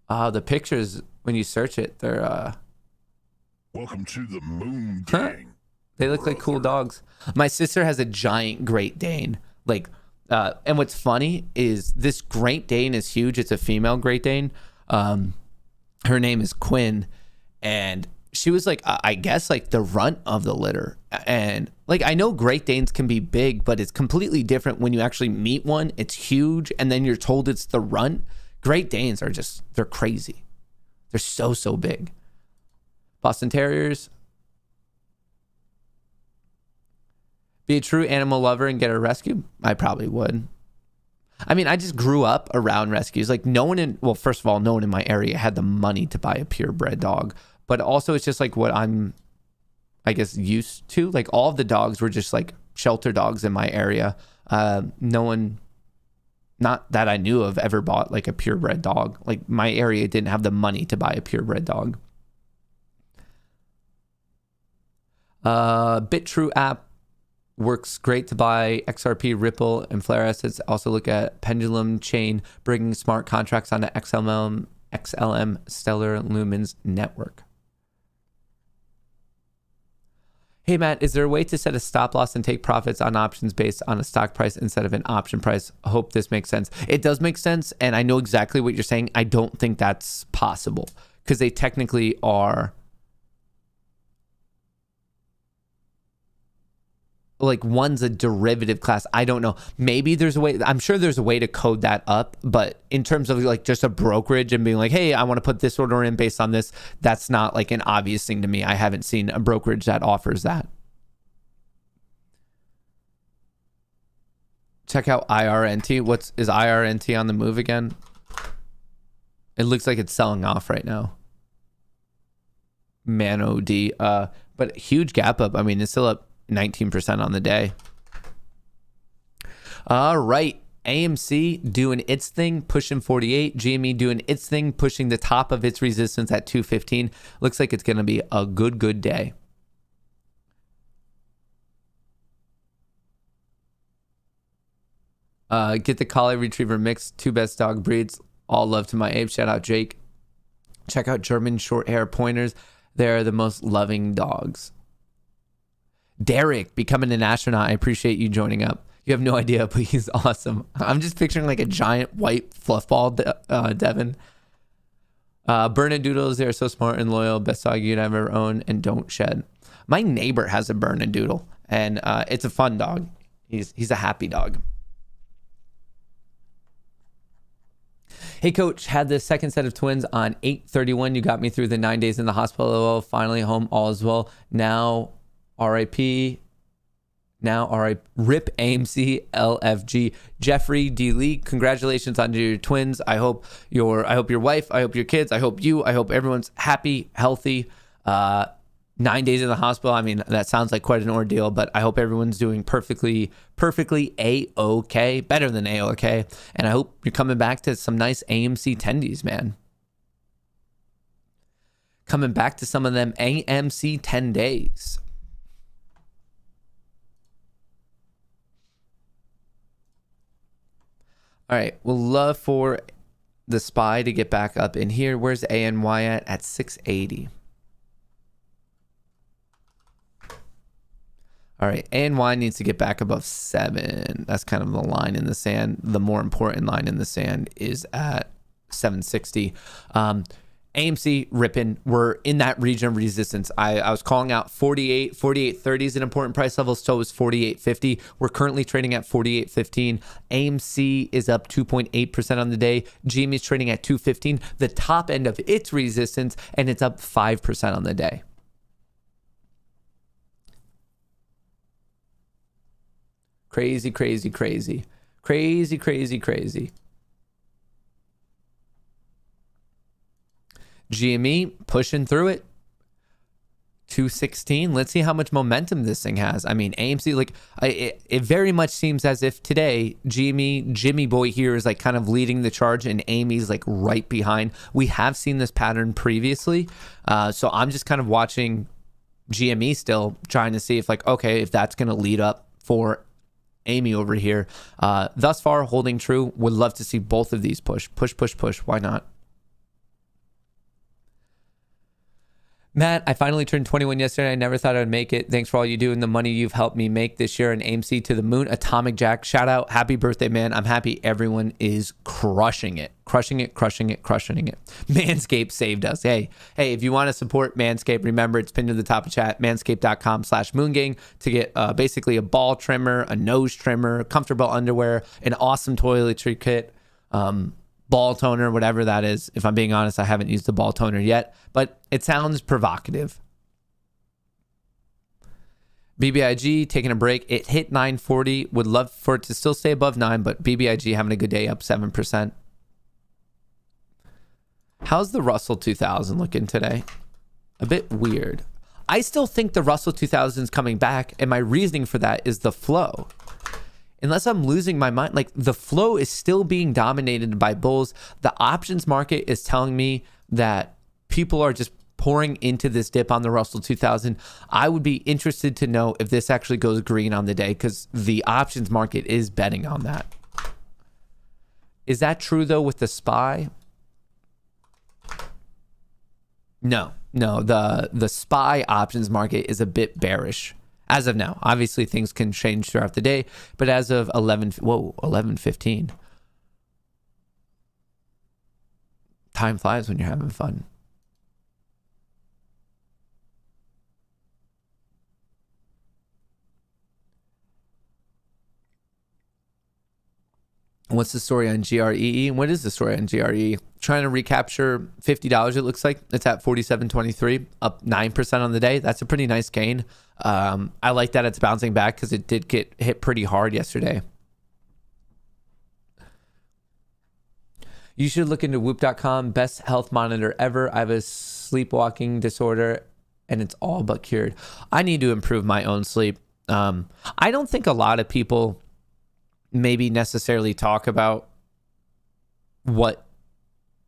The pictures, when you search it, they're... Welcome to the Moon Gang. They look like cool dogs. My sister has a giant Great Dane. Like, and what's funny is this Great Dane is huge. It's a female Great Dane. Her name is Quinn. And she was like, I guess like the runt of the litter. And like, I know Great Danes can be big, but it's completely different when you actually meet one. It's huge. And then you're told it's the runt. Great Danes are just, they're crazy. They're so big. Boston Terriers. Be a true animal lover and get a rescue? I probably would. I mean, I just grew up around rescues. Like no one in, well, first of all, no one in my area had the money to buy a purebred dog. But also it's just like what I'm, I guess, used to. Like all of the dogs were just like shelter dogs in my area. No one, not that I knew of, ever bought like a purebred dog. Like my area didn't have the money to buy a purebred dog. BitTrue app works great to buy XRP, Ripple, and Flare assets. Also look at Pendulum Chain, bringing smart contracts onto XLM Stellar Lumens network. Hey, Matt, is there a way to set a stop loss and take profits on options based on a stock price instead of an option price? I hope this makes sense. It does make sense, and I know exactly what you're saying. I don't think that's possible because they technically are... like one's a derivative class. I don't know. Maybe there's a way. I'm sure there's a way to code that up. But in terms of like just a brokerage and being like, hey, I want to put this order in based on this, that's not like an obvious thing to me. I haven't seen a brokerage that offers that. Check out IRNT. Is IRNT on the move again? It looks like it's selling off right now. Man OD. But huge gap up. I mean, it's still up 19% on the day. All right. AMC doing its thing, pushing 48. GME doing its thing, pushing the top of its resistance at 215. Looks like it's going to be a good day. Get the Collie Retriever mix. Two best dog breeds. All love to my Abe. Shout out Jake. Check out German short hair pointers. They're the most loving dogs. Derek, becoming an astronaut. I appreciate you joining up. You have no idea, but he's awesome. I'm just picturing like a giant white fluff ball, Devin. Bernedoodles, they're so smart and loyal. Best dog you'd ever own and don't shed. My neighbor has a Bernedoodle, and it's a fun dog. He's a happy dog. Hey, coach, had the second set of twins on 8/31. You got me through the 9 days in the hospital. Finally home, all is well. Now... RIP. Now, RIP AMC LFG. Jeffrey D. Lee, congratulations on your twins. I hope your wife, I hope your kids, I hope you, I hope everyone's happy, healthy. 9 days in the hospital. I mean, that sounds like quite an ordeal, but I hope everyone's doing perfectly A-OK, better than A-OK. And I hope you're coming back to some nice AMC tendies, man. Coming back to some of them AMC 10 days. All right, we'll love for the SPY to get back up in here. Where's ANY at 680? All right, ANY needs to get back above 7. That's kind of the line in the sand. The more important line in the sand is at 760. AMC ripping. We're in that region of resistance. I was calling out 48.30 is an important price level. So is 48.50. We're currently trading at 48.15. AMC is up 2.8% on the day. GME is trading at 215, the top end of its resistance, and it's up 5% on the day. Crazy, crazy, crazy. Crazy, crazy, crazy. GME pushing through it. 216. Let's see how much momentum this thing has. I mean, AMC, like, it very much seems as if today, Jimmy Boy here is like kind of leading the charge and Amy's like right behind. We have seen this pattern previously. So I'm just kind of watching GME still, trying to see if like, okay, if that's going to lead up for Amy over here. Thus far, holding true. Would love to see both of these push. Why not? Matt, I finally turned 21 yesterday. I never thought I'd make it. Thanks for all you do and the money you've helped me make this year. And AMC to the moon. Atomic Jack, shout out. Happy birthday, man. I'm happy everyone is crushing it. Crushing it. Manscaped saved us. Hey, if you want to support Manscaped, remember it's pinned to the top of chat, manscaped.com/moongang to get basically a ball trimmer, a nose trimmer, comfortable underwear, an awesome toiletry kit, ball toner, whatever that is. If I'm being honest, I haven't used the ball toner yet, but it sounds provocative. BBIG taking a break. It hit 940. Would love for it to still stay above 9, but BBIG having a good day, up 7%. How's the Russell 2000 looking today? A bit weird. I still think the Russell 2000 is coming back, and my reasoning for that is the flow. Unless I'm losing my mind, like the flow is still being dominated by bulls. The options market is telling me that people are just pouring into this dip on the Russell 2000. I would be interested to know if this actually goes green on the day because the options market is betting on that. Is that true though with the SPY? No, the SPY options market is a bit bearish. As of now, obviously things can change throughout the day, but as of 11:15. Time flies when you're having fun. What's the story on GREE? What is the story on GRE? Trying to recapture $50, it looks like. It's at 47.23, up 9% on the day. That's a pretty nice gain. I like that it's bouncing back because it did get hit pretty hard yesterday. You should look into whoop.com. Best health monitor ever. I have a sleepwalking disorder and it's all but cured. I need to improve my own sleep. I don't think a lot of people maybe necessarily talk about what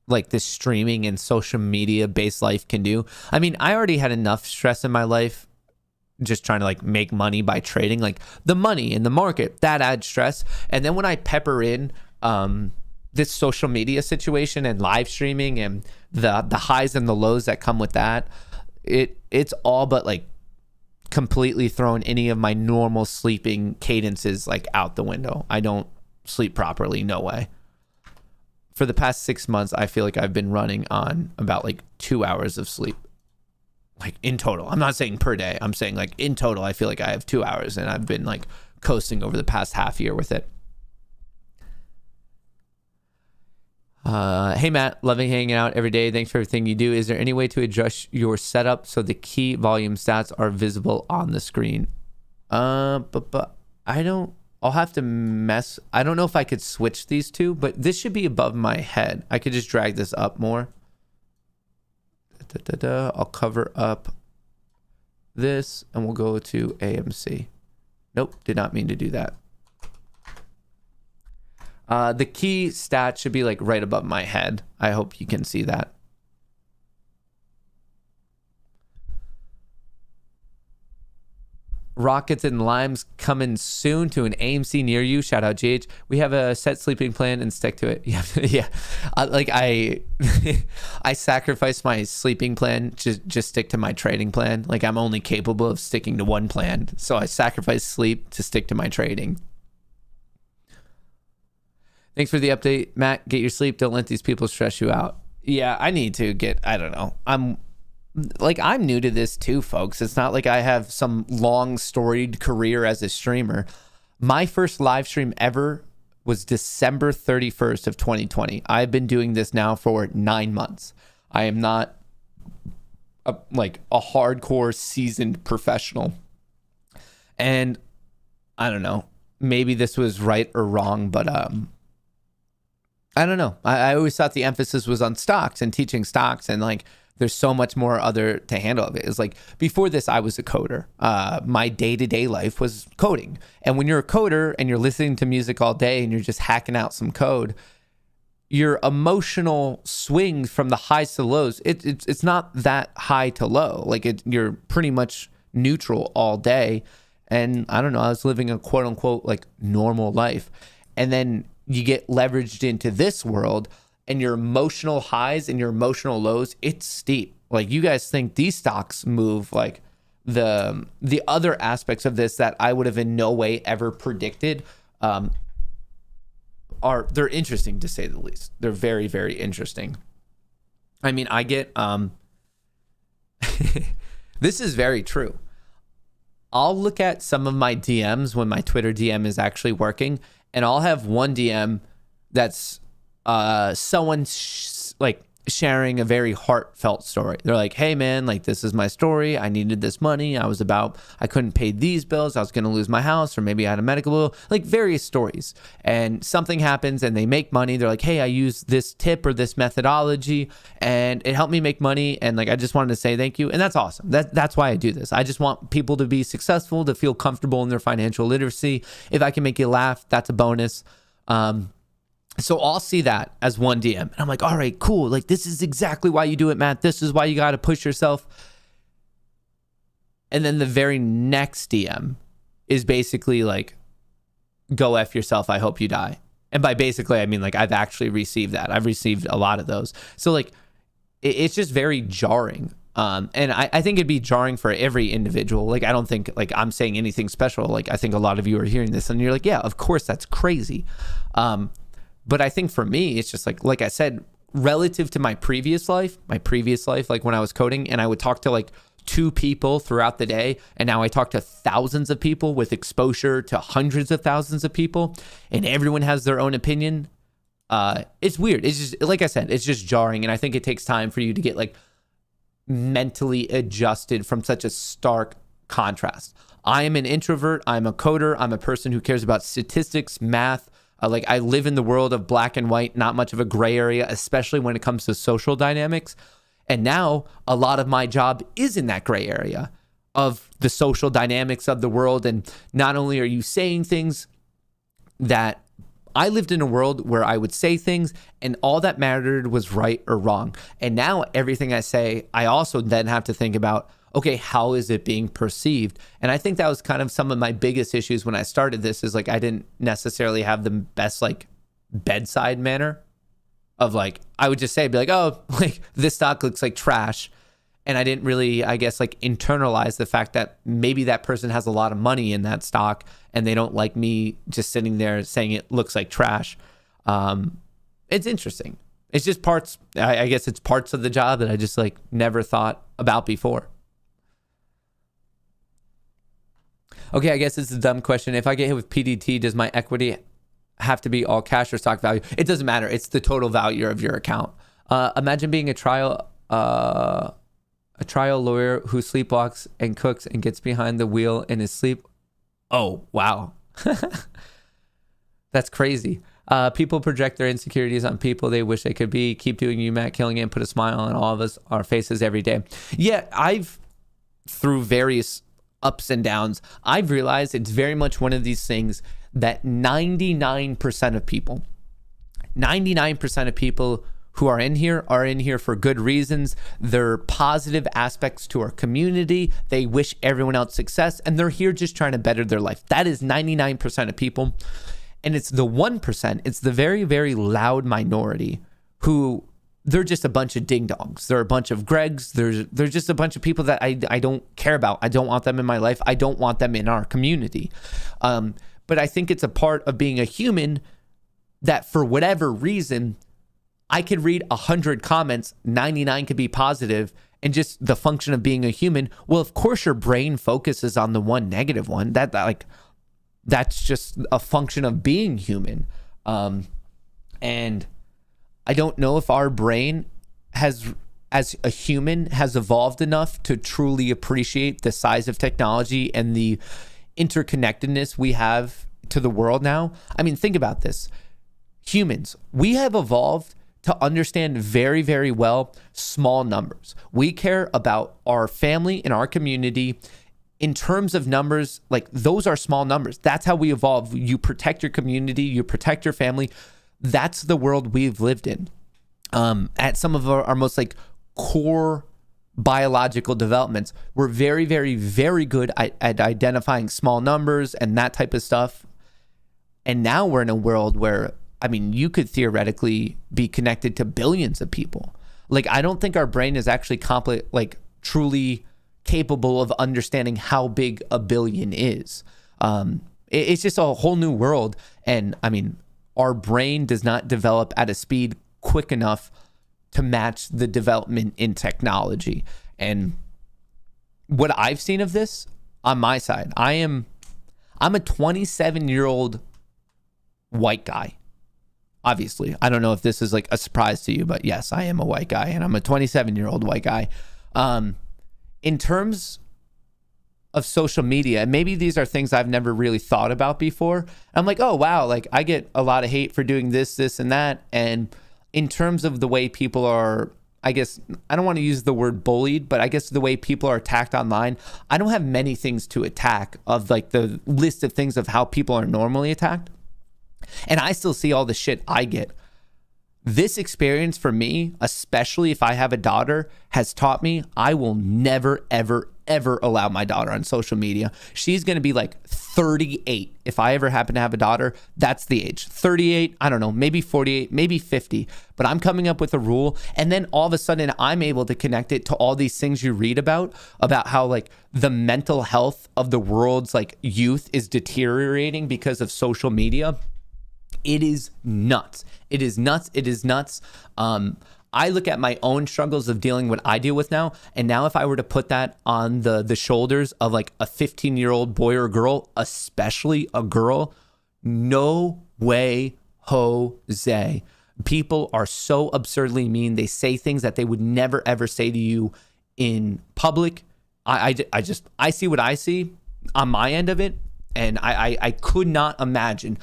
like this streaming and social media based life can do. I mean, I already had enough stress in my life just trying to like make money by trading, like the money in the market that adds stress. And then when I pepper in this social media situation and live streaming and the highs and the lows that come with that, it's all but like completely thrown any of my normal sleeping cadences like out the window. I don't sleep properly, no way. For the past 6 months, I feel like I've been running on about like 2 hours of sleep, like in total. I'm not saying per day, I'm saying like in total I feel like I have 2 hours, and I've been like coasting over the past half year with it. Hey Matt, loving hanging out every day. Thanks for everything you do. Is there any way to adjust your setup so the key volume stats are visible on the screen? But I don't. I'll have to mess. I don't know if I could switch these two, but this should be above my head. I could just drag this up more. I'll cover up this and we'll go to AMC. Nope, did not mean to do that. The key stat should be like right above my head. I hope you can see that. Rockets and limes coming soon to an AMC near you. Shout out GH. We have a set sleeping plan and stick to it. Yeah, yeah. I sacrifice my sleeping plan to just stick to my trading plan. Like I'm only capable of sticking to one plan, so I sacrifice sleep to stick to my trading. Thanks for the update, Matt. Get your sleep. Don't let these people stress you out. Yeah, I need to get. I don't know. I'm new to this too, folks. It's not like I have some long storied career as a streamer. My first live stream ever was December 31st of 2020. I've been doing this now for 9 months. I am not a hardcore seasoned professional. And I don't know, maybe this was right or wrong, but I don't know. I always thought the emphasis was on stocks and teaching stocks, and like there's so much more other to handle of it. It's like before this, I was a coder. My day-to-day life was coding. And when you're a coder and you're listening to music all day and you're just hacking out some code, your emotional swings from the highs to lows, it's not that high to low. Like you're pretty much neutral all day. And I don't know, I was living a quote unquote like normal life. And then you get leveraged into this world, and your emotional highs and your emotional lows, it's steep. Like you guys think these stocks move, like the other aspects of this that I would have in no way ever predicted they're interesting to say the least. They're very, very interesting. I mean, I get this is very true. I'll look at some of my DMs when my Twitter DM is actually working, and I'll have one DM that's someone like sharing a very heartfelt story. They're like, hey man, like this is my story. I needed this money. I couldn't pay these bills. I was going to lose my house, or maybe I had a medical bill, like various stories. And something happens and they make money. They're like, hey, I used this tip or this methodology and it helped me make money. And like, I just wanted to say thank you. And that's awesome. That's why I do this. I just want people to be successful, to feel comfortable in their financial literacy. If I can make you laugh, that's a bonus. So I'll see that as one DM. And I'm like, all right, cool. Like, this is exactly why you do it, Matt. This is why you got to push yourself. And then the very next DM is basically like, go F yourself. I hope you die. And by basically, I mean, like, I've actually received that. I've received a lot of those. So like, it's just very jarring. And I think it'd be jarring for every individual. Like, I don't think like I'm saying anything special. Like, I think a lot of you are hearing this and you're like, yeah, of course, that's crazy. But I think for me, it's just like I said, relative to my previous life, like when I was coding and I would talk to like 2 people throughout the day. And now I talk to thousands of people with exposure to hundreds of thousands of people, and everyone has their own opinion. It's weird. It's just, like I said, it's just jarring. And I think it takes time for you to get like mentally adjusted from such a stark contrast. I am an introvert. I'm a coder. I'm a person who cares about statistics, math. Like I live in the world of black and white, not much of a gray area, especially when it comes to social dynamics. And now a lot of my job is in that gray area of the social dynamics of the world. And not only are you saying things that I lived in a world where I would say things and all that mattered was right or wrong. And now everything I say, I also then have to think about, okay, how is it being perceived? And I think that was kind of some of my biggest issues when I started this, is like I didn't necessarily have the best like bedside manner of like, I would just say, be like, oh, like this stock looks like trash. And I didn't really, I guess, like internalize the fact that maybe that person has a lot of money in that stock and they don't like me just sitting there saying it looks like trash. It's interesting. It's just parts, I guess it's parts of the job that I just like never thought about before. Okay, I guess it's a dumb question. If I get hit with PDT, does my equity have to be all cash or stock value? It doesn't matter. It's the total value of your account. Imagine being a trial lawyer who sleepwalks and cooks and gets behind the wheel in his sleep. Oh, wow. That's crazy. People project their insecurities on people they wish they could be. Keep doing you, Matt, killing it, and put a smile on all of our faces every day. Yeah, through various ups and downs, I've realized it's very much one of these things that 99% of people who are in here for good reasons. They're positive aspects to our community. They wish everyone else success, and they're here just trying to better their life. That is 99% of people. And it's the 1%, it's the very, very loud minority who they're just a bunch of ding-dongs. They're a bunch of Gregs. They're just a bunch of people that I don't care about. I don't want them in my life. I don't want them in our community. But I think it's a part of being a human that for whatever reason, I could read 100 comments, 99 could be positive, and just the function of being a human. Well, of course your brain focuses on the one negative one. That's just a function of being human. And I don't know if our brain has, as a human, has evolved enough to truly appreciate the size of technology and the interconnectedness we have to the world now. I mean, think about this. Humans, we have evolved to understand very, very well small numbers. We care about our family and our community in terms of numbers. Like, those are small numbers. That's how we evolve. You protect your community, you protect your family. That's the world we've lived in. At some of our most like core biological developments, we're very, very, very good at identifying small numbers and that type of stuff. And now we're in a world where, I mean, you could theoretically be connected to billions of people. Like, I don't think our brain is actually truly capable of understanding how big a billion is. It's just a whole new world. And I mean, our brain does not develop at a speed quick enough to match the development in technology. And what I've seen of this on my side, I'm a 27-year-old white guy. Obviously, I don't know if this is like a surprise to you, but yes, I am a white guy, and I'm a 27-year-old white guy. In terms of social media, and maybe these are things I've never really thought about before. I'm like, oh wow, like I get a lot of hate for doing this, and that. And in terms of the way people are, I guess, I don't want to use the word bullied, but I guess the way people are attacked online, I don't have many things to attack of like the list of things of how people are normally attacked. And I still see all the shit I get. This experience for me, especially if I have a daughter, has taught me I will never, ever, ever allow my daughter on social media. She's going to be like 38. If I ever happen to have a daughter, that's the age. 38, I don't know, maybe 48, maybe 50. But I'm coming up with a rule. And then all of a sudden I'm able to connect it to all these things you read about how like the mental health of the world's like youth is deteriorating because of social media. It is nuts. It is nuts. It is nuts. I look at my own struggles of dealing what I deal with now. And now if I were to put that on the shoulders of like a 15-year-old boy or girl, especially a girl, no way, Jose. People are so absurdly mean. They say things that they would never, ever say to you in public. I see what I see on my end of it. And I could not imagine.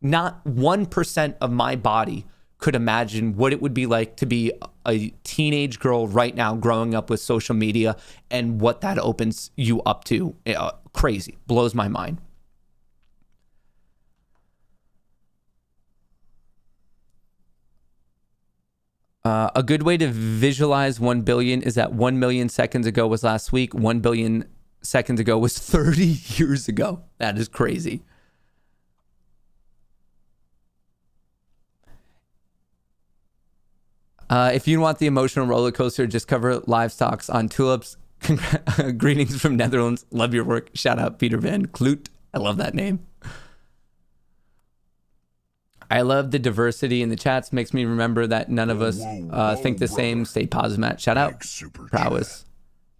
Not 1% of my body could imagine what it would be like to be a teenage girl right now growing up with social media and what that opens you up to. Crazy. Blows my mind. A good way to visualize 1 billion is that 1 million seconds ago was last week. 1 billion seconds ago was 30 years ago. That is crazy. If you want the emotional roller coaster, just cover livestocks on tulips. Greetings from Netherlands. Love your work. Shout out Peter Van Kloot. I love that name. I love the diversity in the chats. Makes me remember that none of us think the same. Stay positive, Matt. Shout out Prowess.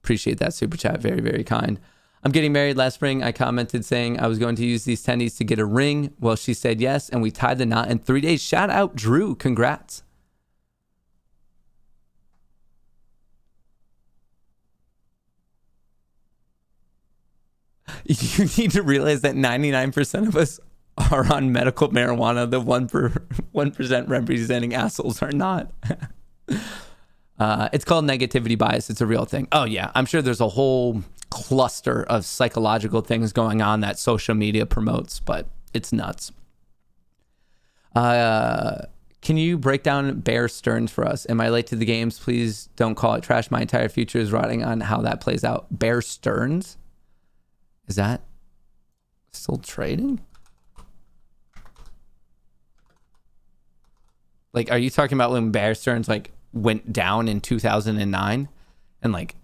Appreciate that super chat. Very, very kind. I'm getting married last spring. I commented saying I was going to use these tendies to get a ring. Well, she said yes, and we tied the knot in 3 days. Shout out Drew. Congrats. You need to realize that 99% of us are on medical marijuana. The 1% representing assholes are not. It's called negativity bias. It's a real thing. Oh yeah, I'm sure there's a whole cluster of psychological things going on that social media promotes, but it's nuts. Can you break down Bear Stearns for us? Am I late to the games? Please don't call it trash. My entire future is riding on how that plays out. Bear Stearns? Is that still trading? Like, are you talking about when Bear Stearns like went down in 2009 and like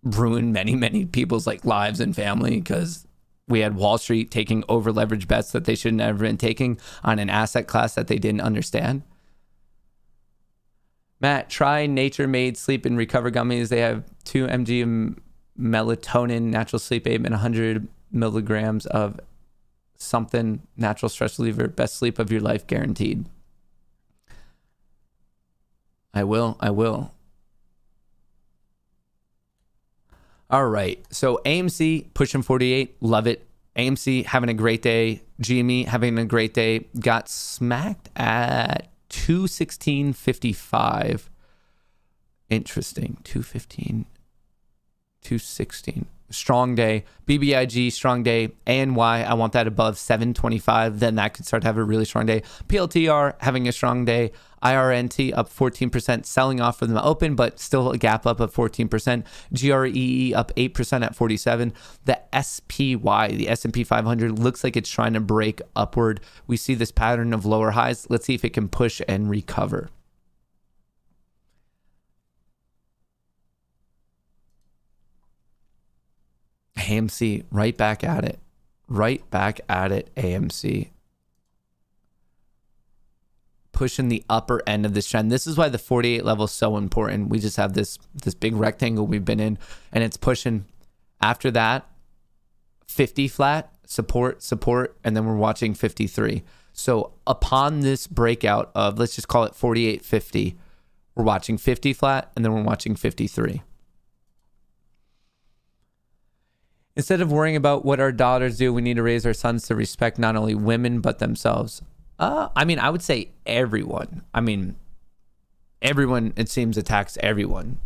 ruined many people's like lives and family because we had Wall Street taking over leveraged bets that they should never been taking on an asset class that they didn't understand? Matt, try Nature Made Sleep and Recover gummies. They have 2 mg of melatonin, natural sleep aid, and 100 milligrams of something, natural stress reliever. Best sleep of your life guaranteed. I will. All right. So AMC pushing 48. Love it. AMC having a great day. GME having a great day. Got smacked at 216.55. Interesting. 215. 216. Strong day. BBIG, strong day. ANY, I want that above 725. Then that could start to have a really strong day. PLTR having a strong day. IRNT up 14%, selling off from the open, but still a gap up of 14%. GREE up 8% at 47. The SPY, the S&P 500, looks like it's trying to break upward. We see this pattern of lower highs. Let's see if it can push and recover. AMC, right back at it. Right back at it, AMC. Pushing the upper end of this trend. This is why the 48 level is so important. We just have this big rectangle we've been in, and it's pushing. After that, 50 flat, support, and then we're watching 53. So upon this breakout of, let's just call it 48.50, we're watching 50 flat, and then we're watching 53. Instead of worrying about what our daughters do, we need to raise our sons to respect not only women, but themselves. I would say everyone. Everyone, it seems, attacks everyone.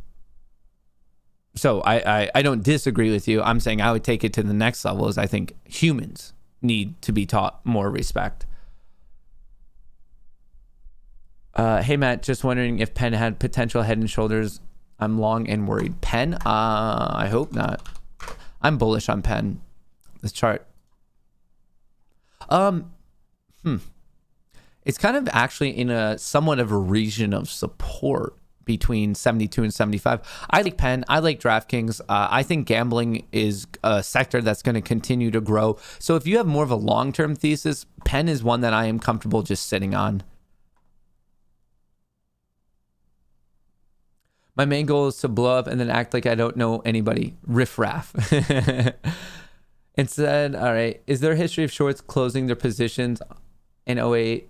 So I don't disagree with you. I'm saying I would take it to the next level, is I think humans need to be taught more respect. Hey, Matt, just wondering if Penn had potential Head and Shoulders. I'm long and worried. Penn? I hope not. I'm bullish on Penn. This chart. It's kind of actually in a somewhat of a region of support between 72 and 75. I like Penn. I like DraftKings. I think gambling is a sector that's going to continue to grow. So if you have more of a long-term thesis, Penn is one that I am comfortable just sitting on. My main goal is to blow up and then act like I don't know anybody. Riff raff. Instead, all right, is there a history of shorts closing their positions in 08?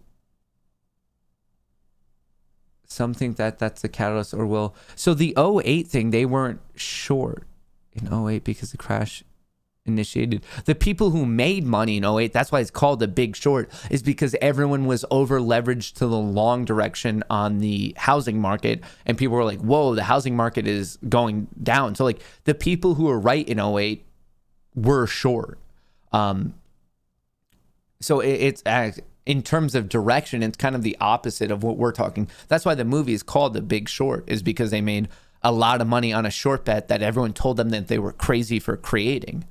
Something that's a catalyst or will. So the 08 thing, they weren't short in 08 because the crash initiated. The people who made money in 08, that's why it's called the big short, is because everyone was over leveraged to the long direction on the housing market. And people were like, whoa, the housing market is going down. So like the people who were right in 08 were short. So it's in terms of direction, it's kind of the opposite of what we're talking. That's why the movie is called The Big Short, is because they made a lot of money on a short bet that everyone told them that they were crazy for creating.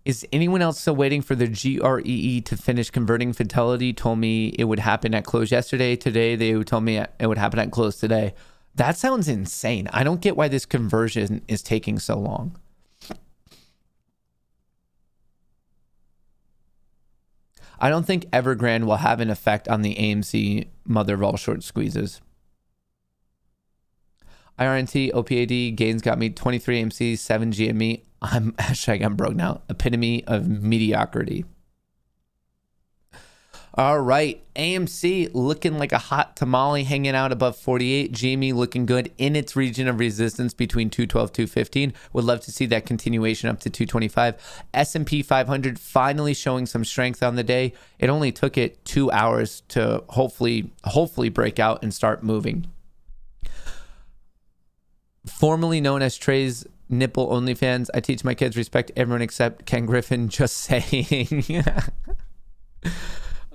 Is anyone else still waiting for the GREE to finish converting? Fidelity told me it would happen at close yesterday. Today, they told me it would happen at close today. That sounds insane. I don't get why this conversion is taking so long. I don't think Evergrande will have an effect on the AMC mother of all short squeezes. IRNT, OPAD, gains got me 23 AMC, 7 GME. I'm broke now. Epitome of mediocrity. All right, AMC looking like a hot tamale, hanging out above 48. GME looking good in its region of resistance between 212, 215. Would love to see that continuation up to 225. S&P 500 finally showing some strength on the day. It only took it 2 hours to hopefully break out and start moving. Formerly known as Trey's nipple OnlyFans. I teach my kids respect everyone except Ken Griffin. Just saying.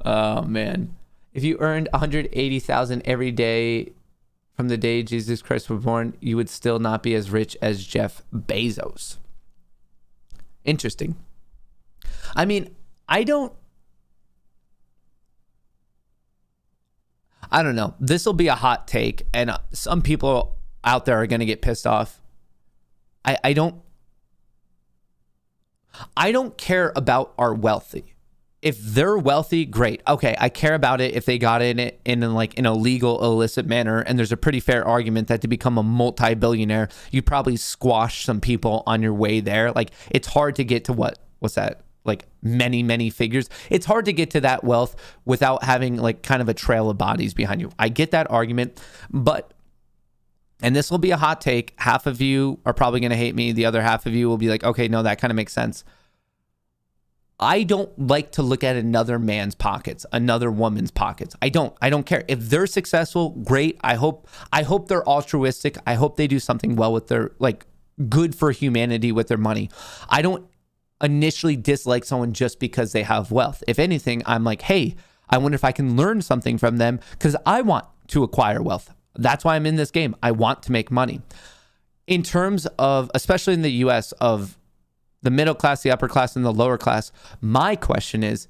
Oh man, if you earned 180,000 every day from the day Jesus Christ was born, you would still not be as rich as Jeff Bezos. Interesting. I mean, I don't know. This will be a hot take, and some people out there are going to get pissed off. I don't care about our wealthy. If they're wealthy, great. Okay, I care about it if they got it in a legal, illicit manner, and there's a pretty fair argument that to become a multi-billionaire, you probably squash some people on your way there. Like, it's hard to get to what's that? Like many figures. It's hard to get to that wealth without having like kind of a trail of bodies behind you. I get that argument, but, and this will be a hot take. Half of you are probably going to hate me. The other half of you will be like, okay, no, that kind of makes sense. I don't like to look at another man's pockets, another woman's pockets. I don't care. If they're successful, great. I hope they're altruistic. I hope they do something well with their, like, good for humanity with their money. I don't initially dislike someone just because they have wealth. If anything, I'm like, hey, I wonder if I can learn something from them because I want to acquire wealth. That's why I'm in this game. I want to make money. In terms of, especially in the US, of the middle class, the upper class, and the lower class, my question is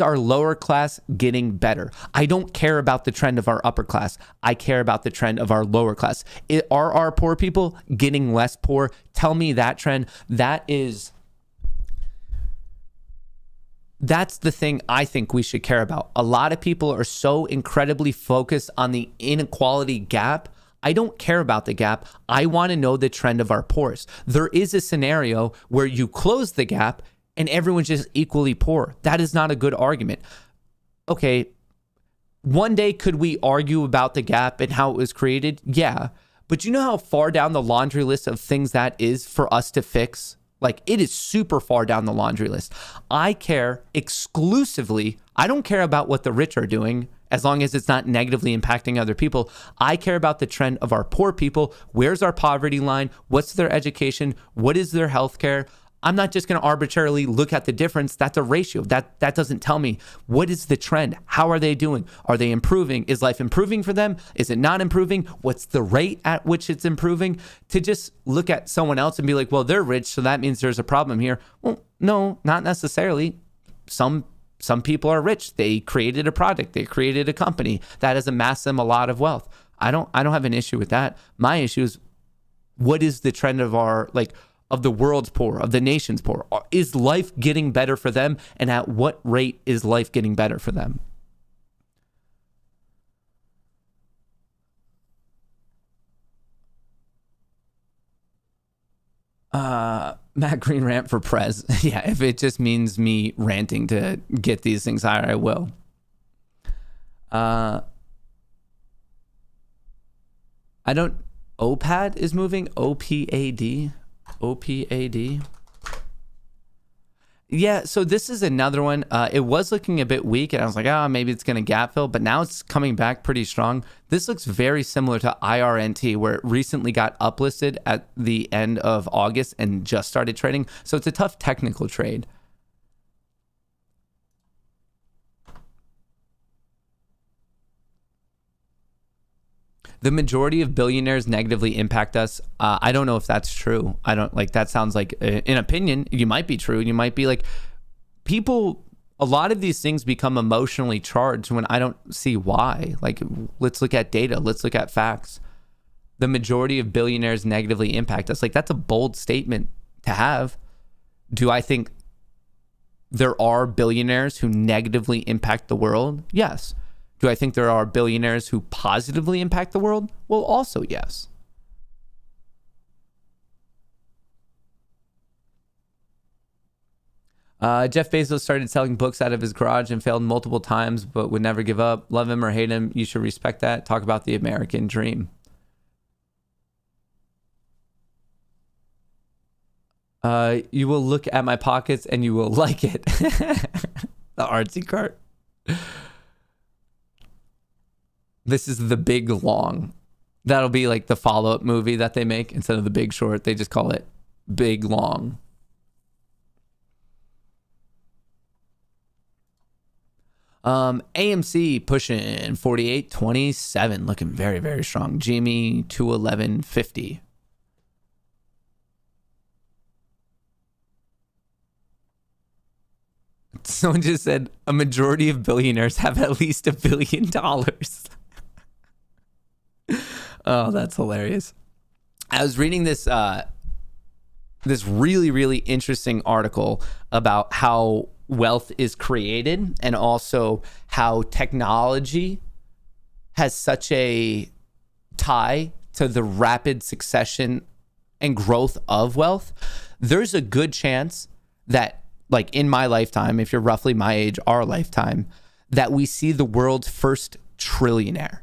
our lower class getting better? I don't care about the trend of our upper class. I care about the trend of our lower class. Are our poor people getting less poor? Tell me that trend. That's the thing I think we should care about. A lot of people are so incredibly focused on the inequality gap. I don't care about the gap. I want to know the trend of our poorest. There is a scenario where you close the gap and everyone's just equally poor. That is not a good argument. Okay, one day could we argue about the gap and how it was created? Yeah. But you know how far down the laundry list of things that is for us to fix? Like, it is super far down the laundry list. I care exclusively. I don't care about what the rich are doing as long as it's not negatively impacting other people. I care about the trend of our poor people. Where's our poverty line? What's their education? What is their health care? I'm not just going to arbitrarily look at the difference. That's a ratio. That doesn't tell me what is the trend. How are they doing? Are they improving? Is life improving for them? Is it not improving? What's the rate at which it's improving? To just look at someone else and be like, well, they're rich, so that means there's a problem here. Well, no, not necessarily. Some people are rich. They created a product. They created a company that has amassed them a lot of wealth. I don't have an issue with that. My issue is, what is the trend of our, like, of the world's poor, of the nation's poor? Is life getting better for them? And at what rate is life getting better for them? Matt Green rant for Prez. Yeah, if it just means me ranting to get these things higher, I will. I don't... OPAD is moving? OPAD? OPAD? Yeah, so this is another one. It was looking a bit weak, and I was like, maybe it's going to gap fill, but now it's coming back pretty strong. This looks very similar to IRNT, where it recently got uplisted at the end of August and just started trading. So it's a tough technical trade. The majority of billionaires negatively impact us. I don't know if that's true. I don't, like, that sounds like an opinion. You might be true. You might be like, people, a lot of these things become emotionally charged when I don't see why. Like, let's look at data. Let's look at facts. The majority of billionaires negatively impact us. Like, that's a bold statement to have. Do I think there are billionaires who negatively impact the world? Yes. Do I think there are billionaires who positively impact the world? Well, also yes. Jeff Bezos started selling books out of his garage and failed multiple times, but would never give up. Love him or hate him, you should respect that. Talk about the American dream. You will look at my pockets and you will like it. The artsy cart. This is The Big Long. That'll be like the follow-up movie that they make. Instead of The Big Short, they just call it big long. AMC pushing 48.27, looking very, very strong. GME 211.50. Someone just said a majority of billionaires have at least $1 billion. Oh, that's hilarious. I was reading this this really, really interesting article about how wealth is created and also how technology has such a tie to the rapid succession and growth of wealth. There's a good chance that, like in my lifetime, if you're roughly my age, our lifetime, that we see the world's first trillionaire.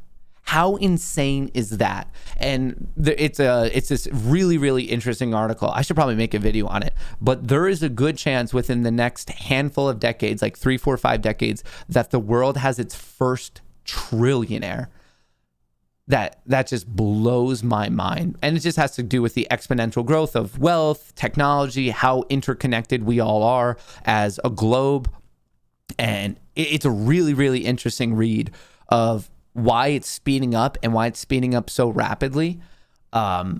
How insane is that? And it's this really, really interesting article. I should probably make a video on it. But there is a good chance within the next handful of decades, like 3, 4, 5 decades, that the world has its first trillionaire. That just blows my mind. And it just has to do with the exponential growth of wealth, technology, how interconnected we all are as a globe. And it's a really, really interesting read of why it's speeding up and why it's speeding up so rapidly. But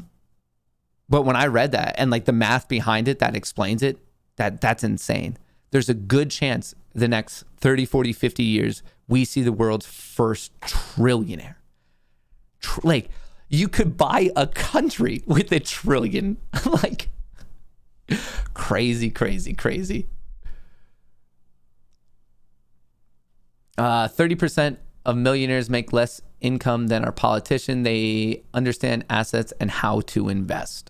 when I read that and like the math behind it that explains it, that's insane. There's a good chance the next 30, 40, 50 years, we see the world's first trillionaire. Like, you could buy a country with $1 trillion. Like, crazy, crazy, crazy. 30% of millionaires make less income than our politician. They understand assets and how to invest.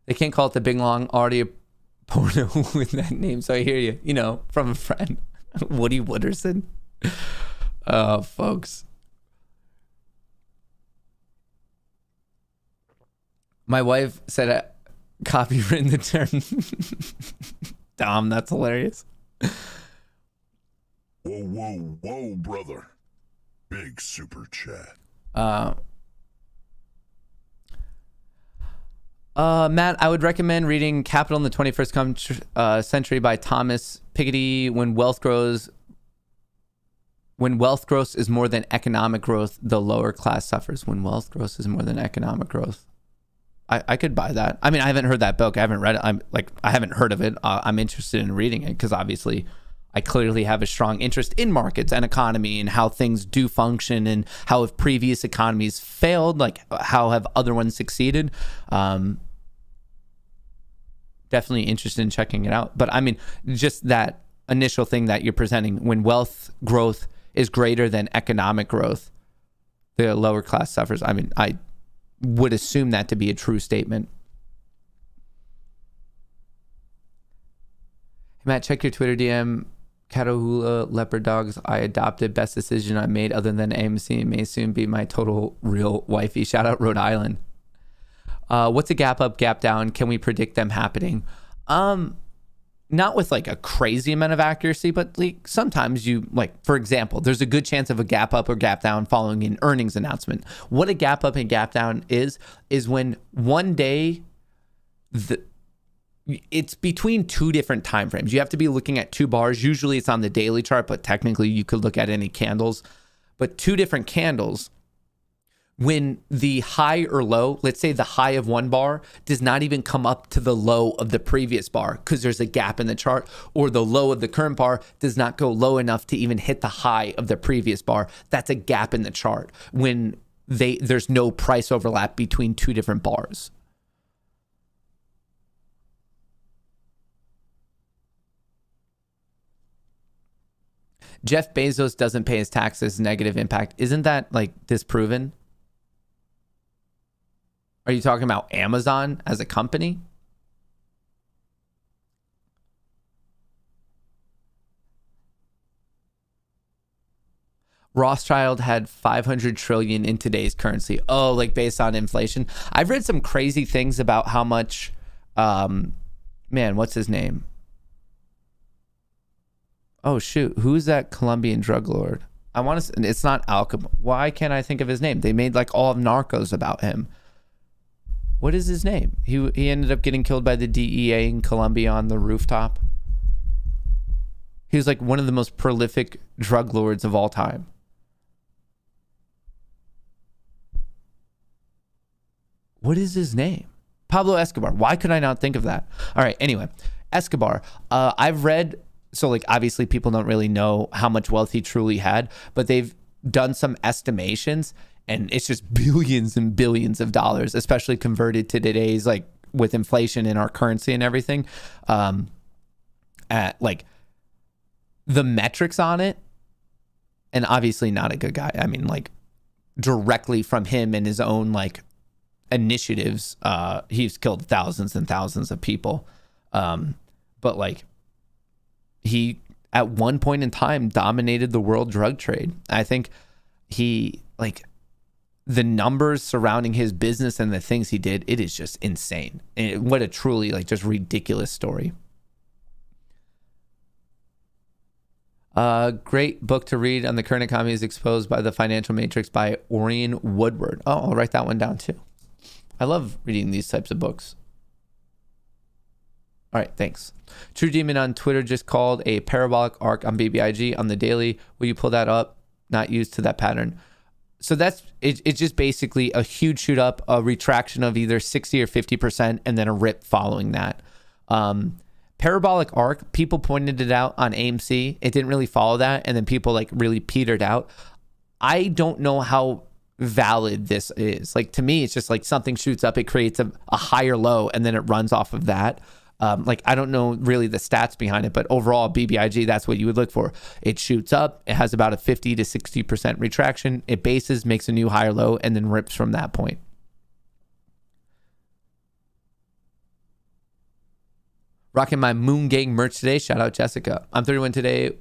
They can't call it the big long audio porno with that name. So I hear you, from a friend, Woody Wooderson. Oh, folks. My wife said I copywritten the term. Dom, that's hilarious. Whoa, brother. Big super chat. Matt, I would recommend reading Capital in the 21st Century by Thomas Piketty. When wealth growth is more than economic growth, the lower class suffers. When wealth growth is more than economic growth. I could buy that. I mean, I haven't heard that book. I haven't read it. I haven't heard of it. I'm interested in reading it because obviously I clearly have a strong interest in markets and economy and how things do function and how if previous economies failed, like how have other ones succeeded. Definitely interested in checking it out. But I mean, just that initial thing that you're presenting, when wealth growth is greater than economic growth, the lower class suffers. I mean, I would assume that to be a true statement. Hey, Matt, check your Twitter DM. Catahoula leopard dogs I adopted. Best decision I made other than AMC. May soon be my total real wifey. Shout out Rhode Island. What's a gap up, gap down? Can we predict them happening? Not with like a crazy amount of accuracy, but like sometimes you, like, for example, there's a good chance of a gap up or gap down following an earnings announcement. What a gap up and gap down is when one day it's between two different time frames. You have to be looking at two bars. Usually it's on the daily chart, but technically you could look at any candles. But two different candles, when the high or low, let's say the high of one bar does not even come up to the low of the previous bar because there's a gap in the chart, or the low of the current bar does not go low enough to even hit the high of the previous bar. That's a gap in the chart when there's no price overlap between two different bars. Jeff Bezos doesn't pay his taxes, negative impact. Isn't that like disproven? Are you talking about Amazon as a company? Rothschild had 500 trillion in today's currency. Oh, like based on inflation. I've read some crazy things about how much, what's his name? Oh, shoot. Who's that Colombian drug lord? I want to, it's not Alcab. Why can't I think of his name? They made like all of Narcos about him. What is his name? He ended up getting killed by the DEA in Colombia on the rooftop. He was like one of the most prolific drug lords of all time. What is his name? Pablo Escobar. Why could I not think of that? All right. Anyway, Escobar. I've read, so like obviously people don't really know how much wealth he truly had, but they've done some estimations and it's just billions and billions of dollars, especially converted to today's, like with inflation in our currency and everything. At like the metrics on it, and obviously not a good guy. I mean, like directly from him and his own like initiatives, he's killed thousands and thousands of people. But like he at one point in time dominated the world drug trade. I think he like the numbers surrounding his business and the things he did, it is just insane. And what a truly like just ridiculous story. Great book to read on the current economy is Exposed by the Financial Matrix by Orion Woodward. Oh, I'll write that one down too. I love reading these types of books. All right, thanks. True Demon on Twitter just called a parabolic arc on BBIG on the daily. Will you pull that up? Not used to that pattern. So that's it's just basically a huge shoot up, a retraction of either 60 or 50%, and then a rip following that. Parabolic arc, people pointed it out on AMC. It didn't really follow that, and then people like really petered out. I don't know how valid this is. Like to me, it's just like something shoots up, it creates a higher low, and then it runs off of that. Like I don't know really the stats behind it, but overall BBIG, that's what you would look for. It shoots up, it has about a 50 to 60% retraction, it bases, makes a new higher low, and then rips from that point. Rocking my Moon Gang merch today. Shout out Jessica. I'm 31 today.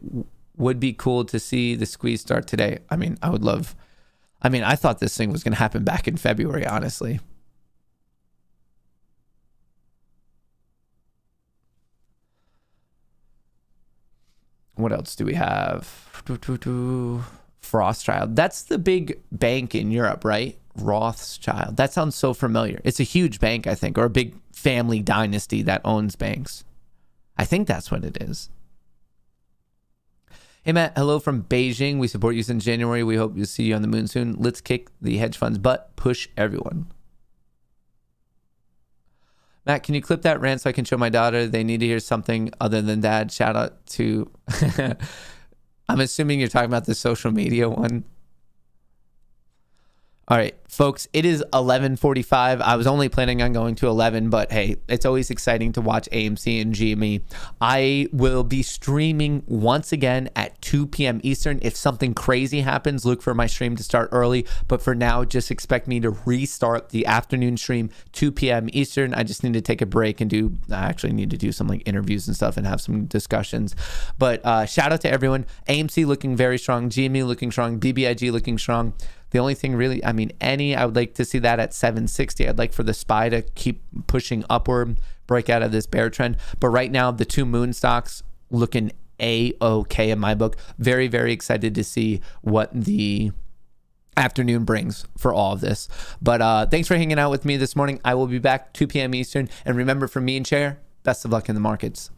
Would be cool to see the squeeze start today. I mean, I would love. I mean, I thought this thing was going to happen back in February, honestly. What else do we have? Rothschild. That's the big bank in Europe, right? Rothschild. That sounds so familiar. It's a huge bank, I think, or a big family dynasty that owns banks. I think that's what it is. Hey, Matt. Hello from Beijing. We support you since January. We hope to see you on the moon soon. Let's kick the hedge funds butt. Push everyone. Matt, can you clip that rant so I can show my daughter? They need to hear something other than dad. Shout out to... I'm assuming you're talking about the social media one. All right, folks, it is 11:45. I was only planning on going to 11, but hey, it's always exciting to watch AMC and GME. I will be streaming once again at 2 p.m. Eastern. If something crazy happens, look for my stream to start early. But for now, just expect me to restart the afternoon stream 2 p.m. Eastern. I just need to take a break and I actually need to do some like interviews and stuff and have some discussions. But shout out to everyone. AMC looking very strong. GME looking strong. BBIG looking strong. The only thing really, I would like to see that at 760. I'd like for the SPY to keep pushing upward, break out of this bear trend. But right now, the two moon stocks looking A-OK in my book. Very, very excited to see what the afternoon brings for all of this. But thanks for hanging out with me this morning. I will be back 2 p.m. Eastern. And remember, from me and Chair, best of luck in the markets.